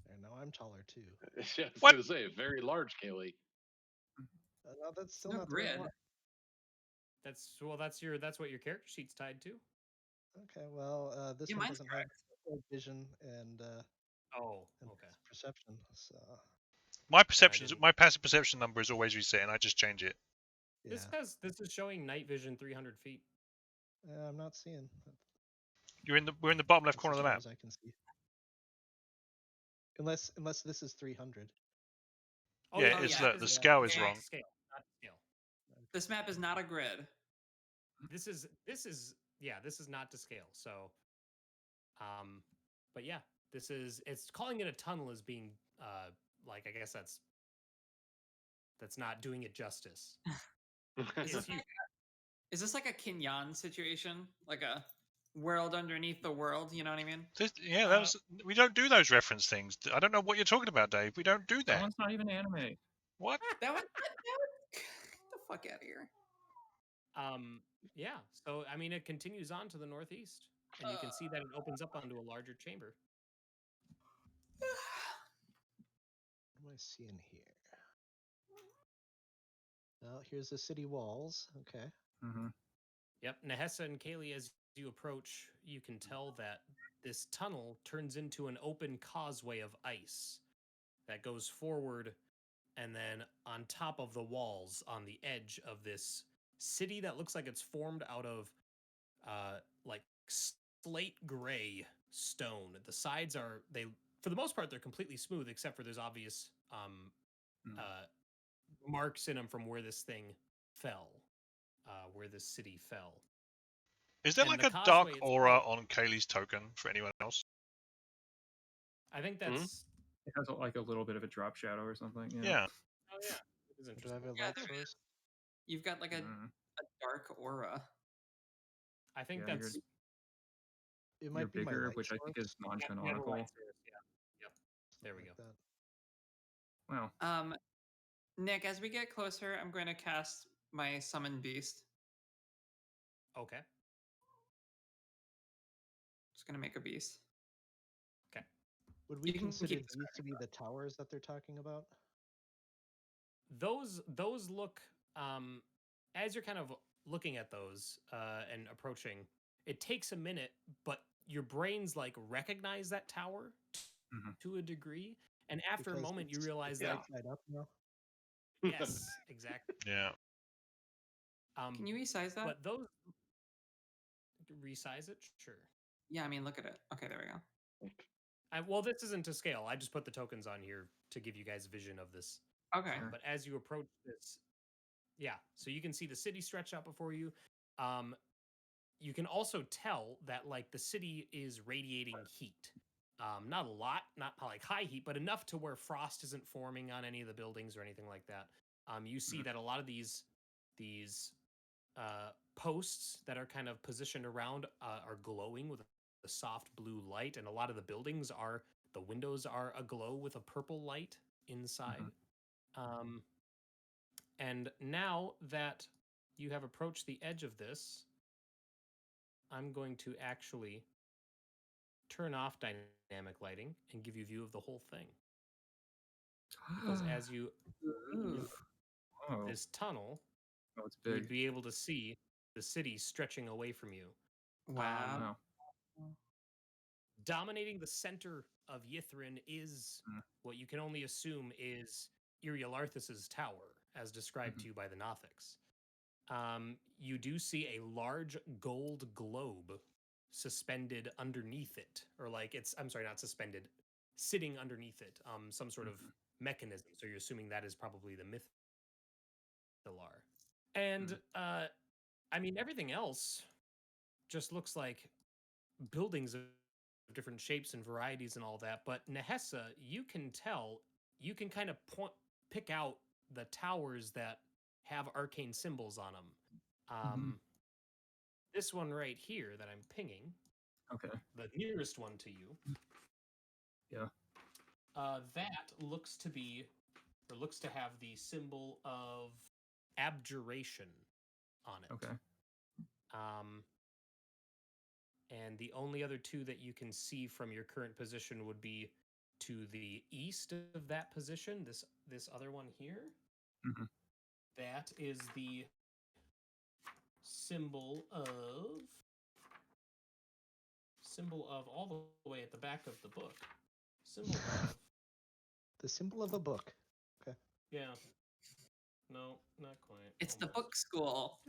There, now I'm taller too. Yeah, I was What? going to say, very large, Kaylee. No, that's still No not the right grid. one. That's what your character sheet's tied to. Okay, well, this Yeah, one mine's doesn't have vision and Oh, okay. perception, so My didn't- my passive perception number is always reset, and I just change it. yeah. This is showing night vision 300 feet. I'm not seeing. We're in the bottom left That's corner as of the far map. as I can see. Unless this is 300. Oh Yeah, yeah, it's yeah, the scale is yeah. wrong. Scale, not scale. This map is not a grid. This is not to scale. So, but yeah, it's calling it a tunnel as being like, I guess that's not doing it justice. Is this like a Kinyan situation? Like a world underneath the world? You know what I mean? We don't do those reference things. I don't know what you're talking about, Dave. We don't do That that. one's not even anime. What? That was get the fuck out of here. Yeah. So I mean, it continues on to the northeast, and you can see that it opens up onto a larger chamber. What am I seeing here? Well, here's the city walls. Okay. Mm-hmm. Yep. Nehessa and Kaylee, as you approach, you can tell that this tunnel turns into an open causeway of ice that goes forward, and then on top of the walls on the edge of this city that looks like it's formed out of like slate gray stone. The sides are for the most part they're completely smooth, except for there's obvious marks in them from where this thing fell, where this city fell. Is there And like the a causeway dark itself- aura on Kaylee's token for anyone else? I think that's It has like a little bit of a drop shadow or something. Yeah. oh yeah, it is Do I interesting. have a Yeah, light there source? You've got like a dark aura. I think Yeah, that's It you're might be my bigger, light which I think is source. non-canonical. Yeah. Yep. There we Something go. like that. Wow. Nick, as we get closer, I'm going to cast my summon beast. Okay. Just going to make a beast. Okay. Would we You can consider keep these to be the towers that they're talking about? Those look as you're kind of looking at those and approaching, it takes a minute, but your brains like recognize that tower to a degree, and after Because a moment you it's realize yeah. that right side up now. yes, exactly. Yeah. Can you resize that? But those resize it, sure. Yeah, I mean, look at it. Okay, there we go. Well, this isn't to scale. I just put the tokens on here to give you guys vision of this. Okay. But as you approach this, yeah, so you can see the city stretch out before you. You can also tell that like the city is radiating heat. Not a lot, not like high heat, but enough to where frost isn't forming on any of the buildings or anything like that. You see that a lot of these posts that are kind of positioned around are glowing with a soft blue light, and a lot of the buildings are the windows are aglow with a purple light inside. And now that you have approached the edge of this, I'm going to actually turn off dynamic lighting and give you a view of the whole thing. Because as you leave Oh, this tunnel, oh, it's you big. would be able to see the city stretching away from you. Wow. Wow. Dominating the center of Yithrin is what you can only assume is Irialarthus's tower, as described to you by the Nothics. You do see a large gold globe suspended underneath it, or like I'm sorry, not suspended, sitting underneath it, some sort of mechanism. So you're assuming that is probably the Mythalar. And I mean, everything else just looks like buildings of different shapes and varieties and all that. But Nehessa, you can tell, you can kind of pick out the towers that have arcane symbols on them. This one right here that I'm pinging, Okay. the nearest one to you, Yeah. that looks to be, or looks to have the symbol of abjuration on it. Okay. And the only other two that you can see from your current position would be to the east of that position. This other one here. That is the symbol of all the way at the back of the book. Symbol of The symbol of a book. Okay. yeah. No, not quite. It's the Almost. book school.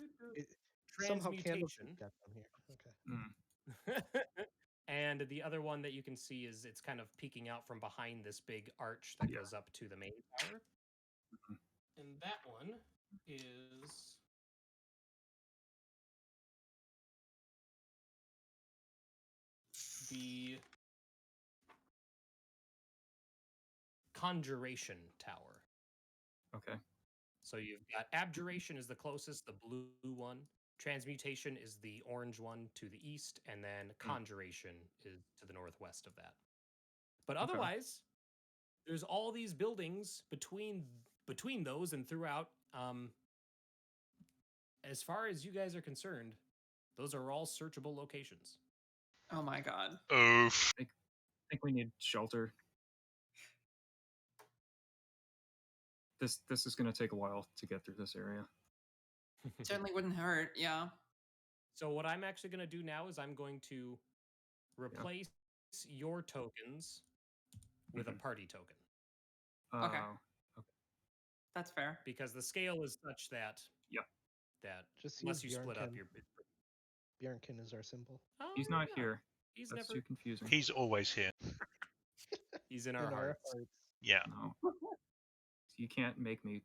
Somehow Transmutation. got down here. Okay. And the other one that you can see is it's kind of peeking out from behind this big arch that goes up to the main tower. And that one is the Conjuration Tower. Okay. So you've got Abjuration is the closest, the blue one. Transmutation is the orange one to the east, and then Conjuration is to the northwest of that. But otherwise, there's all these buildings between those and throughout. As far as you guys are concerned, those are all searchable locations. Oh my god. Oof. I think we need shelter. This is going to take a while to get through this area. Certainly wouldn't hurt. Yeah. So what I'm actually going to do now is I'm going to replace your tokens with a party token. Okay. Okay. That's fair. Because the scale is such that that Just unless use you split up Bjornkin. your Bjornkin is our symbol. Oh, He's not yeah. here. He's That's never too confusing. He's always here. He's in our hearts. Yeah. No. You can't make me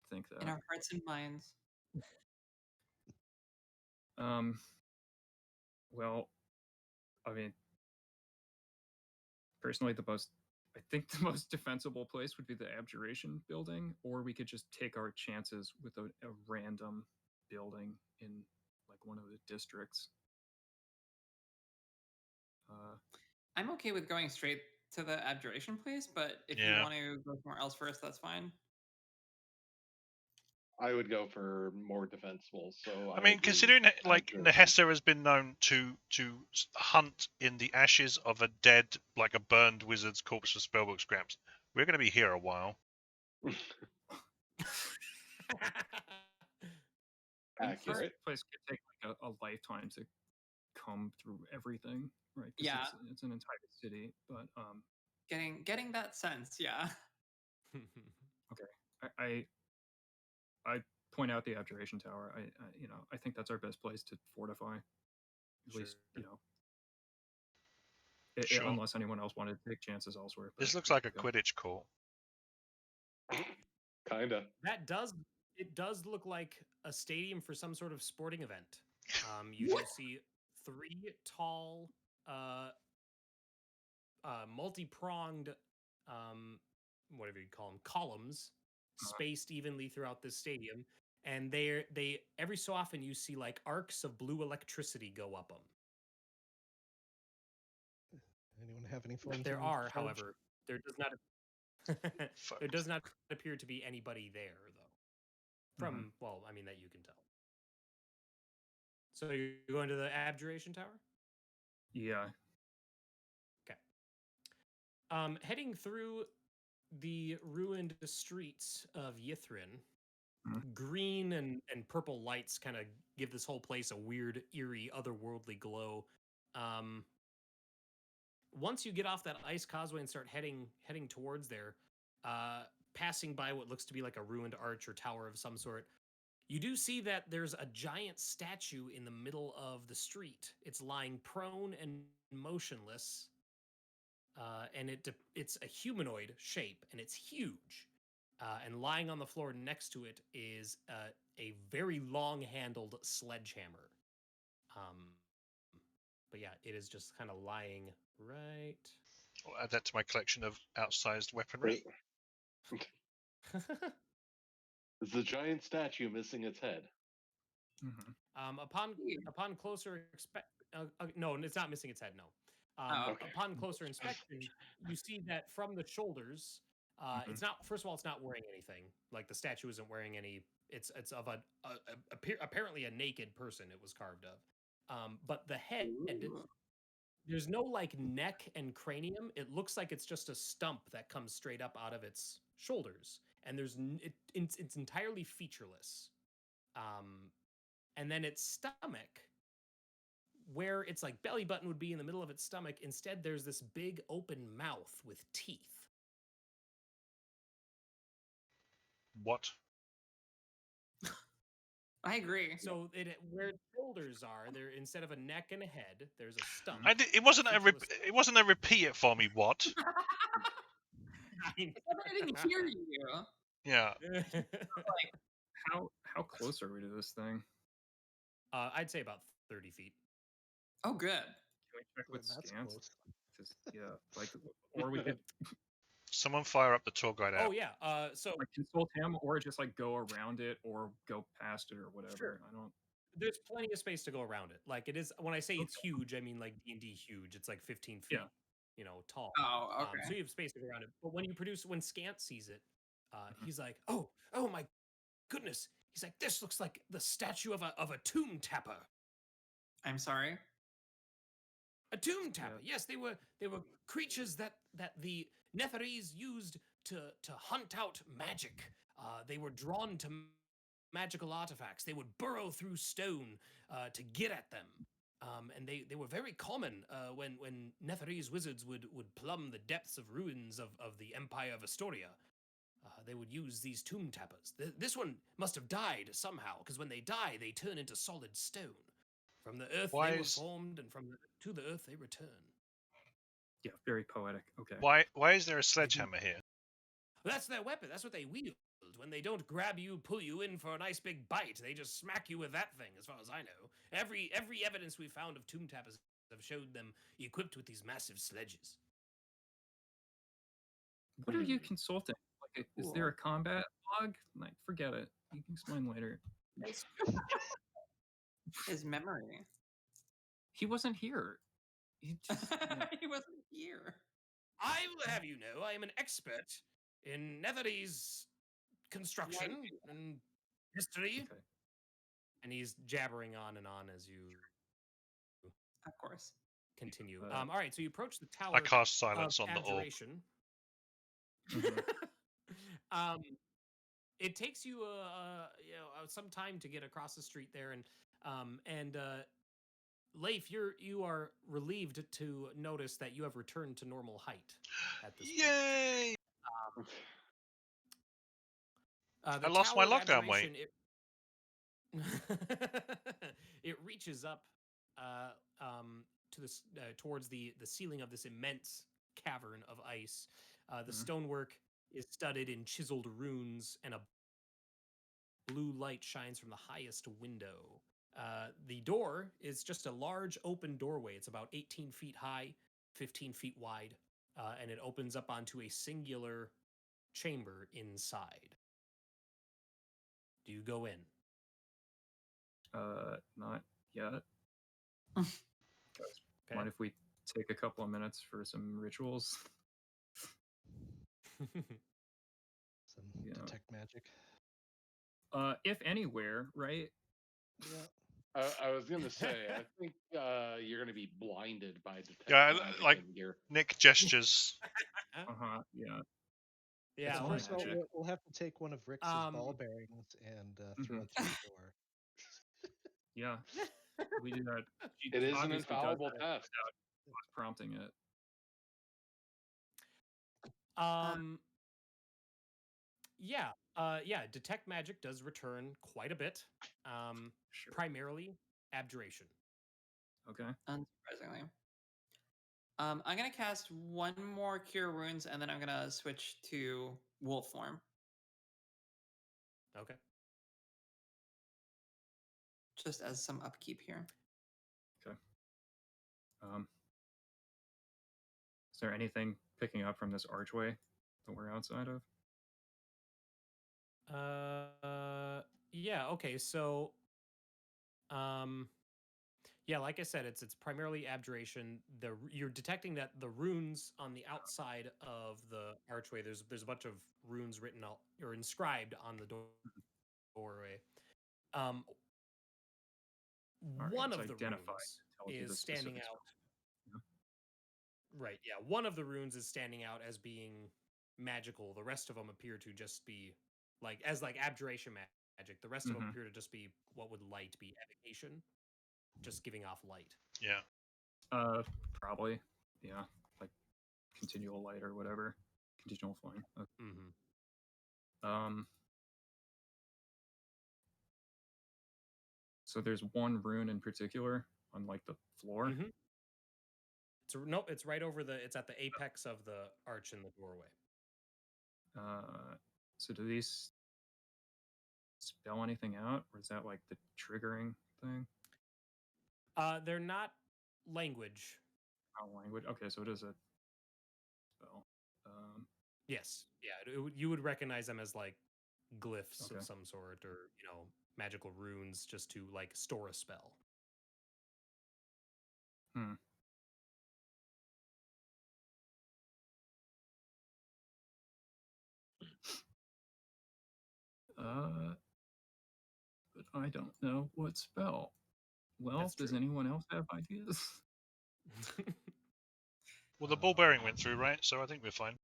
think that. In our hearts and minds. Well, I mean, personally, I think the most defensible place would be the Abjuration building, or we could just take our chances with a random building in like one of the districts. I'm okay with going straight to the Abjuration place, but if you want to go somewhere else first, that's fine. I would go for more defensible. So I mean, considering like Nehessa has been known to hunt in the ashes of a dead, like a burned wizard's corpse for spellbook scraps, we're going to be here a while. Accurate. This place could take like a lifetime to come through everything, right? 'Cause Yeah, it's an entire city, but getting that sense, yeah. okay. I point out the Abjuration Tower. I think that's our best place to fortify. At least, Sure. unless anyone else wanted to take chances elsewhere. This looks like a Quidditch court. Kinda. It does look like a stadium for some sort of sporting event. You do see 3 tall multi-pronged, whatever you call them, columns, spaced evenly throughout this stadium, and they every so often you see like arcs of blue electricity go up them. Anyone have any forms? There of are, charge? however, there does not Fuck. there does not appear to be anybody there though. From well, I mean that you can tell. So you're going to the abjuration tower? Yeah. Okay. Heading through the ruined streets of Yithrin, green and purple lights kind of give this whole place a weird, eerie, otherworldly glow. Once you get off that ice causeway and start heading towards there, passing by what looks to be like a ruined arch or tower of some sort, you do see that there's a giant statue in the middle of the street. It's lying prone and motionless, and it's a humanoid shape, and it's huge. And lying on the floor next to it is a very long-handled sledgehammer. But yeah, it is just kind of lying right. I'll add that to my collection of outsized weaponry. Is the giant statue missing its head? Upon closer no, it's not missing its head. No. Okay. Upon closer inspection, you see that from the shoulders, it's not. First of all, it's not wearing anything. Like the statue isn't wearing any. It's of apparently a naked person. It was carved of. But the head, there's no like neck and cranium. It looks like it's just a stump that comes straight up out of its shoulders, and it's entirely featureless. And then its stomach, where its like belly button would be in the middle of its stomach, instead there's this big open mouth with teeth. What? I agree. So where its shoulders are, there instead of a neck and a head, there's a stump. It wasn't a repeat it for me. What? I didn't hear you. Yeah. Like, how close are we to this thing? I'd say about 30 feet. Oh, good. Can we check with scans? Yeah, like, or we could Someone fire up the tour guide app. Oh yeah. So like consult him, or just like go around it, or go past it, or whatever. Sure. I don't. There's plenty of space to go around it. Like it is. When I say it's huge, I mean like D&D huge. It's like 15 feet. Yeah. Tall. Oh, okay. So you have space to go around it. But when Scant sees it, he's like, oh my goodness. He's like, this looks like the statue of a tomb tapper. I'm sorry. A tomb tapper. Yes, they were creatures that the Netherese used to hunt out magic. They were drawn to magical artifacts. They would burrow through stone to get at them. And they were very common when Netherese wizards would plumb the depths of ruins of the Empire of Astoria. They would use these tomb tappers. This one must have died somehow, because when they die, they turn into solid stone. From the earth they were formed, and to the earth they return. Yeah, very poetic. Okay. Why is there a sledgehammer here? That's their weapon. That's what they wield. When they don't grab you, pull you in for a nice big bite, they just smack you with that thing, as far as I know. Every evidence we found of tomb tappers have showed them equipped with these massive sledges. What are you consulting? Like, is there a combat log? Like, forget it. You can explain later. His memory. He wasn't here. He wasn't here. I will have you know, I am an expert in Netherese construction and history. Okay. And he's jabbering on and on as you, of course, continue. All right, so you approach the tower. I cast silence on the orc. It takes you some time to get across the street there, and Leif, you are relieved to notice that you have returned to normal height at this Yay! point. I lost my lockdown weight. It reaches up to this towards the ceiling of this immense cavern of ice. The stonework is studded in chiseled runes, and a blue light shines from the highest window. The door is just a large open doorway. It's about 18 feet high, 15 feet wide. and it opens up onto a singular chamber inside. Do you go in? Not yet. Okay. Mind if we take a couple of minutes for some rituals? Some Yeah. detect magic. If anywhere, right? Yeah. I was gonna say, I think you're gonna be blinded by detect Yeah, magic like in here. Nick gestures. Yeah. Yeah. It's all First of all, magic. we'll have to take one of Rick's ball bearings and throw Mhm. it through the door. Yeah. We do that. She It is an obviously does infallible that test. without us prompting it. Yeah. Yeah. Detect magic does return quite a bit. Sure. Primarily abjuration. Okay. Unsurprisingly. I'm gonna cast one more Cure Wounds, and then I'm gonna switch to Wolf form, Okay. just as some upkeep here. Okay. Is there anything picking up from this archway that we're outside of? Yeah. Okay. So, yeah, like I said, it's primarily abjuration. You're detecting that the runes on the outside of the archway. There's a bunch of runes written out or inscribed on the doorway. Um, All right, one it's of the identified. runes It tells you the is standing specific out. spell. Right. Yeah. One of the runes is standing out as being magical. The rest of them appear to just be like abjuration magic. The rest of them appear to just be what would light be evocation, just giving off light. Yeah. Probably. Yeah. Like continual light or whatever. Continual flame. Okay. Mm-hmm. So there's one rune in particular on like the floor. Mm-hmm. Nope, it's right over it's at the apex of the arch in the doorway. So do these spell anything out, or is that like the triggering thing? They're not language. Not language. Okay, so it is a spell. Yes, yeah, you would recognize them as like glyphs Okay. of some sort, or magical runes, just to like store a spell. Hmm. But I don't know what spell. Well, That's does true. anyone else have ideas? Well, the ball bearing went through, right? So I think we're fine.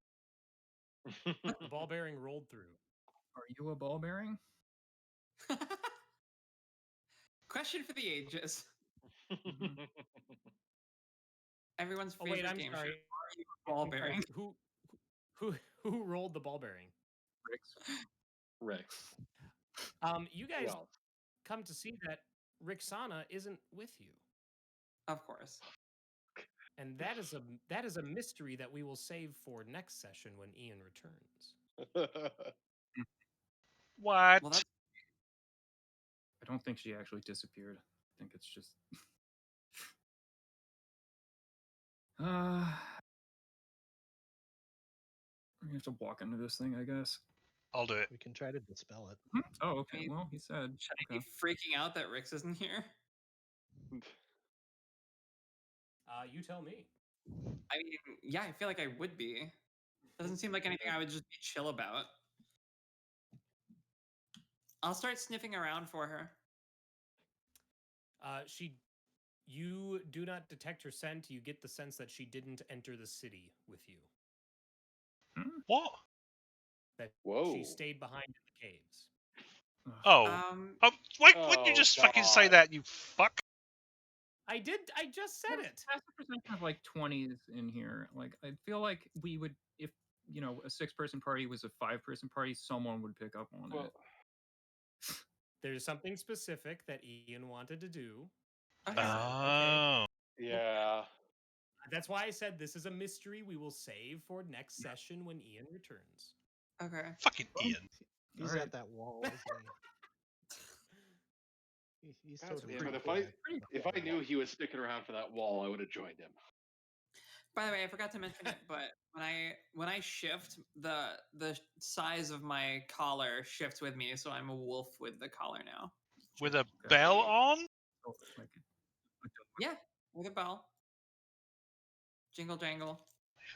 The ball bearing rolled through. Are you a ball bearing? Question for the ages. Mhm. Everyone's Oh favorite wait, I'm game sorry. show. Are you a ball bearing? Who rolled the ball bearing? Ricks. Rex. You guys Well, come to see that Rixana isn't with you. Of course. And that is a mystery that we will save for next session when Ian returns. What? Well, that's I don't think she actually disappeared. I think it's just. We have to walk into this thing, I guess. I'll do it. We can try to dispel it. Oh, okay. mean, Well, he said. should I Okay. be freaking out that Rix isn't here? You tell me. I mean, yeah, I feel like I would be. Doesn't seem like anything I would just be chill about. I'll start sniffing around for her. You do not detect her scent. You get the sense that she didn't enter the city with you. What? That Whoa. she stayed behind in the caves. Oh. Wait, wouldn't you Oh, just fucking say God. that, you fuck? I just said it. That's a percentage of like 20s in here. Like, I feel like we would, if a 6-person party was a 5-person party, someone would pick up on it. There's something specific that Ian wanted to do. Okay. Oh. Yeah. That's why I said this is a mystery we will save for next session when Ian returns. Okay. Fucking Ian. He's Alright. at that wall, isn't he? He's That's totally. Yeah, pretty but cool. if I knew he was sticking around for that wall, I would have joined him. By the way, I forgot to mention it, but when I shift, the size of my collar shifts with me, so I'm a wolf with the collar now. With a Okay. bell on? Oh, like a dog. Yeah, with a bell. Jingle jangle.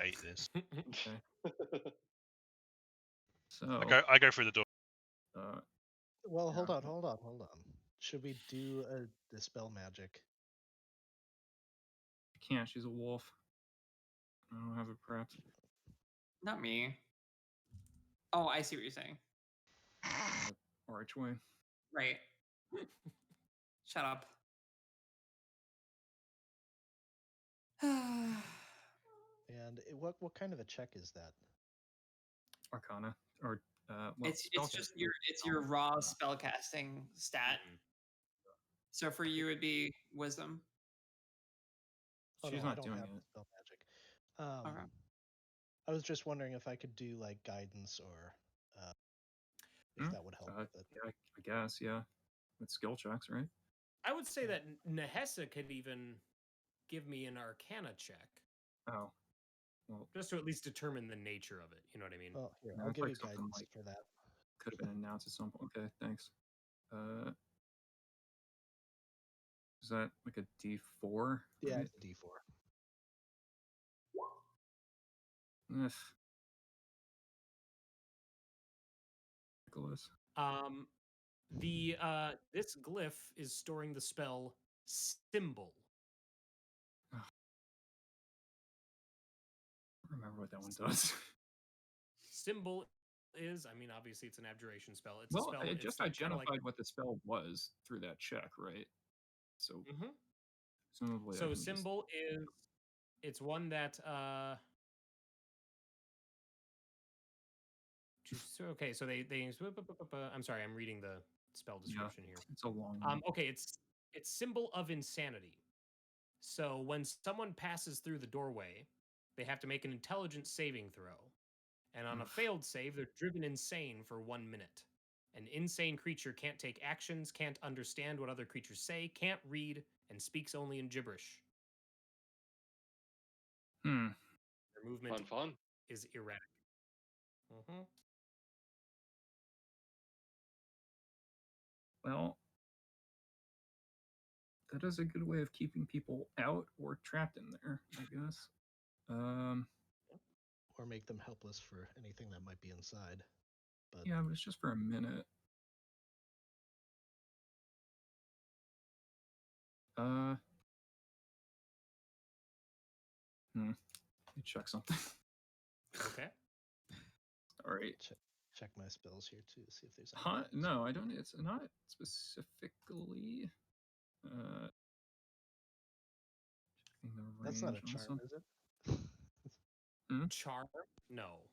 I hate this. Okay. So I go through the door. uh, Well, Yeah. hold on. Should we do a dispel magic? I can't. She's a wolf. I don't have it prepped. Not me. Oh, I see what you're saying. Archway. Right. Shut up. And what kind of a check is that? Arcana. Or well, It's spellcasting. just your raw spellcasting stat. Mhm. So for you it'd be wisdom. Oh, She's no, I not don't doing have it. dispel magic. Okay. I was just wondering if I could do like guidance or if that would help with it. Yeah, I guess. Yeah, with skill checks, right? I would say that Nehessa could even give me an Arcana check, Oh, well, just to at least determine the nature of it. You know what I mean? Well, here, no, I'll it's give like you something guidance like for that. could have been announced at some point. Okay, thanks. Is that like a D4? Yeah, Right? it's a D4. Ugh. Nicholas. This glyph is storing the spell symbol. Ugh. I don't remember what that one does. Symbol is, I mean, obviously it's an abjuration spell. It's a Well, spell. it It's just like, kind of like. identified what the spell was through that check, right? So Mhm. presumably, I So can just... symbol is, it's one that okay, so they I'm sorry, I'm reading the spell description here. It's a long one. Okay, it's symbol of insanity. So when someone passes through the doorway, they have to make an intelligence saving throw. And on a failed save, they're driven insane for 1 minute. An insane creature can't take actions, can't understand what other creatures say, can't read, and speaks only in gibberish. Hmm. Their movement Fun. is erratic. Mm-hmm. Well, that is a good way of keeping people out or trapped in there, I guess. Or make them helpless for anything that might be inside. But Yeah, but it's just for a minute. Let me check something. Okay. All right. check my spells here too, see if there's Huh? anything else. No, I don't. It's not specifically. Checking the That's not a range on charm, some- is it? Charm? No.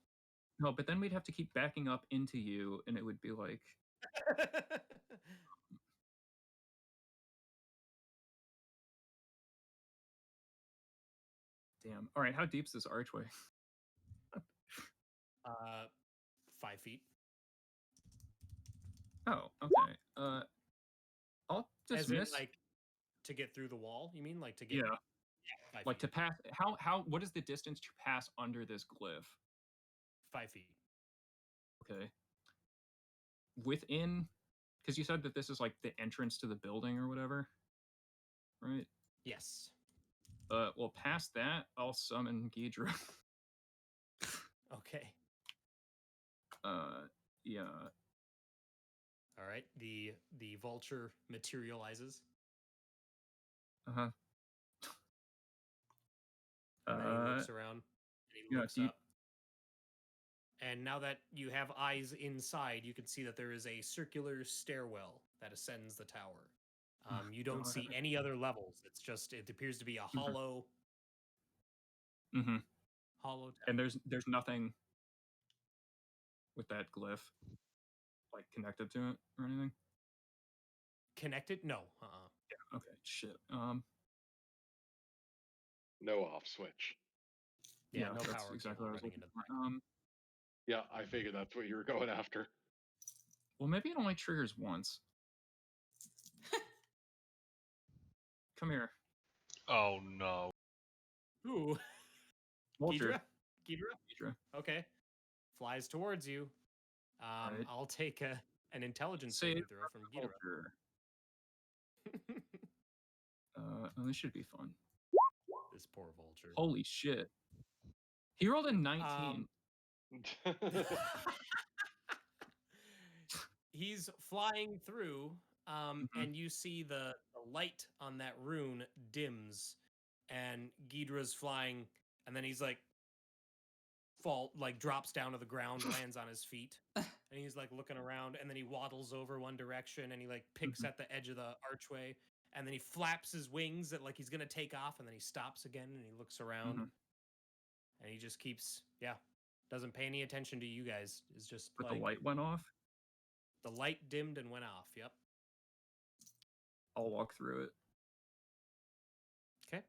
No, but then we'd have to keep backing up into you, and it would be like. Damn. All right. How deep's this archway? 5 feet. Oh, okay. I'll As in, dismiss. like, to get through the wall, you mean? Like, to get. Yeah. 5 Like feet. to pass. What is the distance to pass under this glyph? 5 feet. Okay. Within, because you said that this is like the entrance to the building or whatever, right? Yes. Well, past that, I'll summon Ghidra. Okay. Yeah. All right. The vulture materializes, Uh-huh. and then he looks around. And he Yeah, looks deep. up. And now that you have eyes inside, you can see that there is a circular stairwell that ascends the tower. You don't see God. any other levels. It's just, it appears to be a hollow, Mm-hmm. hollow tower. And there's nothing with that glyph like connected to it or anything. Connected? No. Yeah. Okay. Shit. No off switch. Yeah, no that's power exactly cable what I was running looking into for. Yeah, I figured that's what you were going after. Well, maybe it only triggers once. Come here. Oh no. Ooh. Vulture. Ghidra. Ghidra. Okay. Flies towards you. Alright. I'll take an intelligence Save saving throw from Ghidra. Vulture. Oh, this should be fun. This poor vulture. Holy shit. He rolled a 19. He's flying through, Mhm. and you see the light on that rune dims, and Ghidra's flying, and then he's like drops down to the ground, lands on his feet, and he's like looking around, and then he waddles over one direction, and he like picks Mhm. at the edge of the archway, and then he flaps his wings that like he's gonna take off, and then he stops again, and he looks around, Mhm. and he just keeps doesn't pay any attention to you guys. Is just But like the light went off. the light dimmed and went off. Yep. I'll walk through it. Okay.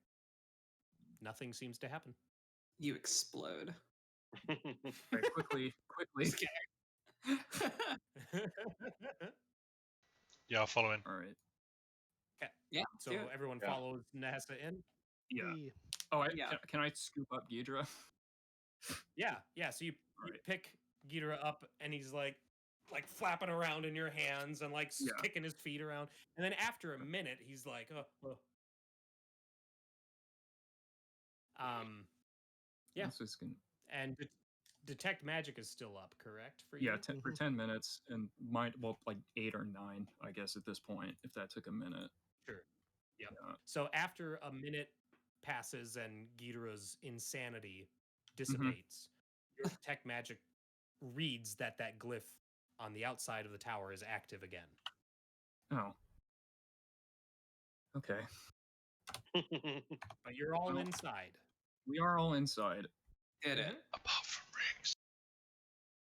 Nothing seems to happen. You explode. Right, quickly. Just kidding. Yeah, I'll follow in. All right. Okay. Yeah. So do it. everyone Yeah. follows Nehessa in. Yeah. Hey, Oh, Yeah. can I scoop up Ghidra? Yeah. So you Right. pick Ghidra up, and he's like flapping around in your hands and like Yeah. kicking his feet around. And then after a minute, he's like, Yeah. This is gonna, And detect magic is still up, correct? For you? yeah, for 10 minutes, and like 8 or 9, I guess, at this point, if that took a minute. Sure. Yep. Yeah. So after a minute passes and Ghidra's insanity Mm-hmm. dissipates, your detect magic reads that glyph on the outside of the tower is active again. Oh. Okay. But you're all Well- inside. We are all inside, Did it. Mhm. Apart from rings.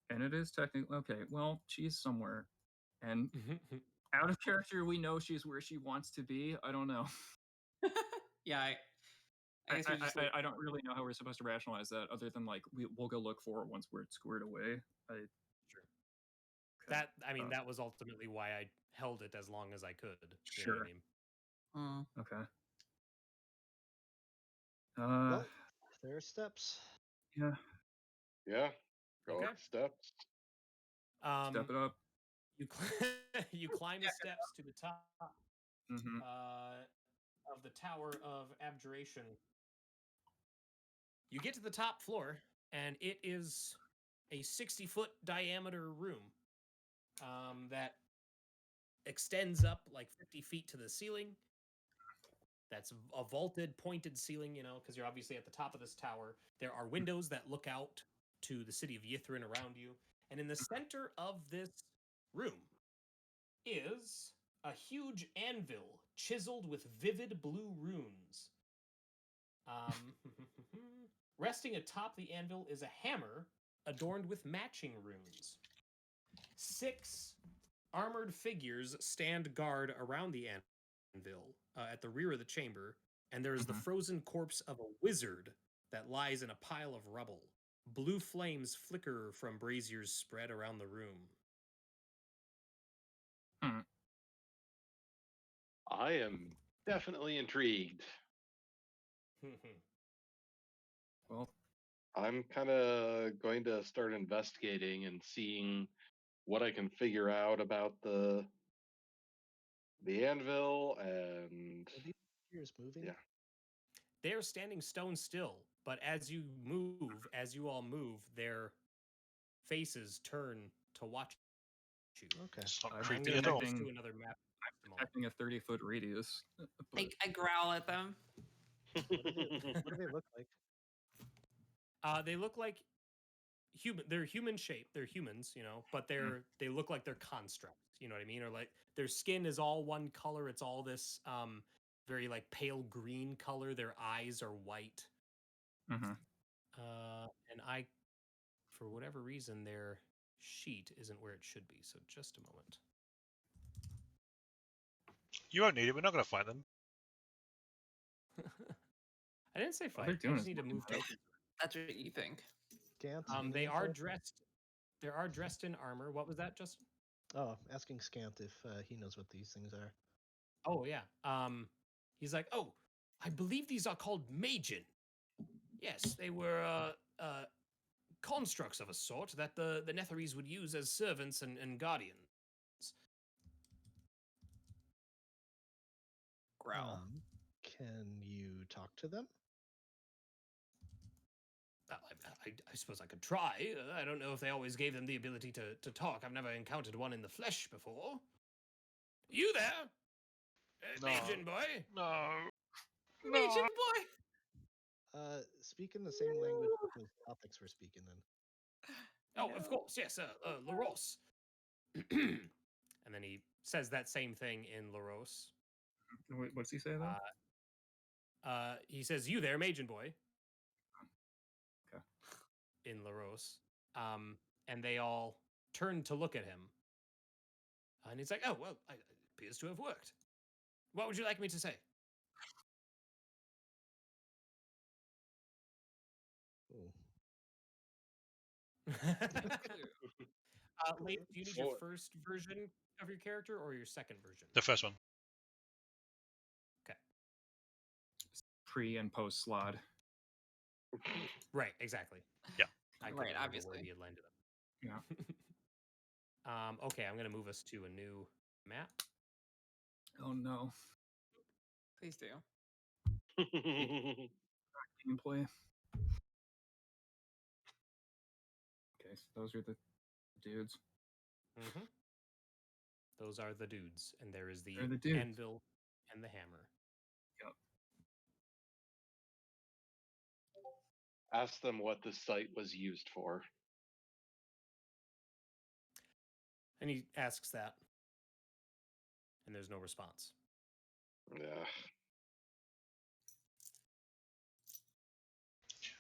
and it is technically okay. Well, she's somewhere, and out of character, we know she's where she wants to be. I don't know. Yeah. I guess we just I don't really know how we're supposed to rationalize that, other than like we'll go look for it once we're squared away. Sure. Okay. That was ultimately why I held it as long as I could. You know what I Sure. mean? Okay. well, there are steps. Yeah. Yeah. Go Okay. up the steps. Step it up. You climb the steps to the top Mm-hmm. of the Tower of Abjuration. You get to the top floor, and it is a 60-foot diameter room that extends up like 50 feet to the ceiling. That's a vaulted, pointed ceiling, because you're obviously at the top of this tower. There are windows that look out to the city of Yithrin around you. And in the center of this room is a huge anvil chiseled with vivid blue runes. Resting atop the anvil is a hammer adorned with matching runes. 6 armored figures stand guard around the anvil at the rear of the chamber, and there is the frozen corpse of a wizard that lies in a pile of rubble. Blue flames flicker from braziers spread around the room. I am definitely intrigued. Well, I'm kind of going to start investigating and seeing what I can figure out about the anvil and Are these figures moving? yeah. They are standing stone still, but as you all move, their faces turn to watch you. Okay. It's not I'm creepy I'm at all. gonna do another map. detecting a 30-foot radius. But I growl at them. What do they look like? They look like human. They're human shaped. They're humans, but they look like they're constructs. You know what I mean? Or like their skin is all one color. It's all this very like pale green color. Their eyes are white. Mhm. And for whatever reason, their sheet isn't where it should be. So just a moment. You won't need it. We're not going to fight them. I didn't say All fight. they're I doing just is need to looking move. at That's what you think. Scant. They any are info? dressed. They are dressed in armor. What was that, Justin? Oh, asking Scant if he knows what these things are. Oh yeah. He's like, oh, I believe these are called Majin. Yes, they were constructs of a sort that the Netherese would use as servants and guardians. Growl. Can you talk to them? I suppose I could try. I don't know if they always gave them the ability to talk. I've never encountered one in the flesh before. You there? No. Majin boy? No. Majin boy. Speak in the same language that those Gothics were speaking in. Oh, of course, yes, Laros. And then he says that same thing in Laros. What's he say though? He says, "You there, Majin boy?" Okay. In Laros. And they all turn to look at him. And he's like, "Oh, well, it appears to have worked. What would you like me to say?" Ooh. Leif, do you need your first version of your character or your second version? The first one. Okay. Pre and post slot. Right, exactly. Yeah. I couldn't Right, remember obviously. where he had landed up. Yeah. Okay, I'm gonna move us to a new map. Oh no. Please do. Gameplay. Okay, so those are the dudes. Mm-hmm. Those are the dudes, and there is the They're the dudes. anvil and the hammer. Yep. Ask them what the site was used for. And he asks that, and there's no response. Yeah.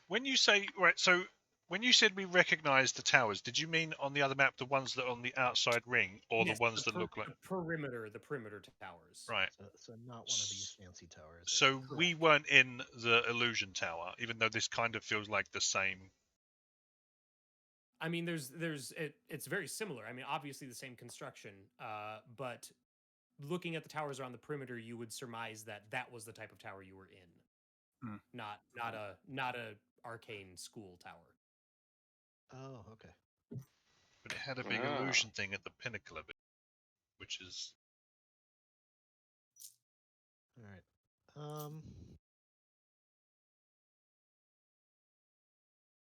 When you say so when you said we recognise the towers, did you mean on the other map the ones that are on the outside ring, or Yes, the ones that look like the perimeter towers? right? So not one of these fancy towers. So we Correct. weren't in the illusion tower, even though this kind of feels like the same. I mean, it's very similar. I mean, obviously the same construction, but looking at the towers around the perimeter, you would surmise that that was the type of tower you were in, not a arcane school tower. Oh, okay. But it had a big illusion thing at the pinnacle of it, which is All right.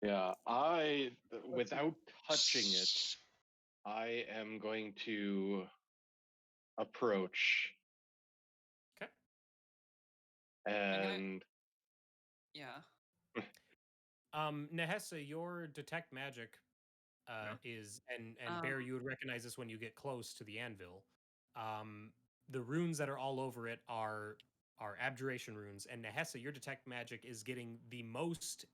Yeah, without touching it, I am going to approach. Okay. And Yeah. Nehessa, your detect magic is and Bear, you would recognize this when you get close to the anvil. The runes that are all over it are abjuration runes, and Nehessa, your detect magic is getting the most,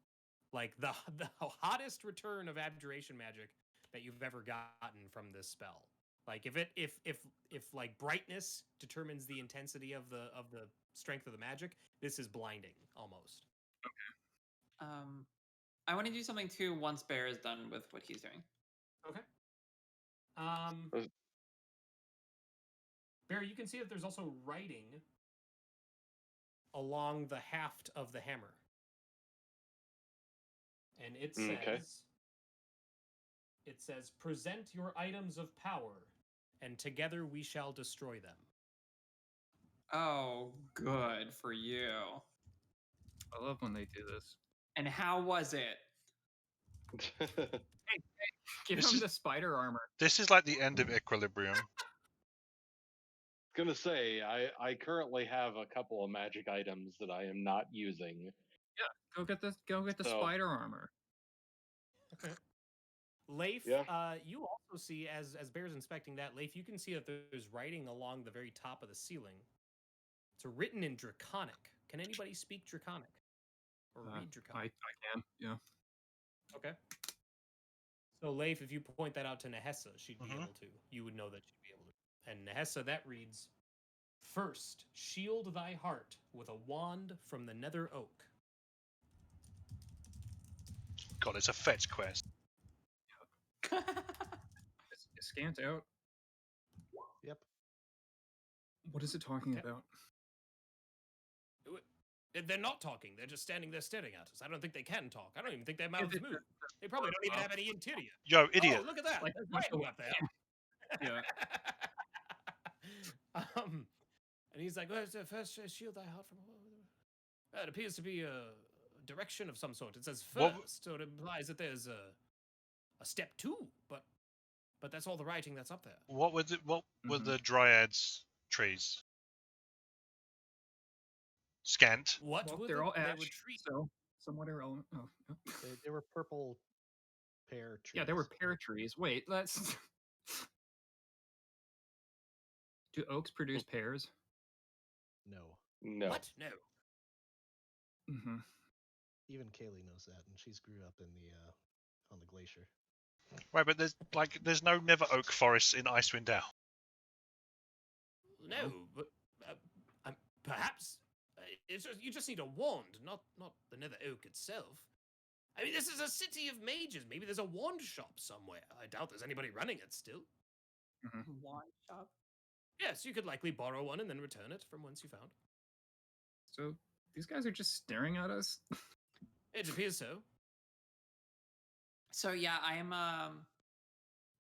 like the hottest return of abjuration magic that you've ever gotten from this spell. Like if like brightness determines the intensity of the strength of the magic, this is blinding almost. I want to do something too once Bear is done with what he's doing. Okay. Bear, you can see that there's also writing along the haft of the hammer. And it says, Okay. present your items of power, and together we shall destroy them. Oh, good for you. I love when they do this. And how was it? Give This him is- the spider armor. this is like the end of Equilibrium. Gonna say, I currently have a couple of magic items that I am not using. Yeah, go get the So- spider armor. Okay. Leif, Yeah. you also see, as Bear's inspecting that, Leif, you can see that there's writing along the very top of the ceiling. It's written in Draconic. Can anybody speak Draconic? Or read Draconic? I can, yeah. Okay. So, Leif, if you point that out to Nehessa, she'd be Mhm. able to. You would know that she'd be able to. And Nehessa, that reads, "First, shield thy heart with a wand from the nether oak." God, it's a fetch quest. It's scanned out. Yep. What is it talking Yep. about? They're not talking. They're just standing there staring at us. I don't think they can talk. I don't even think their mouths move. They probably don't even have any interior. Yo, idiot! Oh, look at that! Like, There's like the Rime up there. Yeah. And he's like, "Where's the first shield I heard from?" It appears to be a direction of some sort. It says What- first, so it implies that there's a step 2, but that's all the writing that's up there. What were Mhm. the dryads' trees? Scant. What Well, were they're they? all They ash, were trees. so somewhat irrelevant. Oh, no. They were purple pear trees. Yeah, they were pear trees. Wait, let's. Do oaks produce pears? No. No. What? No. Mm-hmm. Even Kaylee knows that, and she's grew up in the on the glacier. Right, but there's no never oak forests in Icewind Dale. No, but perhaps it's just, you just need a wand, not the nether oak itself. I mean, this is a city of mages. Maybe there's a wand shop somewhere. I doubt there's anybody running it still. Wand shop. Yes, you could likely borrow one and then return it from whence you found. So these guys are just staring at us. It appears so. So yeah, I'm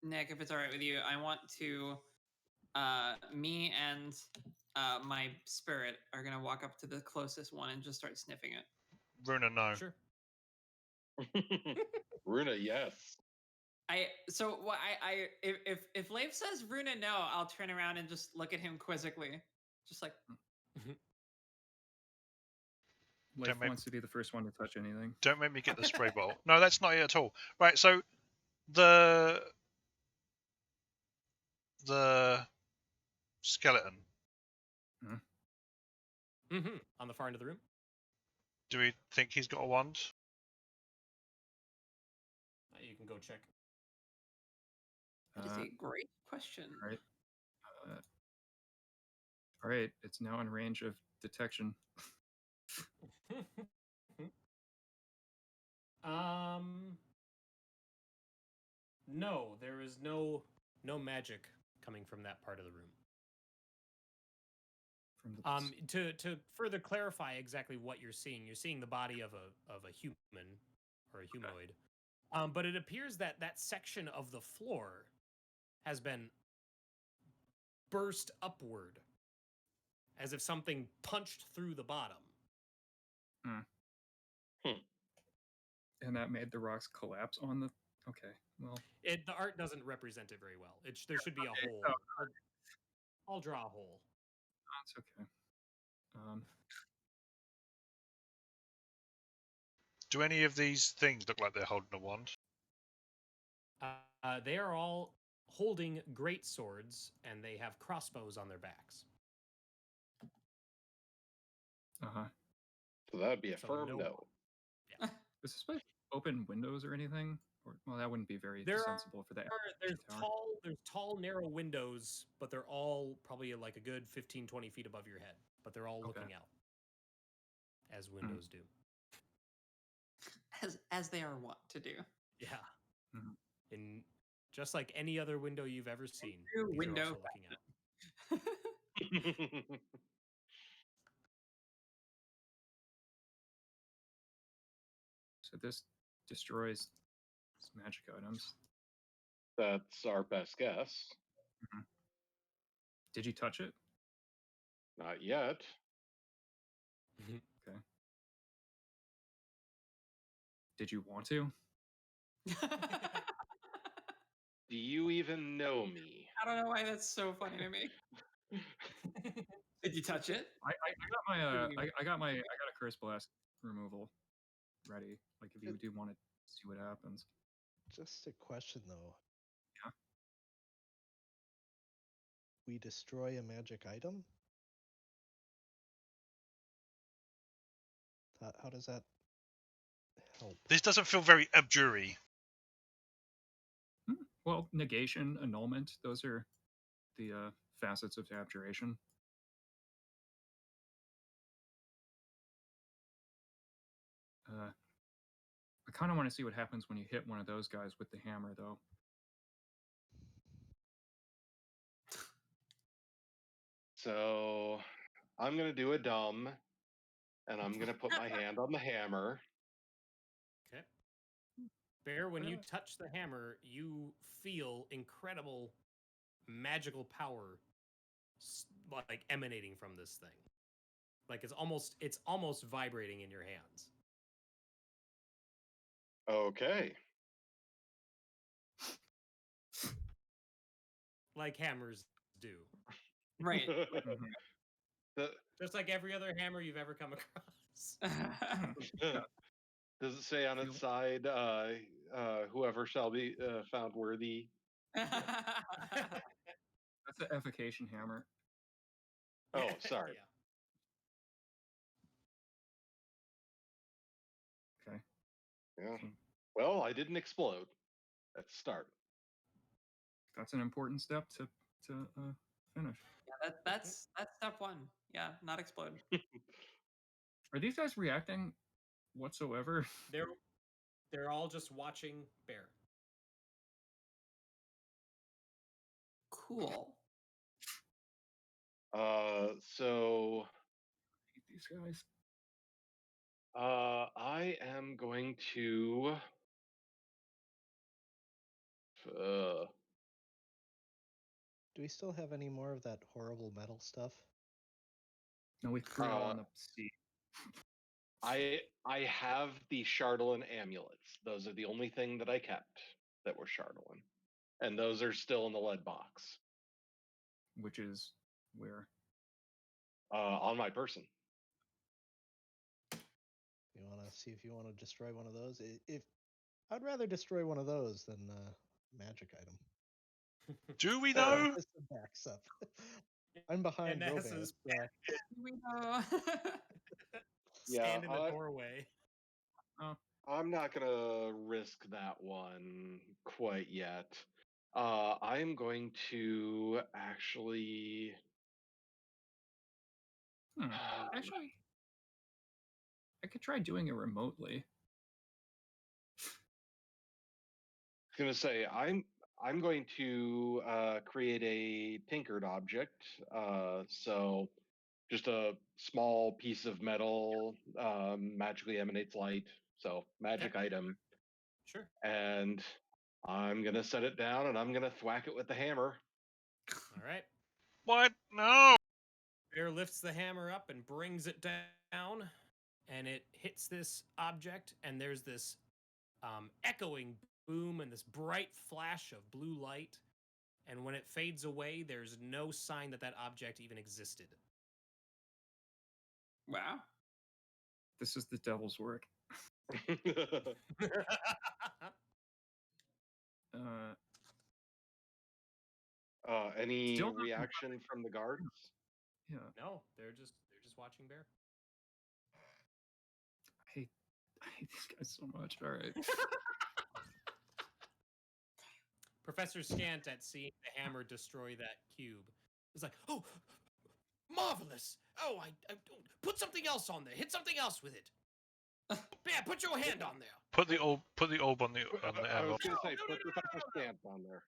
Nick, if it's all right with you, I want to me and my spirit are gonna walk up to the closest one and just start sniffing it. Runa, no. Sure. Runa, yes. If Leif says Runa no, I'll turn around and just look at him quizzically. Just like Leif Don't make- wants to be the first one to touch anything. Don't make me get the spray bottle. No, that's not it at all. Right, so the skeleton. On the far end of the room. Do we think he's got a wand? You can go check. that is a great question. All right. All right. It's now in range of detection. No, there is no magic coming from that part of the room. From the To further clarify exactly what you're seeing the body of a human or a humanoid. But it appears that that section of the floor has been burst upward, as if something punched through the bottom. And that made the rocks collapse on the. Okay. Well, The art doesn't represent it very well. There should be a hole. so- I'll draw a hole. that's okay. Do any of these things look like they're holding a wand? They are all holding great swords, and they have crossbows on their backs. So that would be a So firm no no. wand. Does this place open windows or anything? Or, well, that wouldn't be very sensible for that. There's tall, narrow windows, but they're all probably like a good 15, 20 feet above your head. But they're all looking out, as windows do. As they are wont to do. Yeah. Mhm. In just like any other window you've ever seen, True these are window also looking out. So this destroys magic items. That's our best guess. Did you touch it? Not yet. Okay. Did you want to? Do you even know me? I don't know why that's so funny to me. Did you touch it? I got a curse blast removal ready. Like if you do want to see what happens. Just a question though. Yeah. We destroy a magic item? How does that help? This doesn't feel very abjury. Well, negation, annulment, those are the facets of abjuration. I kind of want to see what happens when you hit one of those guys with the hammer, though. So I'm gonna do a dumb and I'm gonna put my hand on the hammer. Okay. Bear, when you touch the hammer, you feel incredible magical power like emanating from this thing. Like it's almost vibrating in your hands. Okay. Like hammers do. Right. The- Just like every other hammer you've ever come across. Does it say on its Feel- side, whoever shall be found worthy? That's the effication hammer. Oh, sorry. Okay. Yeah. So Well, I didn't explode. Let's start. that's an important step to finish. Yeah, that's step one. Yeah, not explode. Are these guys reacting whatsoever? They're all just watching Bear. Cool. So I hate these guys. I am going to. Uh, Do we still have any more of that horrible metal stuff? No, we threw it all in the sea. I have the Chardolin amulets. Those are the only thing that I kept that were Chardolin, and those are still in the lead box Which is where? on my person. You want to see if you want to destroy one of those? If I'd rather destroy one of those than magic item. Do we Uh, though? This backs up. I'm behind And Robert. Nessa's We know. stand in the I- doorway. I'm not gonna risk that one quite yet. I'm going to actually. Actually, I could try doing it remotely. Gonna say I'm going to create a tinkered object. So just a small piece of metal magically emanates light. So magic item, Sure. and I'm gonna set it down and I'm gonna thwack it with the hammer. All right. What? No. Bear lifts the hammer up and brings it down, and it hits this object, and there's this echoing boom and this bright flash of blue light. And when it fades away, there's no sign that that object even existed. Wow. This is the devil's work. Any Still not reaction from the guards? Yeah, No, they're just watching Bear. I hate these guys so much. All right. Professor Scant, at seeing the hammer destroy that cube, is like, "Oh, marvelous! Oh, I put something else on there. Hit something else with it. Bear, put your hand on there. Put the orb on the I anvil. was gonna say put Professor Stamp on there.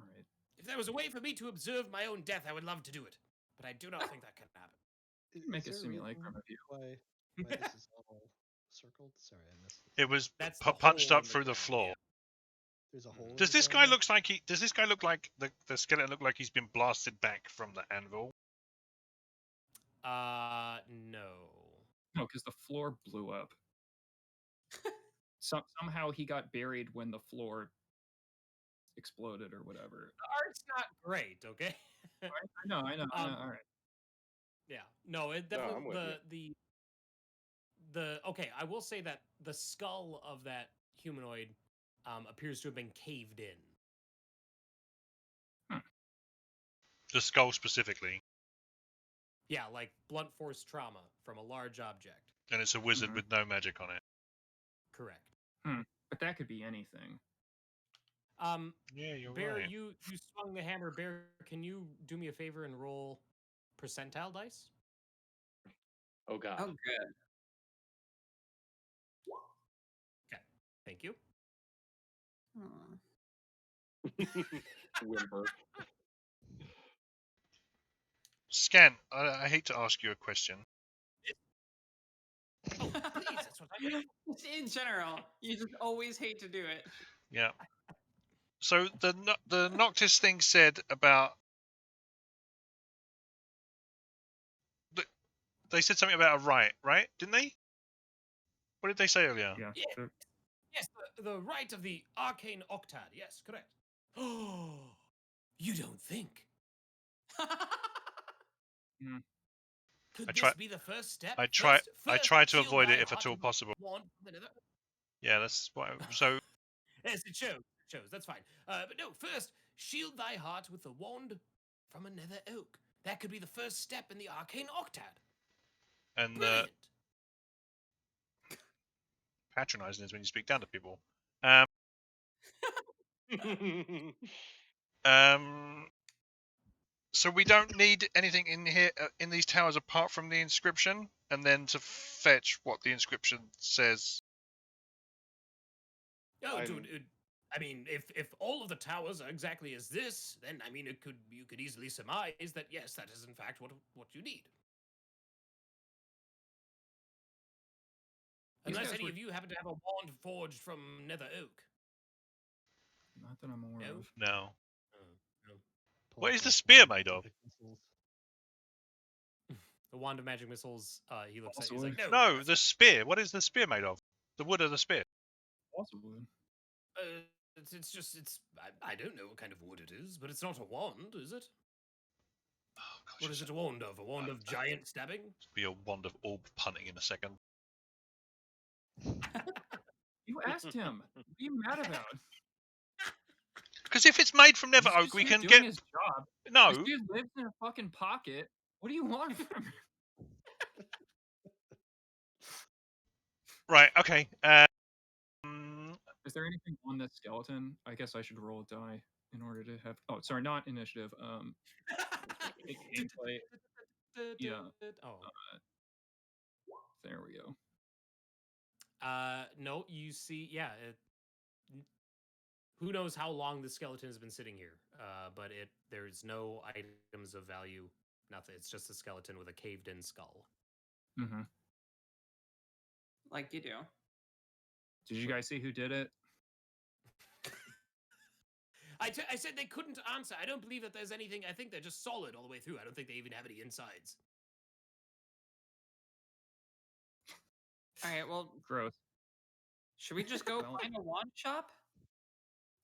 All right. If there was a way for me to observe my own death, I would love to do it, but I do not think that can happen." Make a Is there simulacrum reason of you. why this is all circled? Sorry, I missed it. It was That's the punched hole up in the through the ground, floor. yeah. There's a hole. in Does the this ground guy now? looks like he? Does this guy look like the skeleton look like he's been blasted back from the anvil? No. No, because the floor blew up. Somehow he got buried when the floor exploded or whatever. The art's not great, okay? I know. All right. Yeah. No, it No, definitely I'm with the okay, I will say that the skull of that humanoid appears to have been caved in. The skull specifically, Yeah, like blunt force trauma from a large object. and it's a wizard Mhm. with no magic on it. Correct. But that could be anything. Yeah, you're Bear, right. you swung the hammer. Bear, can you do me a favor and roll percentile dice? Oh god. Oh, good. Okay. Thank you. Hmm. Whimper. Scan, I hate to ask you a question. Oh, please, that's what I In general, you just always hate to do it. Yeah. So the Noctis thing said about they said something about a riot, right? Didn't they? What did they say earlier? Yeah. Yeah. Yes, the right of the arcane octad. Yes, correct. Oh, you don't think? Mm. Could I this try- be the first step? I First, try to shield avoid thy it if at heart all with the possible. wand from another- Yeah, that's why. So Yes, it shows. It shows. That's fine. But no, first, shield thy heart with the wand from a nether oak. That could be the first step in the arcane octad. and Brilliant. patronizing is when you speak down to people. So we don't need anything in here in these towers apart from the inscription, and then to fetch what the inscription says. Oh, dude. I mean, if all of the towers are exactly as this, then I mean, you could easily surmise that yes, that is in fact what you need. These Unless guys any were- of you happen to have a wand forged from nether oak. Not that I'm aware No? of. No. No. Pull What up is the that spear wand made of? magic missiles. The wand of magic missiles. He looks at you. He's Also like, No, that's the spear. What is the spear made of? The wood of the spear. Also wood. it's just I don't know what kind of wood it is, but it's not a wand, is it? Oh, gosh, What is it a wand of? A wand of giant stabbing? Be a wand of orb punting in a second. You asked him. What are you mad about? Because if it's made from nether He's oak, just we here can doing get his job. no. This dude lives in a fucking pocket. What do you want from him? Right. Okay. Is there anything on this skeleton? I guess I should roll a die in order to have. Oh, sorry, not initiative. Gameplay. Yeah. Oh. There we go. No, you see, yeah. Who knows how long the skeleton has been sitting here? But there's no items of value. Nothing. It's just a skeleton with a caved-in skull. Mm-hmm. Like you do. Did you guys see who did it? I said they couldn't answer. I don't believe that there's anything. I think they're just solid all the way through. I don't think they even have any insides. All right. Well, Gross. should we just go Well- find a wand shop?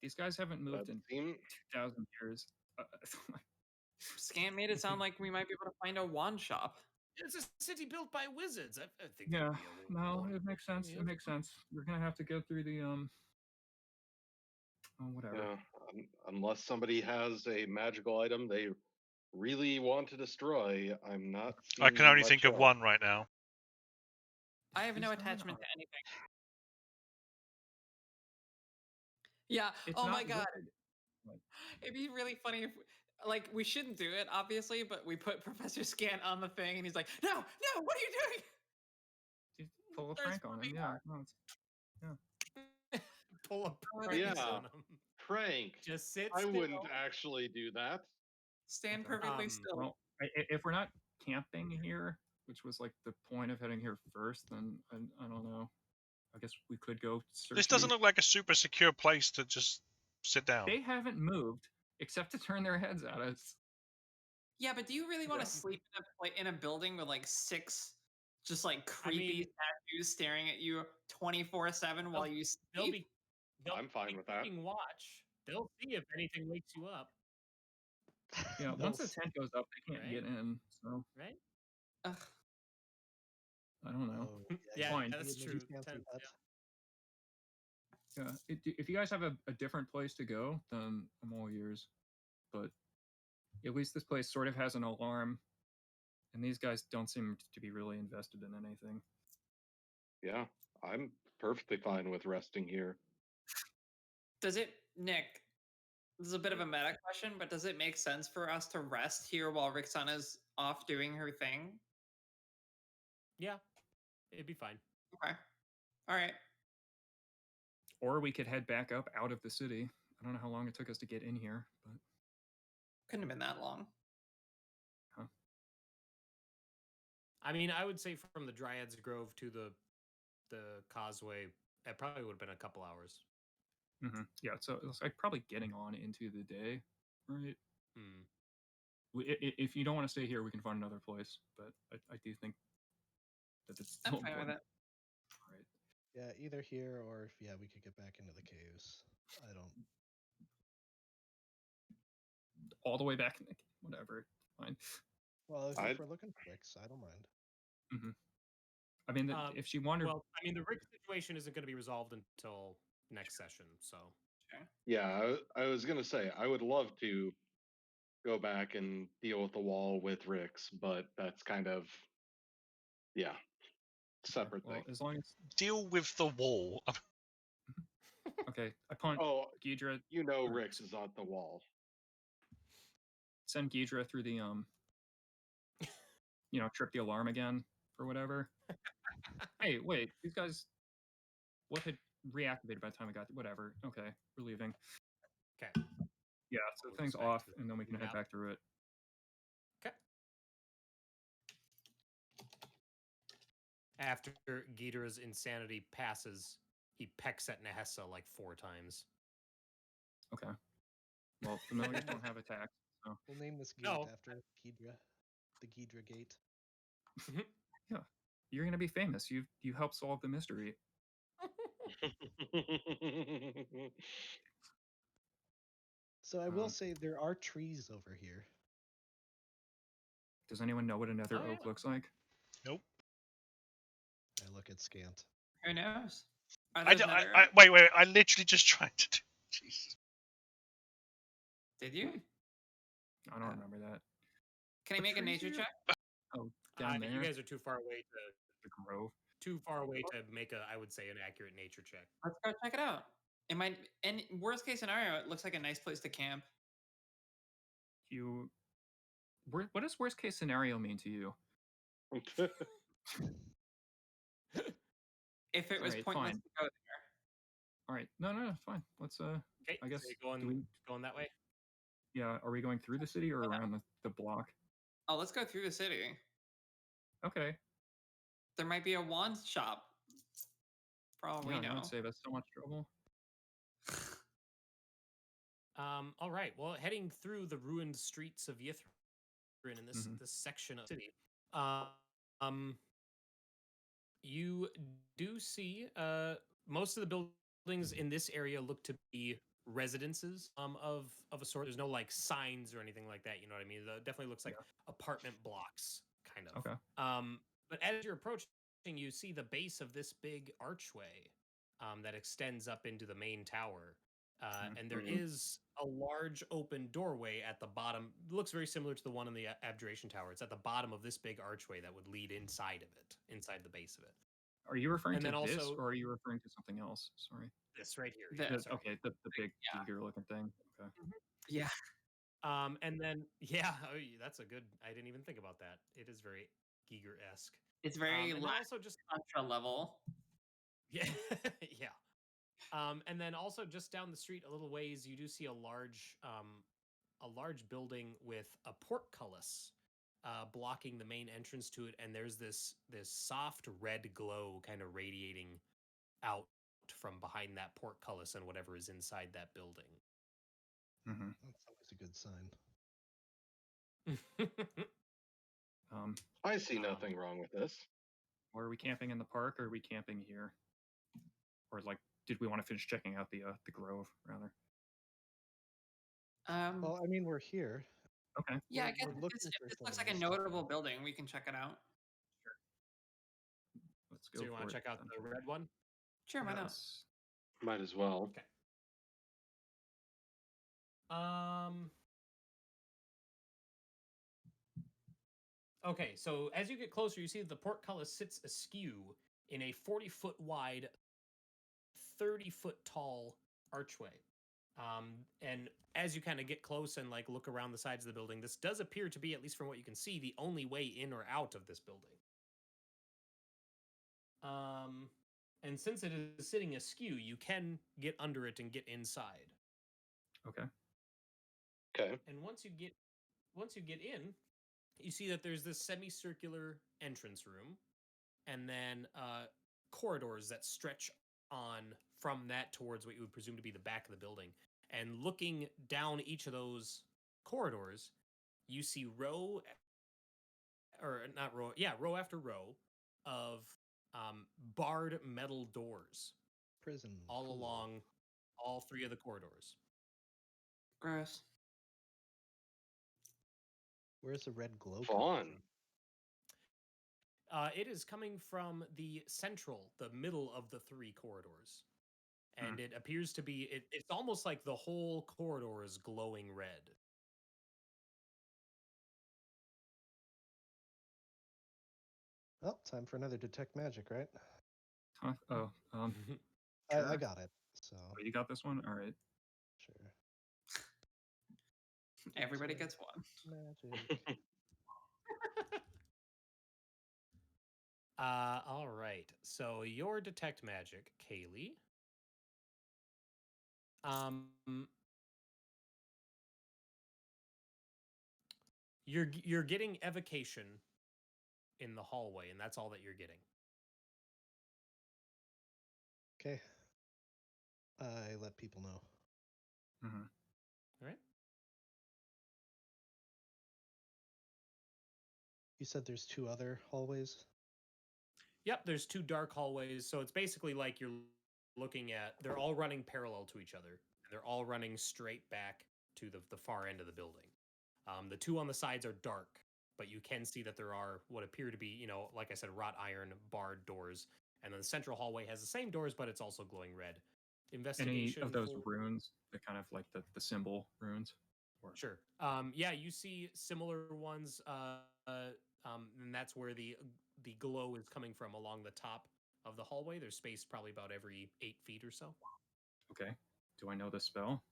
These guys haven't moved That in seem- 2,000 years. Scant made it sound like we might be able to find a wand shop. It's a city built by wizards. I think. Yeah, there'd be a no, wand it makes thing sense. here. It makes sense. We're gonna have to go through the Oh, whatever. Yeah, unless somebody has a magical item they really want to destroy, I'm not. I can seeing only much think of else. one right now. I have no It's not attachment an to anything. Yeah. It's Oh not my god. wood. It'd be really funny if, like, we shouldn't do it, obviously, but we put Professor Scant on the thing, and he's like, "No, no, what are you doing?" Just pull a Starts prank on him. moving Yeah, on. no, it's, Pull a Oh, prank yeah. on 'em. Prank. Just sit I still. wouldn't actually do that. Stand Okay. perfectly still. well, if we're not camping here, which was like the point of heading here first, then I don't know. I guess we could go search. This doesn't look like a super secure place to just sit down. They haven't moved except to turn their heads at us. Yeah, but do you really want to Yeah. sleep in a building with like 6 just like creepy mean- statues staring at you 24/7 while you They'll sleep? be. They'll I'm fine be with that. keeping watch. They'll see if anything wakes you up, Yeah, once the Those- tent goes up, they can't get in. So right? Ugh. I don't know. Oh, Yeah, fine. that's you true. can't do Tent, that. yeah. Yeah, if you guys have a different place to go, then I'm all yours. But at least this place sort of has an alarm, and these guys don't seem to be really invested in anything. Yeah, I'm perfectly fine with resting here. Does it, Nick? This is a bit of a meta question, but does it make sense for us to rest here while Rixana's off doing her thing? Yeah, it'd be fine. Okay. All right. Or we could head back up out of the city. I don't know how long it took us to get in here, but Couldn't have been that long. I mean, I would say from the Dryad's Grove to the causeway, it probably would have been a couple hours. Yeah, so it's like probably getting on into the day, right? Hmm. If you don't want to stay here, we can find another place. But I do think that it's I'm still fine with important, it. right? Yeah, either here or yeah, we could get back into the caves. I don't. All the way back in the whatever, fine. Well, if I'd we're looking for Ricks, I don't mind. I mean, if she wandered, Well, I mean, the rig situation isn't going to be resolved until next session, so. yeah, I was gonna say I would love to go back and deal with the wall with Rix, but that's kind of separate well, thing. as long as Deal with the wall. okay, I punt Oh, Ghidra. you know or Rix is on the wall. Send Ghidra through the trip the alarm again or whatever. Hey, wait, these guys, what had reactivated by the time I got whatever? Okay, we're leaving. Okay. Yeah, so the thing's Respect off, to and then we can head map. back through it. Okay. After Gidra's insanity passes, he pecks at Nehessa like 4 times. Okay. Well, familiars don't have attacks, so We'll name this gate No. after Ghidra, the Ghidra Gate. yeah, you're gonna be famous. You helped solve the mystery. So I will Um, say there are trees over here. Does anyone know what another Oh, oak yeah. looks like? Nope. I look at scant. Who knows? Are I, those nether I, wait. I literally just tried to do. Jesus. Did you? I don't remember that. Can I What make a trees nature are you- check? Oh, down there, You guys are too far away the grove. to make a, I would say, an accurate nature check. Let's go check it out. It might. In worst case scenario, it looks like a nice place to camp. What does worst case scenario mean to you? If it was Alright, pointless fine. to go there. All right, no, fine. Let's Okay, I guess so you're going that way. yeah. Are we going through the city or around the block? Oh, let's go through the city. Okay. There might be a wand shop. For all we Yeah, know. that would save us so much trouble. All right. Well, heading through the ruined streets of Yithrin in this section of the city, you do see most of the buildings in this area look to be residences of a sort. There's no like signs or anything like that. You know what I mean? It definitely looks like apartment blocks, kind of. Okay. But as you're approaching, you see the base of this big archway that extends up into the main tower. And there is a large open doorway at the bottom. It looks very similar to the one in the Abjuration Tower. It's at the bottom of this big archway that would lead inside of it, inside the base of it. Are you referring And to then this, also- or are you referring to something else? Sorry. This right here. The- Yeah, sorry. Okay, the big eager looking thing. Okay. Yeah. And then that's a good. I didn't even think about that. It is very Giger-esque. It's very and then also just Contra level. yeah, yeah. And then also just down the street a little ways, you do see a large building with a portcullis blocking the main entrance to it, and there's this soft red glow kind of radiating out from behind that portcullis and whatever is inside that building. That's always a good sign. I see nothing wrong with this. Or are we camping in the park, or are we camping here? Or like, did we want to finish checking out the grove rather? Well, I mean, we're here. Okay. Yeah, I We're guess looking if for this some looks like a stuff. notable building, we can check it out. Let's go. So you want for to check out then. the red one? Sure, why not? Yes. Might as well. Okay. Okay, so as you get closer, you see that the portcullis sits askew in a 40-foot wide, 30-foot tall archway. And as you kind of get close and like look around the sides of the building, this does appear to be, at least from what you can see, the only way in or out of this building. And since it is sitting askew, you can get under it and get inside. Okay. Okay. And once you get in, you see that there's this semicircular entrance room, and then corridors that stretch on from that towards what you would presume to be the back of the building. And looking down each of those corridors, you see row or not row, yeah, row after row of barred metal doors Prison. all cool. along all three of the corridors. Gross. Where's the red glow? Fun. It is coming from the middle of the three corridors. And it appears to be, it's almost like the whole corridor is glowing red. Well, time for another detect magic, right? Huh? Oh, I sure. got it. So Oh, you got this one? All right. sure. Everybody Detect gets one. magic. All right. So your detect magic, Kaylee. You're getting evocation in the hallway, and that's all that you're getting. Okay. I let people know. Mm-hmm. All right. You said there's two other hallways. Yep, there's two dark hallways, so it's basically like you're looking at. They're all running parallel to each other, and they're all running straight back to the far end of the building. The two on the sides are dark, but you can see that there are what appear to be, like I said, wrought iron barred doors, and then the central hallway has the same doors, but it's also glowing red. Any Investigation of those for runes, the kind of like the symbol runes? Or... Sure. Yeah, you see similar ones, and that's where the glow is coming from along the top of the hallway. There's space probably about every 8 feet or so. Okay. Do I know the spell?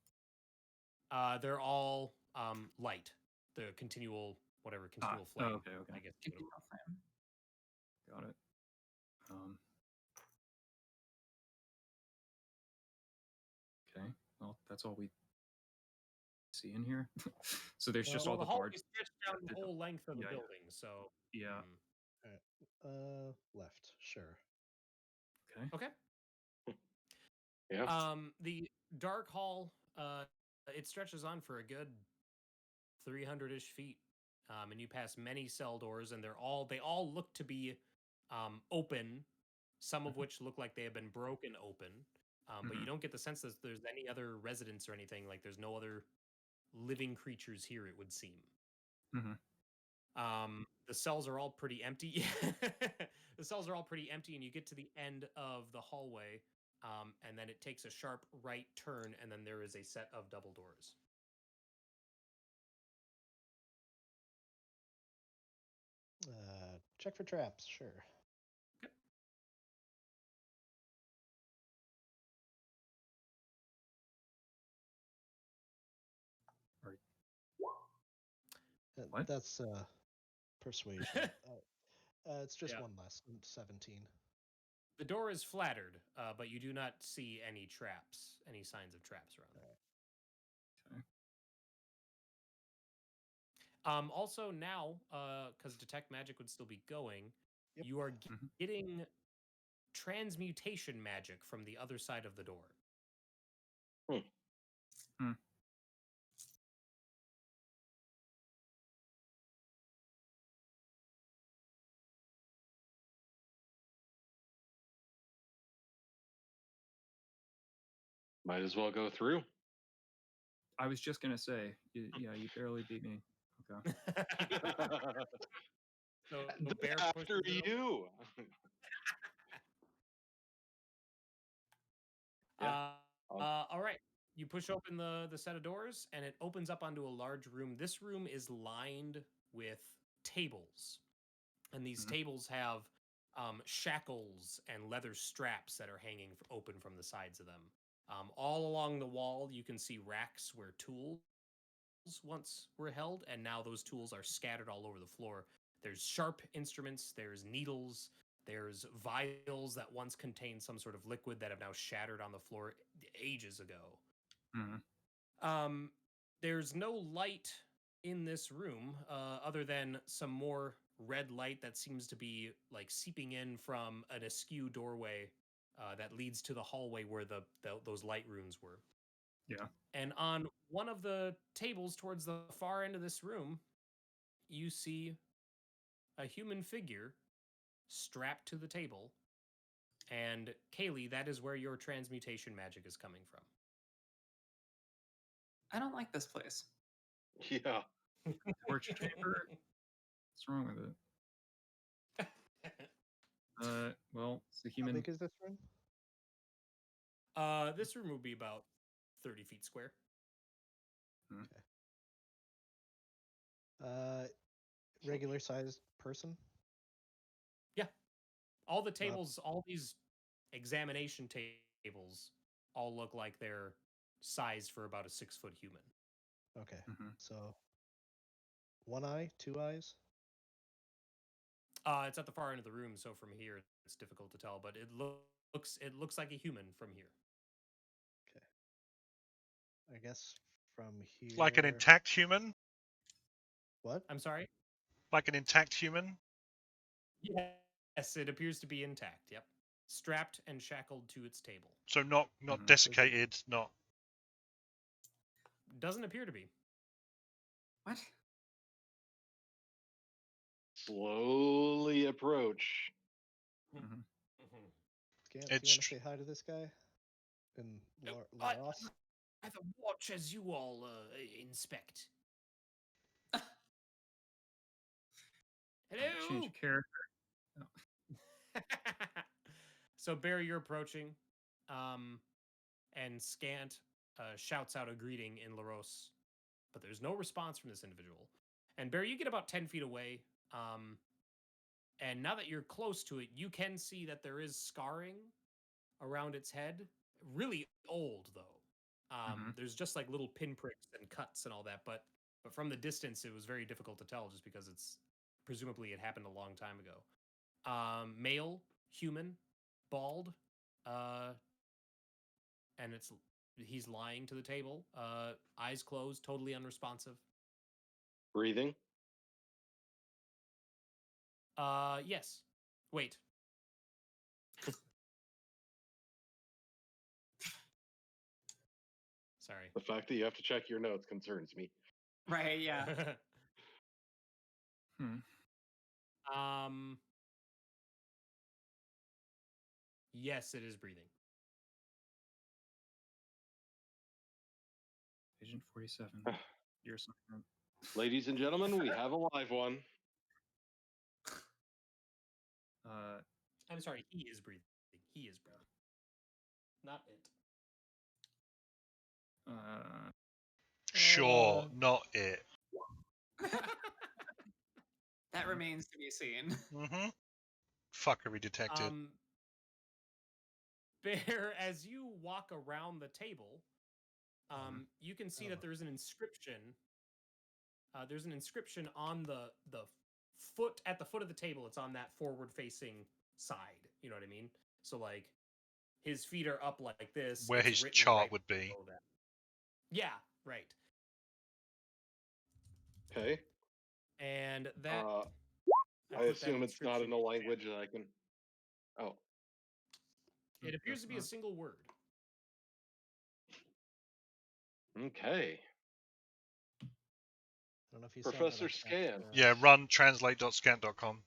They're all light. The continual continual flame. Okay. I guess. Got it. Okay. Well, that's all we see in here. So there's just all the the hallway barred. stretched down the whole length of the Yeah. building. So Yeah. All right. Left. Sure. Okay. okay. Yeah. The dark hall, it stretches on for a good 300-ish feet, and you pass many cell doors, and they all look to be open. Some of which look like they have been broken open, but you don't get the sense that there's any other residents or anything. Like there's no other living creatures here. It would seem. The cells are all pretty empty. The cells are all pretty empty, and you get to the end of the hallway, and then it takes a sharp right turn, and then there is a set of double doors. Check for traps. Sure. Okay. What? That's persuasion. It's just one less. 17. The door is flattered, but you do not see any traps, any signs of traps around there. Okay. Also now, because detect magic would still be going, Yep. you are getting transmutation magic from the other side of the door. Might as well go through. I was just gonna say, you barely beat me. Okay. So bear After pushes it you. All right. You push open the set of doors, and it opens up onto a large room. This room is lined with tables, and these tables have shackles and leather straps that are hanging open from the sides of them. All along the wall, you can see racks where tools once were held, and now those tools are scattered all over the floor. There's sharp instruments, there's needles, there's vials that once contained some sort of liquid that have now shattered on the floor ages ago. There's no light in this room, other than some more red light that seems to be like seeping in from an askew doorway that leads to the hallway where those light runes were. Yeah. And on one of the tables towards the far end of this room, you see a human figure strapped to the table. And Kaylee, that is where your transmutation magic is coming from. I don't like this place. Yeah. Torture chamber. What's wrong with it? Well, it's a How human. big is this room? This room would be about 30 feet square. Regular sized person. Yeah. All the tables, all these examination tables, all look like they're sized for about a 6-foot human. Okay. Mhm. So 1 eye, 2 eyes. It's at the far end of the room, so from here it's difficult to tell, but it looks like a human from here. Okay. I guess from here. Like an intact human? What? I'm sorry? Like an intact human? Yes, it appears to be intact. Yep. Strapped and shackled to its table. So not Mhm. desiccated, not. Doesn't appear to be. What? Slowly approach. Mhm. Scant, do you want to say hi to this guy? And Laros? I have a watch as you all inspect. Hello. Change character. So Barry, you're approaching, and Scant shouts out a greeting in Laros, but there's no response from this individual. And Barry, you get about 10 feet away, and now that you're close to it, you can see that there is scarring around its head. Really old though. There's just like little pinpricks and cuts and all that, but from the distance, it was very difficult to tell just because it's presumably it happened a long time ago. Male, human, bald, and he's lying to the table, eyes closed, totally unresponsive. Breathing. Yes. Wait. Sorry. The fact that you have to check your notes concerns me. Right, yeah. um. Yes, it is breathing. Agent 47. Your assignment. Ladies and gentlemen, we have a live one. I'm sorry, he is breathing. He is breathing. Not it. Sure, not it. That remains to be seen. Mm-hmm. Fuckery detected. Bear, as you walk around the table, you can see that there's an inscription. There's an inscription on the foot at the foot of the table. It's on that forward-facing side. You know what I mean? So like, his feet are up like this. Where it's his written chart right would be. below that. Yeah, right. Okay. And that I assume it's not in a language that I can. Oh. It appears to be a single word. Okay. I don't know if you Professor saw that Scan. Yeah, run translate.scant.com.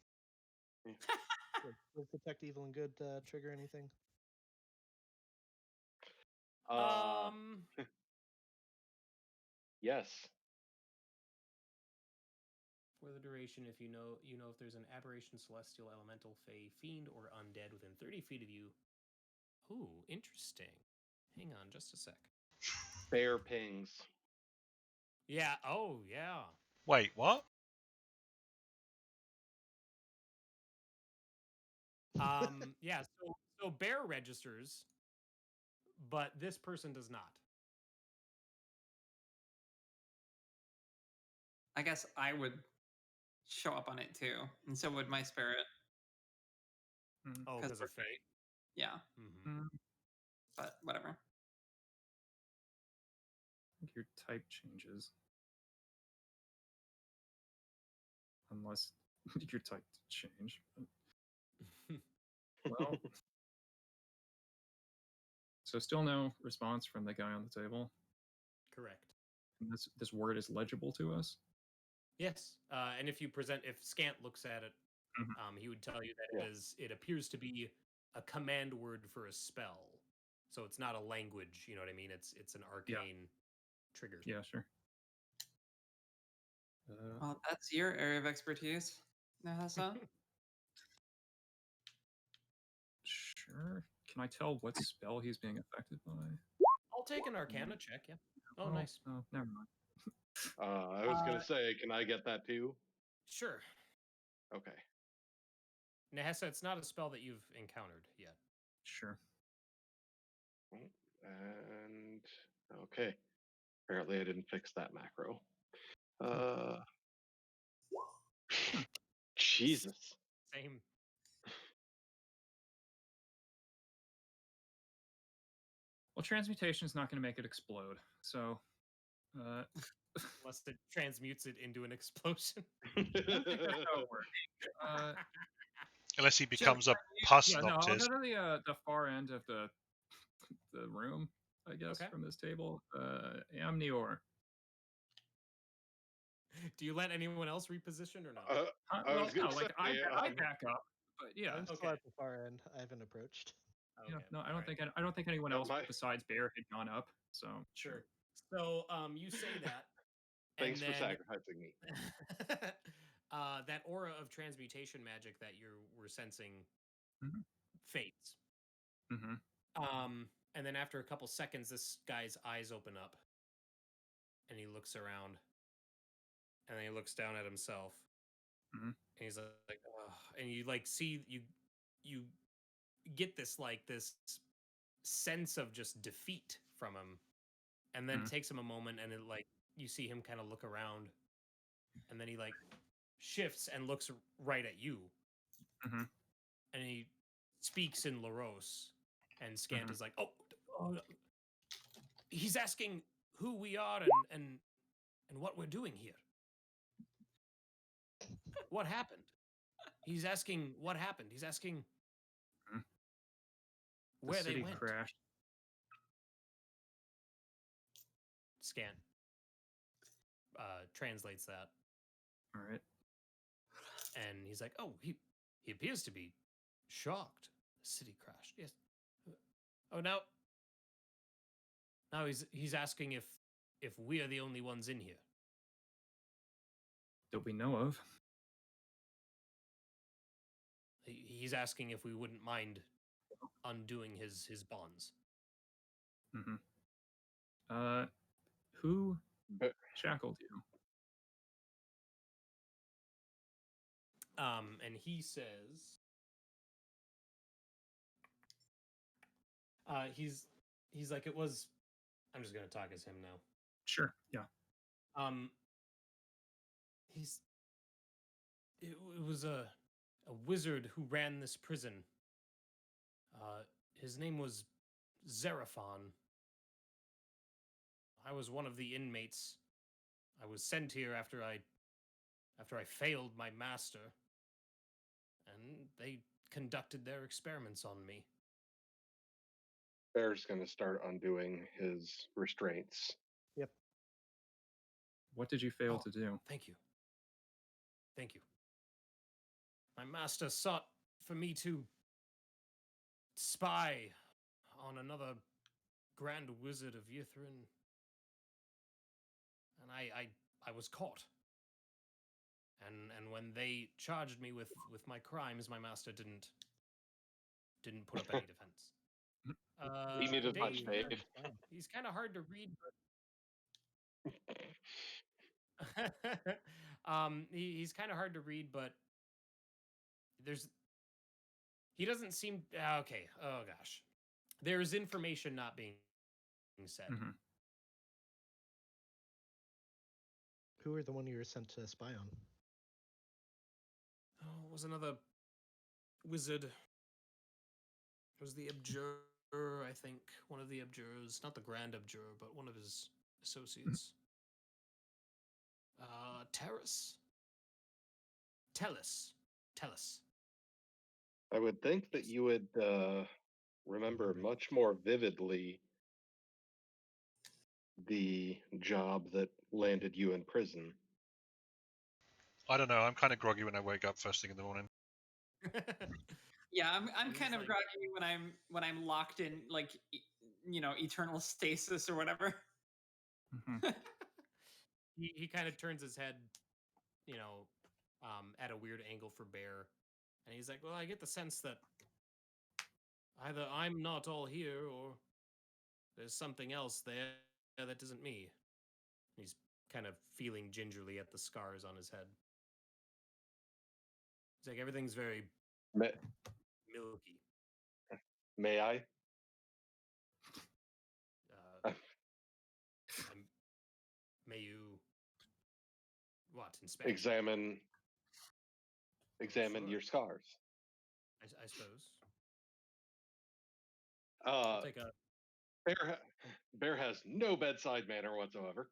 Does Detect Evil and Good trigger anything? Yes. For the duration, if you know if there's an aberration, celestial, elemental, fey, fiend, or undead within 30 feet of you. Ooh, interesting. Hang on just a sec. Bear pings. Yeah. Oh, yeah. Wait, what? Yeah. So Bear registers, but this person does not. I guess I would show up on it too, and so would my spirit. Oh, because of fate. Yeah. Mm-hmm. But whatever. I think your type changes. unless you're typed to change. Well, so still no response from the guy on the table. Correct. And this word is legible to us. Yes. And if Scant looks at it, Mhm. he would tell you that it appears to be a command word for a spell. So it's not a language, you know what I mean? It's an arcane trigger. Yeah, sure. Well, that's your area of expertise, Nahasa. Sure. Can I tell what spell he's being affected by? I'll take an Arcana check. Yeah. Oh, Well, nice. Oh, never mind. I was gonna say, can I get that too? Sure. Okay. Nehessa, it's not a spell that you've encountered yet. Sure. And okay. Apparently, I didn't fix that macro. Jesus. Same. Well, transmutation is not going to make it explode. So, Unless it transmutes it into an explosion. I don't think that's how it works. Unless he Jeff, becomes a pus yeah, no, I'll noctist. go to the far end of the room, I guess, Okay. from this table. Amnior. Do you let anyone else reposition or not? I Well, was gonna no, like say, I back up, but yeah, I'm still Okay. at the far end. I haven't approached. Okay. yeah. No, I don't alright. think I don't think anyone else my- besides Bear had gone up. So Sure. So you say that. Thanks and for then, sacrificing me. that aura of transmutation magic that were sensing Mhm. fades. Mm-hmm. And then after a couple seconds, this guy's eyes open up, and he looks around, and then he looks down at himself, Mhm. and he's like, "Ugh," and you like see you get this sense of just defeat from him, and then it takes him a moment, and it like you see him kind of look around, and then he like shifts and looks right at you, Mhm. and he speaks in Laros, and Scant is like, oh, he's asking who we are and what we're doing here. What happened? He's asking what happened. He's asking The where they city went. crashed. Scant translates that, All right. and he's like, oh, he appears to be shocked. The city crashed. Yes. Oh, now he's asking if we are the only ones in here. That we know of. He's asking if we wouldn't mind undoing his bonds. Mm-hmm. Who But- shackled you? And he says, he's like, it was. I'm just gonna talk as him now. Sure. Yeah. It was a wizard who ran this prison. His name was Xeraphon. I was one of the inmates. I was sent here after I failed my master, and they conducted their experiments on me. Bear's gonna start undoing his restraints. Yep. What did you fail Oh. to do? Thank you. Thank you. My master sought for me to spy on another grand wizard of Yithrin, and I was caught. And when they charged me with my crimes, my master didn't put up any defense. He needed they- much faith. He's kind of hard to read, but he's kind of hard to read, but he doesn't seem okay. Oh gosh, there's information not being said. Mm-hmm. Who were the one you were sent to spy on? Oh, it was another wizard. It was the Abjurer, I think. One of the Abjurers. Not the Grand Abjurer, but one of his associates. Terrace? Tell us. Tell us. I would think that you would remember much more vividly the job that landed you in prison. I don't know. I'm kind of groggy when I wake up first thing in the morning. Yeah, I'm And he's kind of like- groggy when I'm locked in like eternal stasis or whatever. Mhm. he kind of turns his head, at a weird angle for Bear, and he's like, "Well, I get the sense that either I'm not all here, or there's something else there that isn't me." He's kind of feeling gingerly at the scars on his head. It's like everything's very May, milky. may I? Uh, may you what inspect? Examine Sure. your scars. I suppose. Uh, I'll take a. Bear has no bedside manner whatsoever.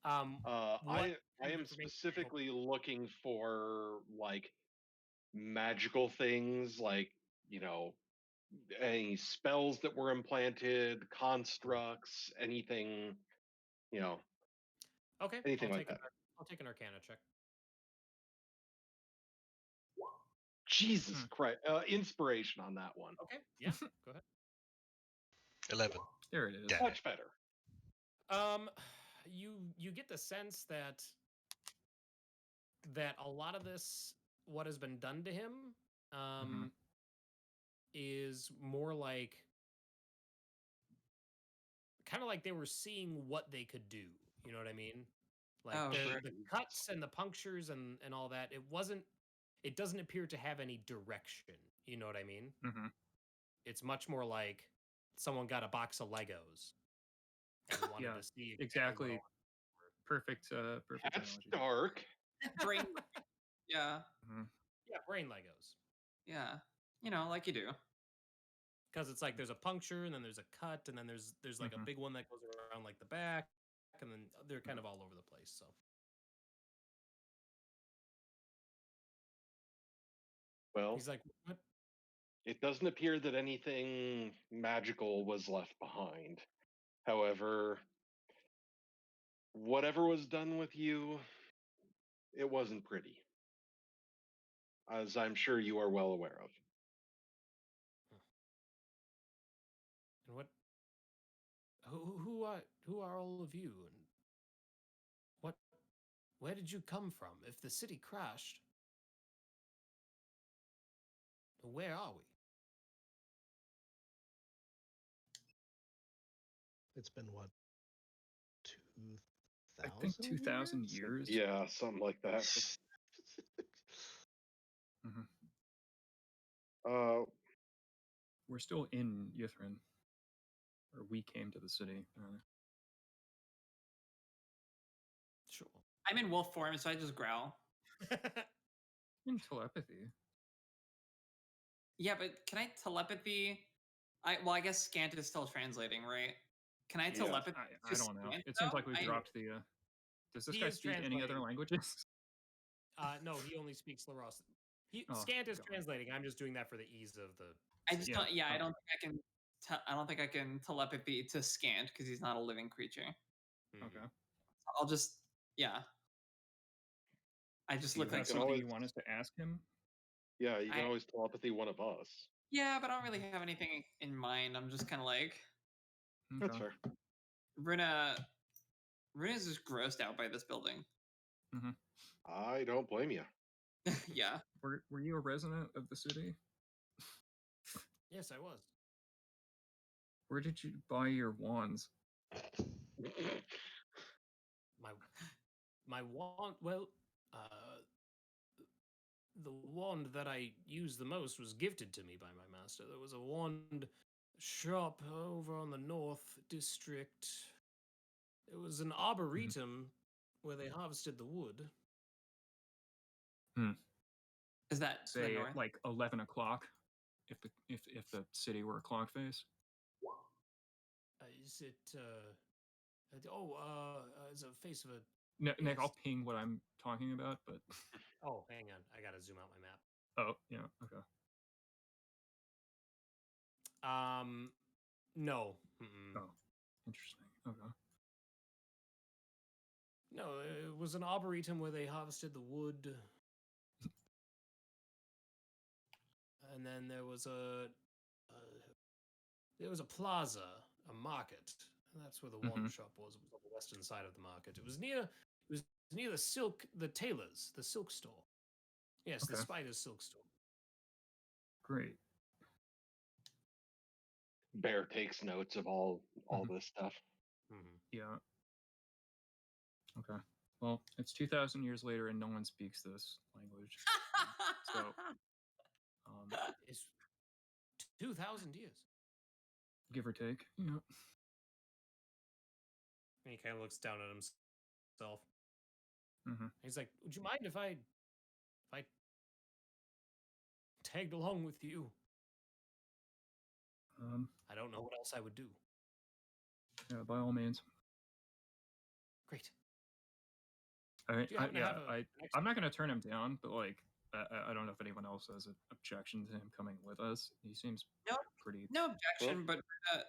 What I kind of am information are you hoping- specifically looking for like magical things, like any spells that were implanted, constructs, anything, Okay, anything like that. I'll take an Arcana check. Jesus Christ! Inspiration on that one. Okay, yeah, go ahead. 11. There it is. Damn. Much better. You get the sense that a lot of this, what has been done to him, Mhm. is more like kind of like they were seeing what they could do. You know what I mean? Like Oh, the, sure. the cuts and the punctures and all that. It doesn't appear to have any direction. You know what I mean? Mhm. It's much more like someone got a box of Legos and wanted Yeah, to see exactly. what all- Perfect. Perfect That's analogy. dark. Brain. Yeah, Mhm. Yeah, brain Legos. yeah. Like you do. Because it's like there's a puncture and then there's a cut and then there's like a Mhm. big one that goes around like the back and then they're kind of all over the place. So Well, he's like, "What?" it doesn't appear that anything magical was left behind. However, whatever was done with you, it wasn't pretty, as I'm sure you are well aware of. And what? Who are all of you and what? Where did you come from? If the city crashed, where are we? It's been what, I think 2,000 2,000 years. Yeah, something like that. Mhm. Uh, We're still in Ythrin, or we came to the city. Sure. I'm in wolf form, so I just growl. In telepathy. Yeah, but can I telepathy? I guess scant is still translating, right? Can I Yeah. telepathy? I to don't know. Scant, It seems though? like we dropped the. Does this He guy is speak any other translating. languages? No, he only speaks Laros. Oh, Scant is God. translating. I'm just doing that for the ease of the. I just Yeah. don't. Yeah, I don't think I can. I don't think I can telepathy to scant because he's not a living creature. Mhm. Okay. I'll just. Yeah. I just Do you look have like can something always- you want us to ask him? yeah, you can I- always telepathy one of us. Yeah, but I don't really have anything in mind. I'm just kind of like That's Okay. fair. Runa. Runa's just grossed out by this building. I don't blame you. Yeah. Were you a resident of the city? Yes, I was. Where did you buy your wands? My wand. Well, the wand that I used the most was gifted to me by my master. There was a wand shop over on the north district. It was an arboretum where they harvested the wood. Is that to the Say north? like 11 o'clock, if the city were a clock face. Is it? It's a face of a Nick, Yes. I'll ping what I'm talking about, but Oh, hang on. I gotta zoom out my map. oh yeah, okay. No. Mm-mm. Oh, interesting. Okay. No, it was an arboretum where they harvested the wood. And then there was a plaza, a market. And that's where the one shop was. It was on the western side of the market. It was near the tailors, the silk store. Yes, the Okay. spider's silk store. Great. Bear takes notes of all this stuff. Mm-hmm. Yeah. Okay. Well, it's 2,000 years later, and no one speaks this language. So, It's 2,000 years. give or take. Yeah. And he kind of looks down at himself. Mm-hmm. He's like, "Would you mind if I tagged along with you? I don't know what else I would do." Yeah, by all means. Great. I, Do you happen to have I'm not going to turn him down, but like, I don't know if anyone else has an objection to him coming with us. He seems pretty. No objection, but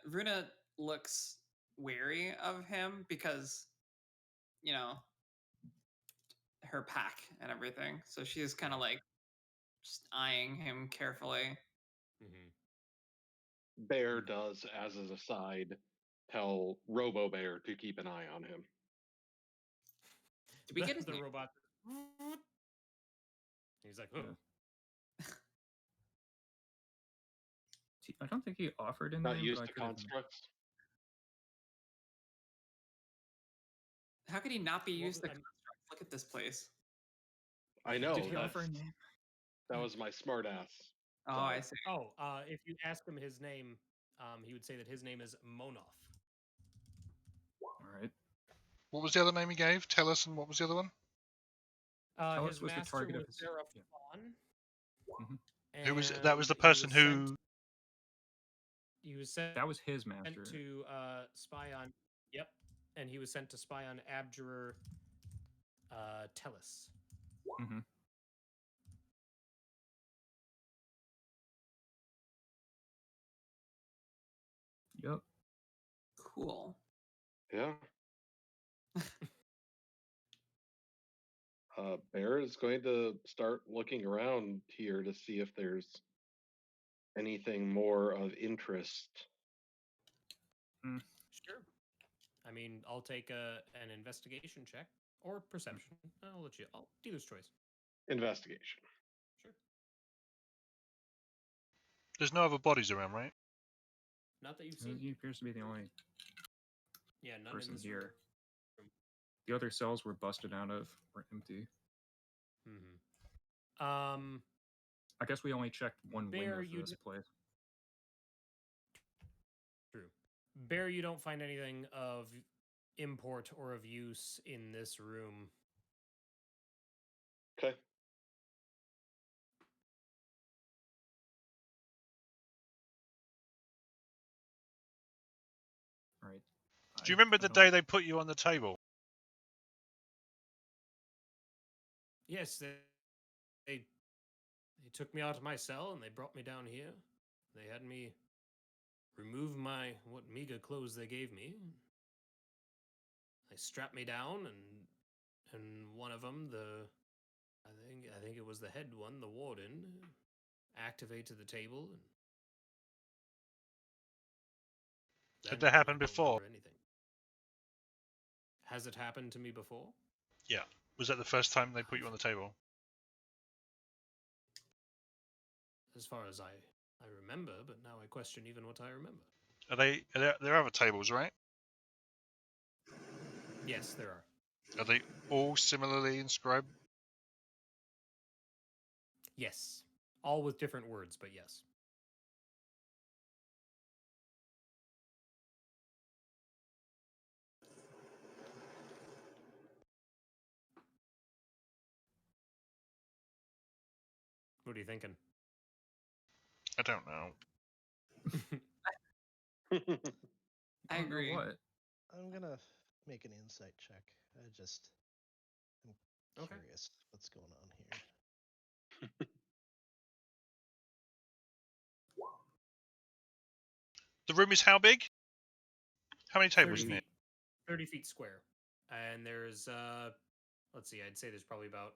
Runa looks wary of him because, you know, her pack and everything. So she's kind of like just eyeing him carefully. Mm-hmm. Bear does, as an aside, tell Robo Bear to keep an eye on him. Did we get his the name? robot? He's like, "Oh, Yeah. I don't think he offered a Not name, used but I to could have. constructs. How could he not be used to I'm- constructs? Look at this place. I know. Did he offer a name? That was my smart ass. Oh, I see. Oh, if you ask him his name, he would say that his name is Monoth. All right. What was the other name he gave? Tell us, and what was the other one? His was the master target of was his- Seraphon. Mhm. Who was that? Was the person who? He was sent. That was his Sent master. to spy on. Yep, and he was sent to spy on Abjurer Tellus. Mm-hmm. Yep. Cool. Yeah. Bear is going to start looking around here to see if there's anything more of interest. Sure. I mean, I'll take an investigation check or perception. I'll let you. Dealer's choice. Investigation. Sure. There's no other bodies around, right? Not that you've seen. He appears to be the only Yeah, none person in this here. room. The other cells were busted out of, were empty. Mm-hmm. I guess we only checked one Bear, window for this place. True. Bear, you don't find anything of import or of use in this room. Okay. All right. Do you remember the day they put you on the table? Yes, they took me out of my cell and they brought me down here. They had me remove what meager clothes they gave me. They strapped me down and one of them, I think it was the head one, the warden, activated the table. And Did that happen I don't before? remember anything. Has it happened to me before? Yeah. Was that the first time they put you on the table? As far as I remember, but now I question even what I remember. There are other tables, right? Yes, there are. Are they all similarly inscribed? Yes. All with different words, but yes. What are you thinking? I don't know. I agree. What? I'm gonna make an insight check. I just Okay. Curious what's going on here. The room is how big? How many tables 30 in feet. it? 30 feet square. And there's let's see, I'd say there's probably about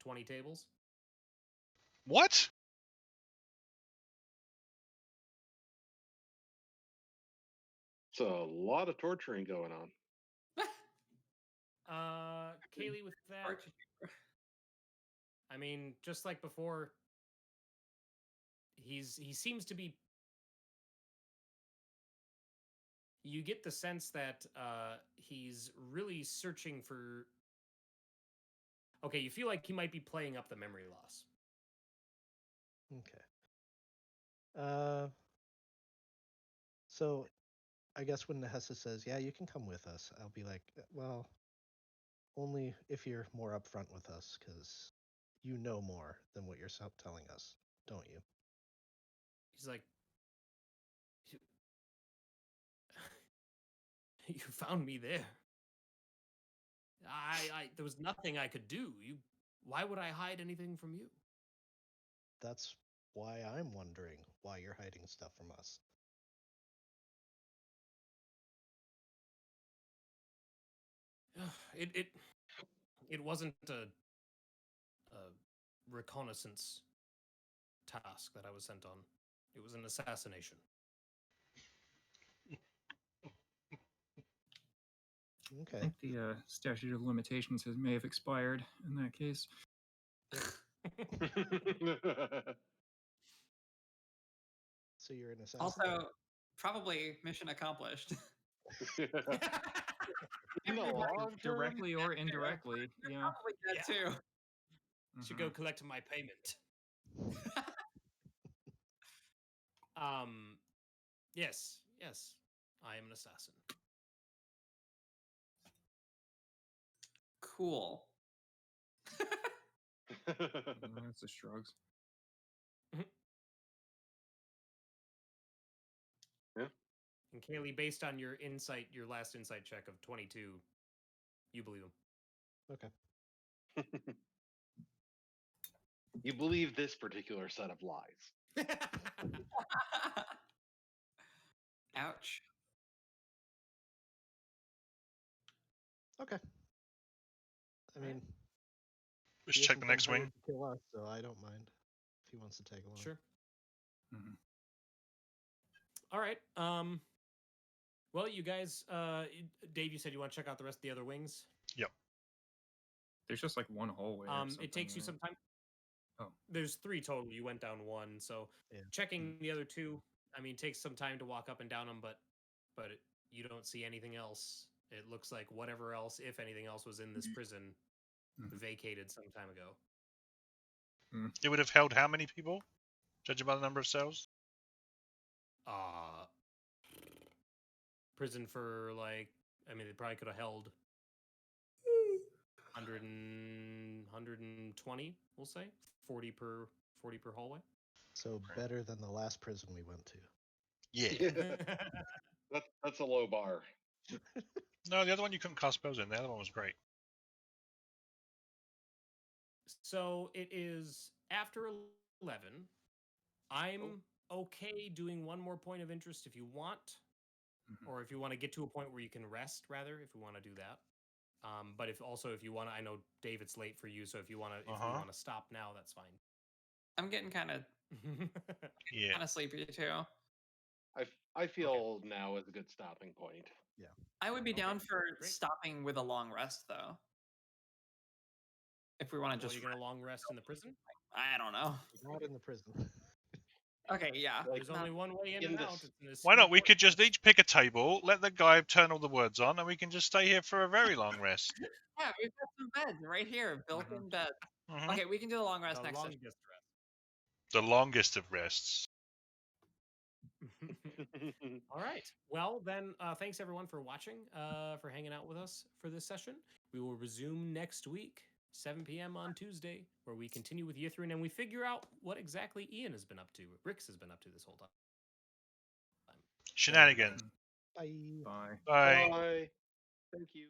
20 tables. What? It's a lot of torturing going on. Kaylee, with that, I mean, just like before, he seems to be. You get the sense that he's really searching for. Okay, you feel like he might be playing up the memory loss. Okay. So I guess when Nehessa says, "Yeah, you can come with us," I'll be like, "Well, only if you're more upfront with us, because you know more than what you're telling us, don't you?" He's like, "You found me there. There was nothing I could do. Why would I hide anything from you?" That's why I'm wondering why you're hiding stuff from us. It wasn't a reconnaissance task that I was sent on. It was an assassination. I Okay. think the statute of limitations may have expired in that case. So you're an assassin? Also, probably mission accomplished. In the long term, Directly or indirectly, yeah. Probably that Yeah. too. Should go collect my payment. Yes, I am an assassin. Cool. That's the shrugs. Yeah. And Kaylee, based on your last insight check of 22, you believe him. Okay. You believe this particular set of lies. Ouch. Okay. I mean, Let's he check hasn't the been next hired wing. to kill us, so I don't mind if he wants to tag along. Sure. Mm-hmm. All right. Well, you guys, Dave, you said you want to check out the rest of the other wings. Yep. There's just like one hallway. It takes you some time. Oh. There's 3 total. You went down 1, so Yeah. checking the other 2, I mean, takes some time to walk up and down them, but you don't see anything else. It looks like whatever else, if anything else, was in this prison vacated some time ago. It would have held how many people, judging by the number of cells? Prison for like, I mean, they probably could have held 120, we'll say 40 per hallway. So better than the last prison we went to. Yeah. That's a low bar. No, the other one you couldn't cast spells in. The other one was great. So it is after 11. I'm okay doing one more point of interest if you want, or if you want to get to a point where you can rest, rather, if we want to do that. But if you want to, I know Dave, it's late for you, so if you want to, if you want to stop now, that's fine. I'm getting kind of sleepy too. I feel now is a good stopping point. Yeah. I would be down for stopping with a long rest, though. If we want to just. Are you going to long rest in the prison? I don't know. Not in the prison. Okay, yeah. There's only one way in and out. Why not? We could just each pick a table, let the guy turn all the words on, and we can just stay here for a very long rest. Yeah, we've got some beds right here, built-in bed. Okay, we can do the long rest next session. The longest of rests. All right. Well, then, thanks everyone for watching, for hanging out with us for this session. We will resume next week, 7 p.m. on Tuesday, where we continue with Yithrin and we figure out what exactly Ian has been up to, Rix has been up to this whole time. Shenanigans. Bye. Bye. Bye. Thank you.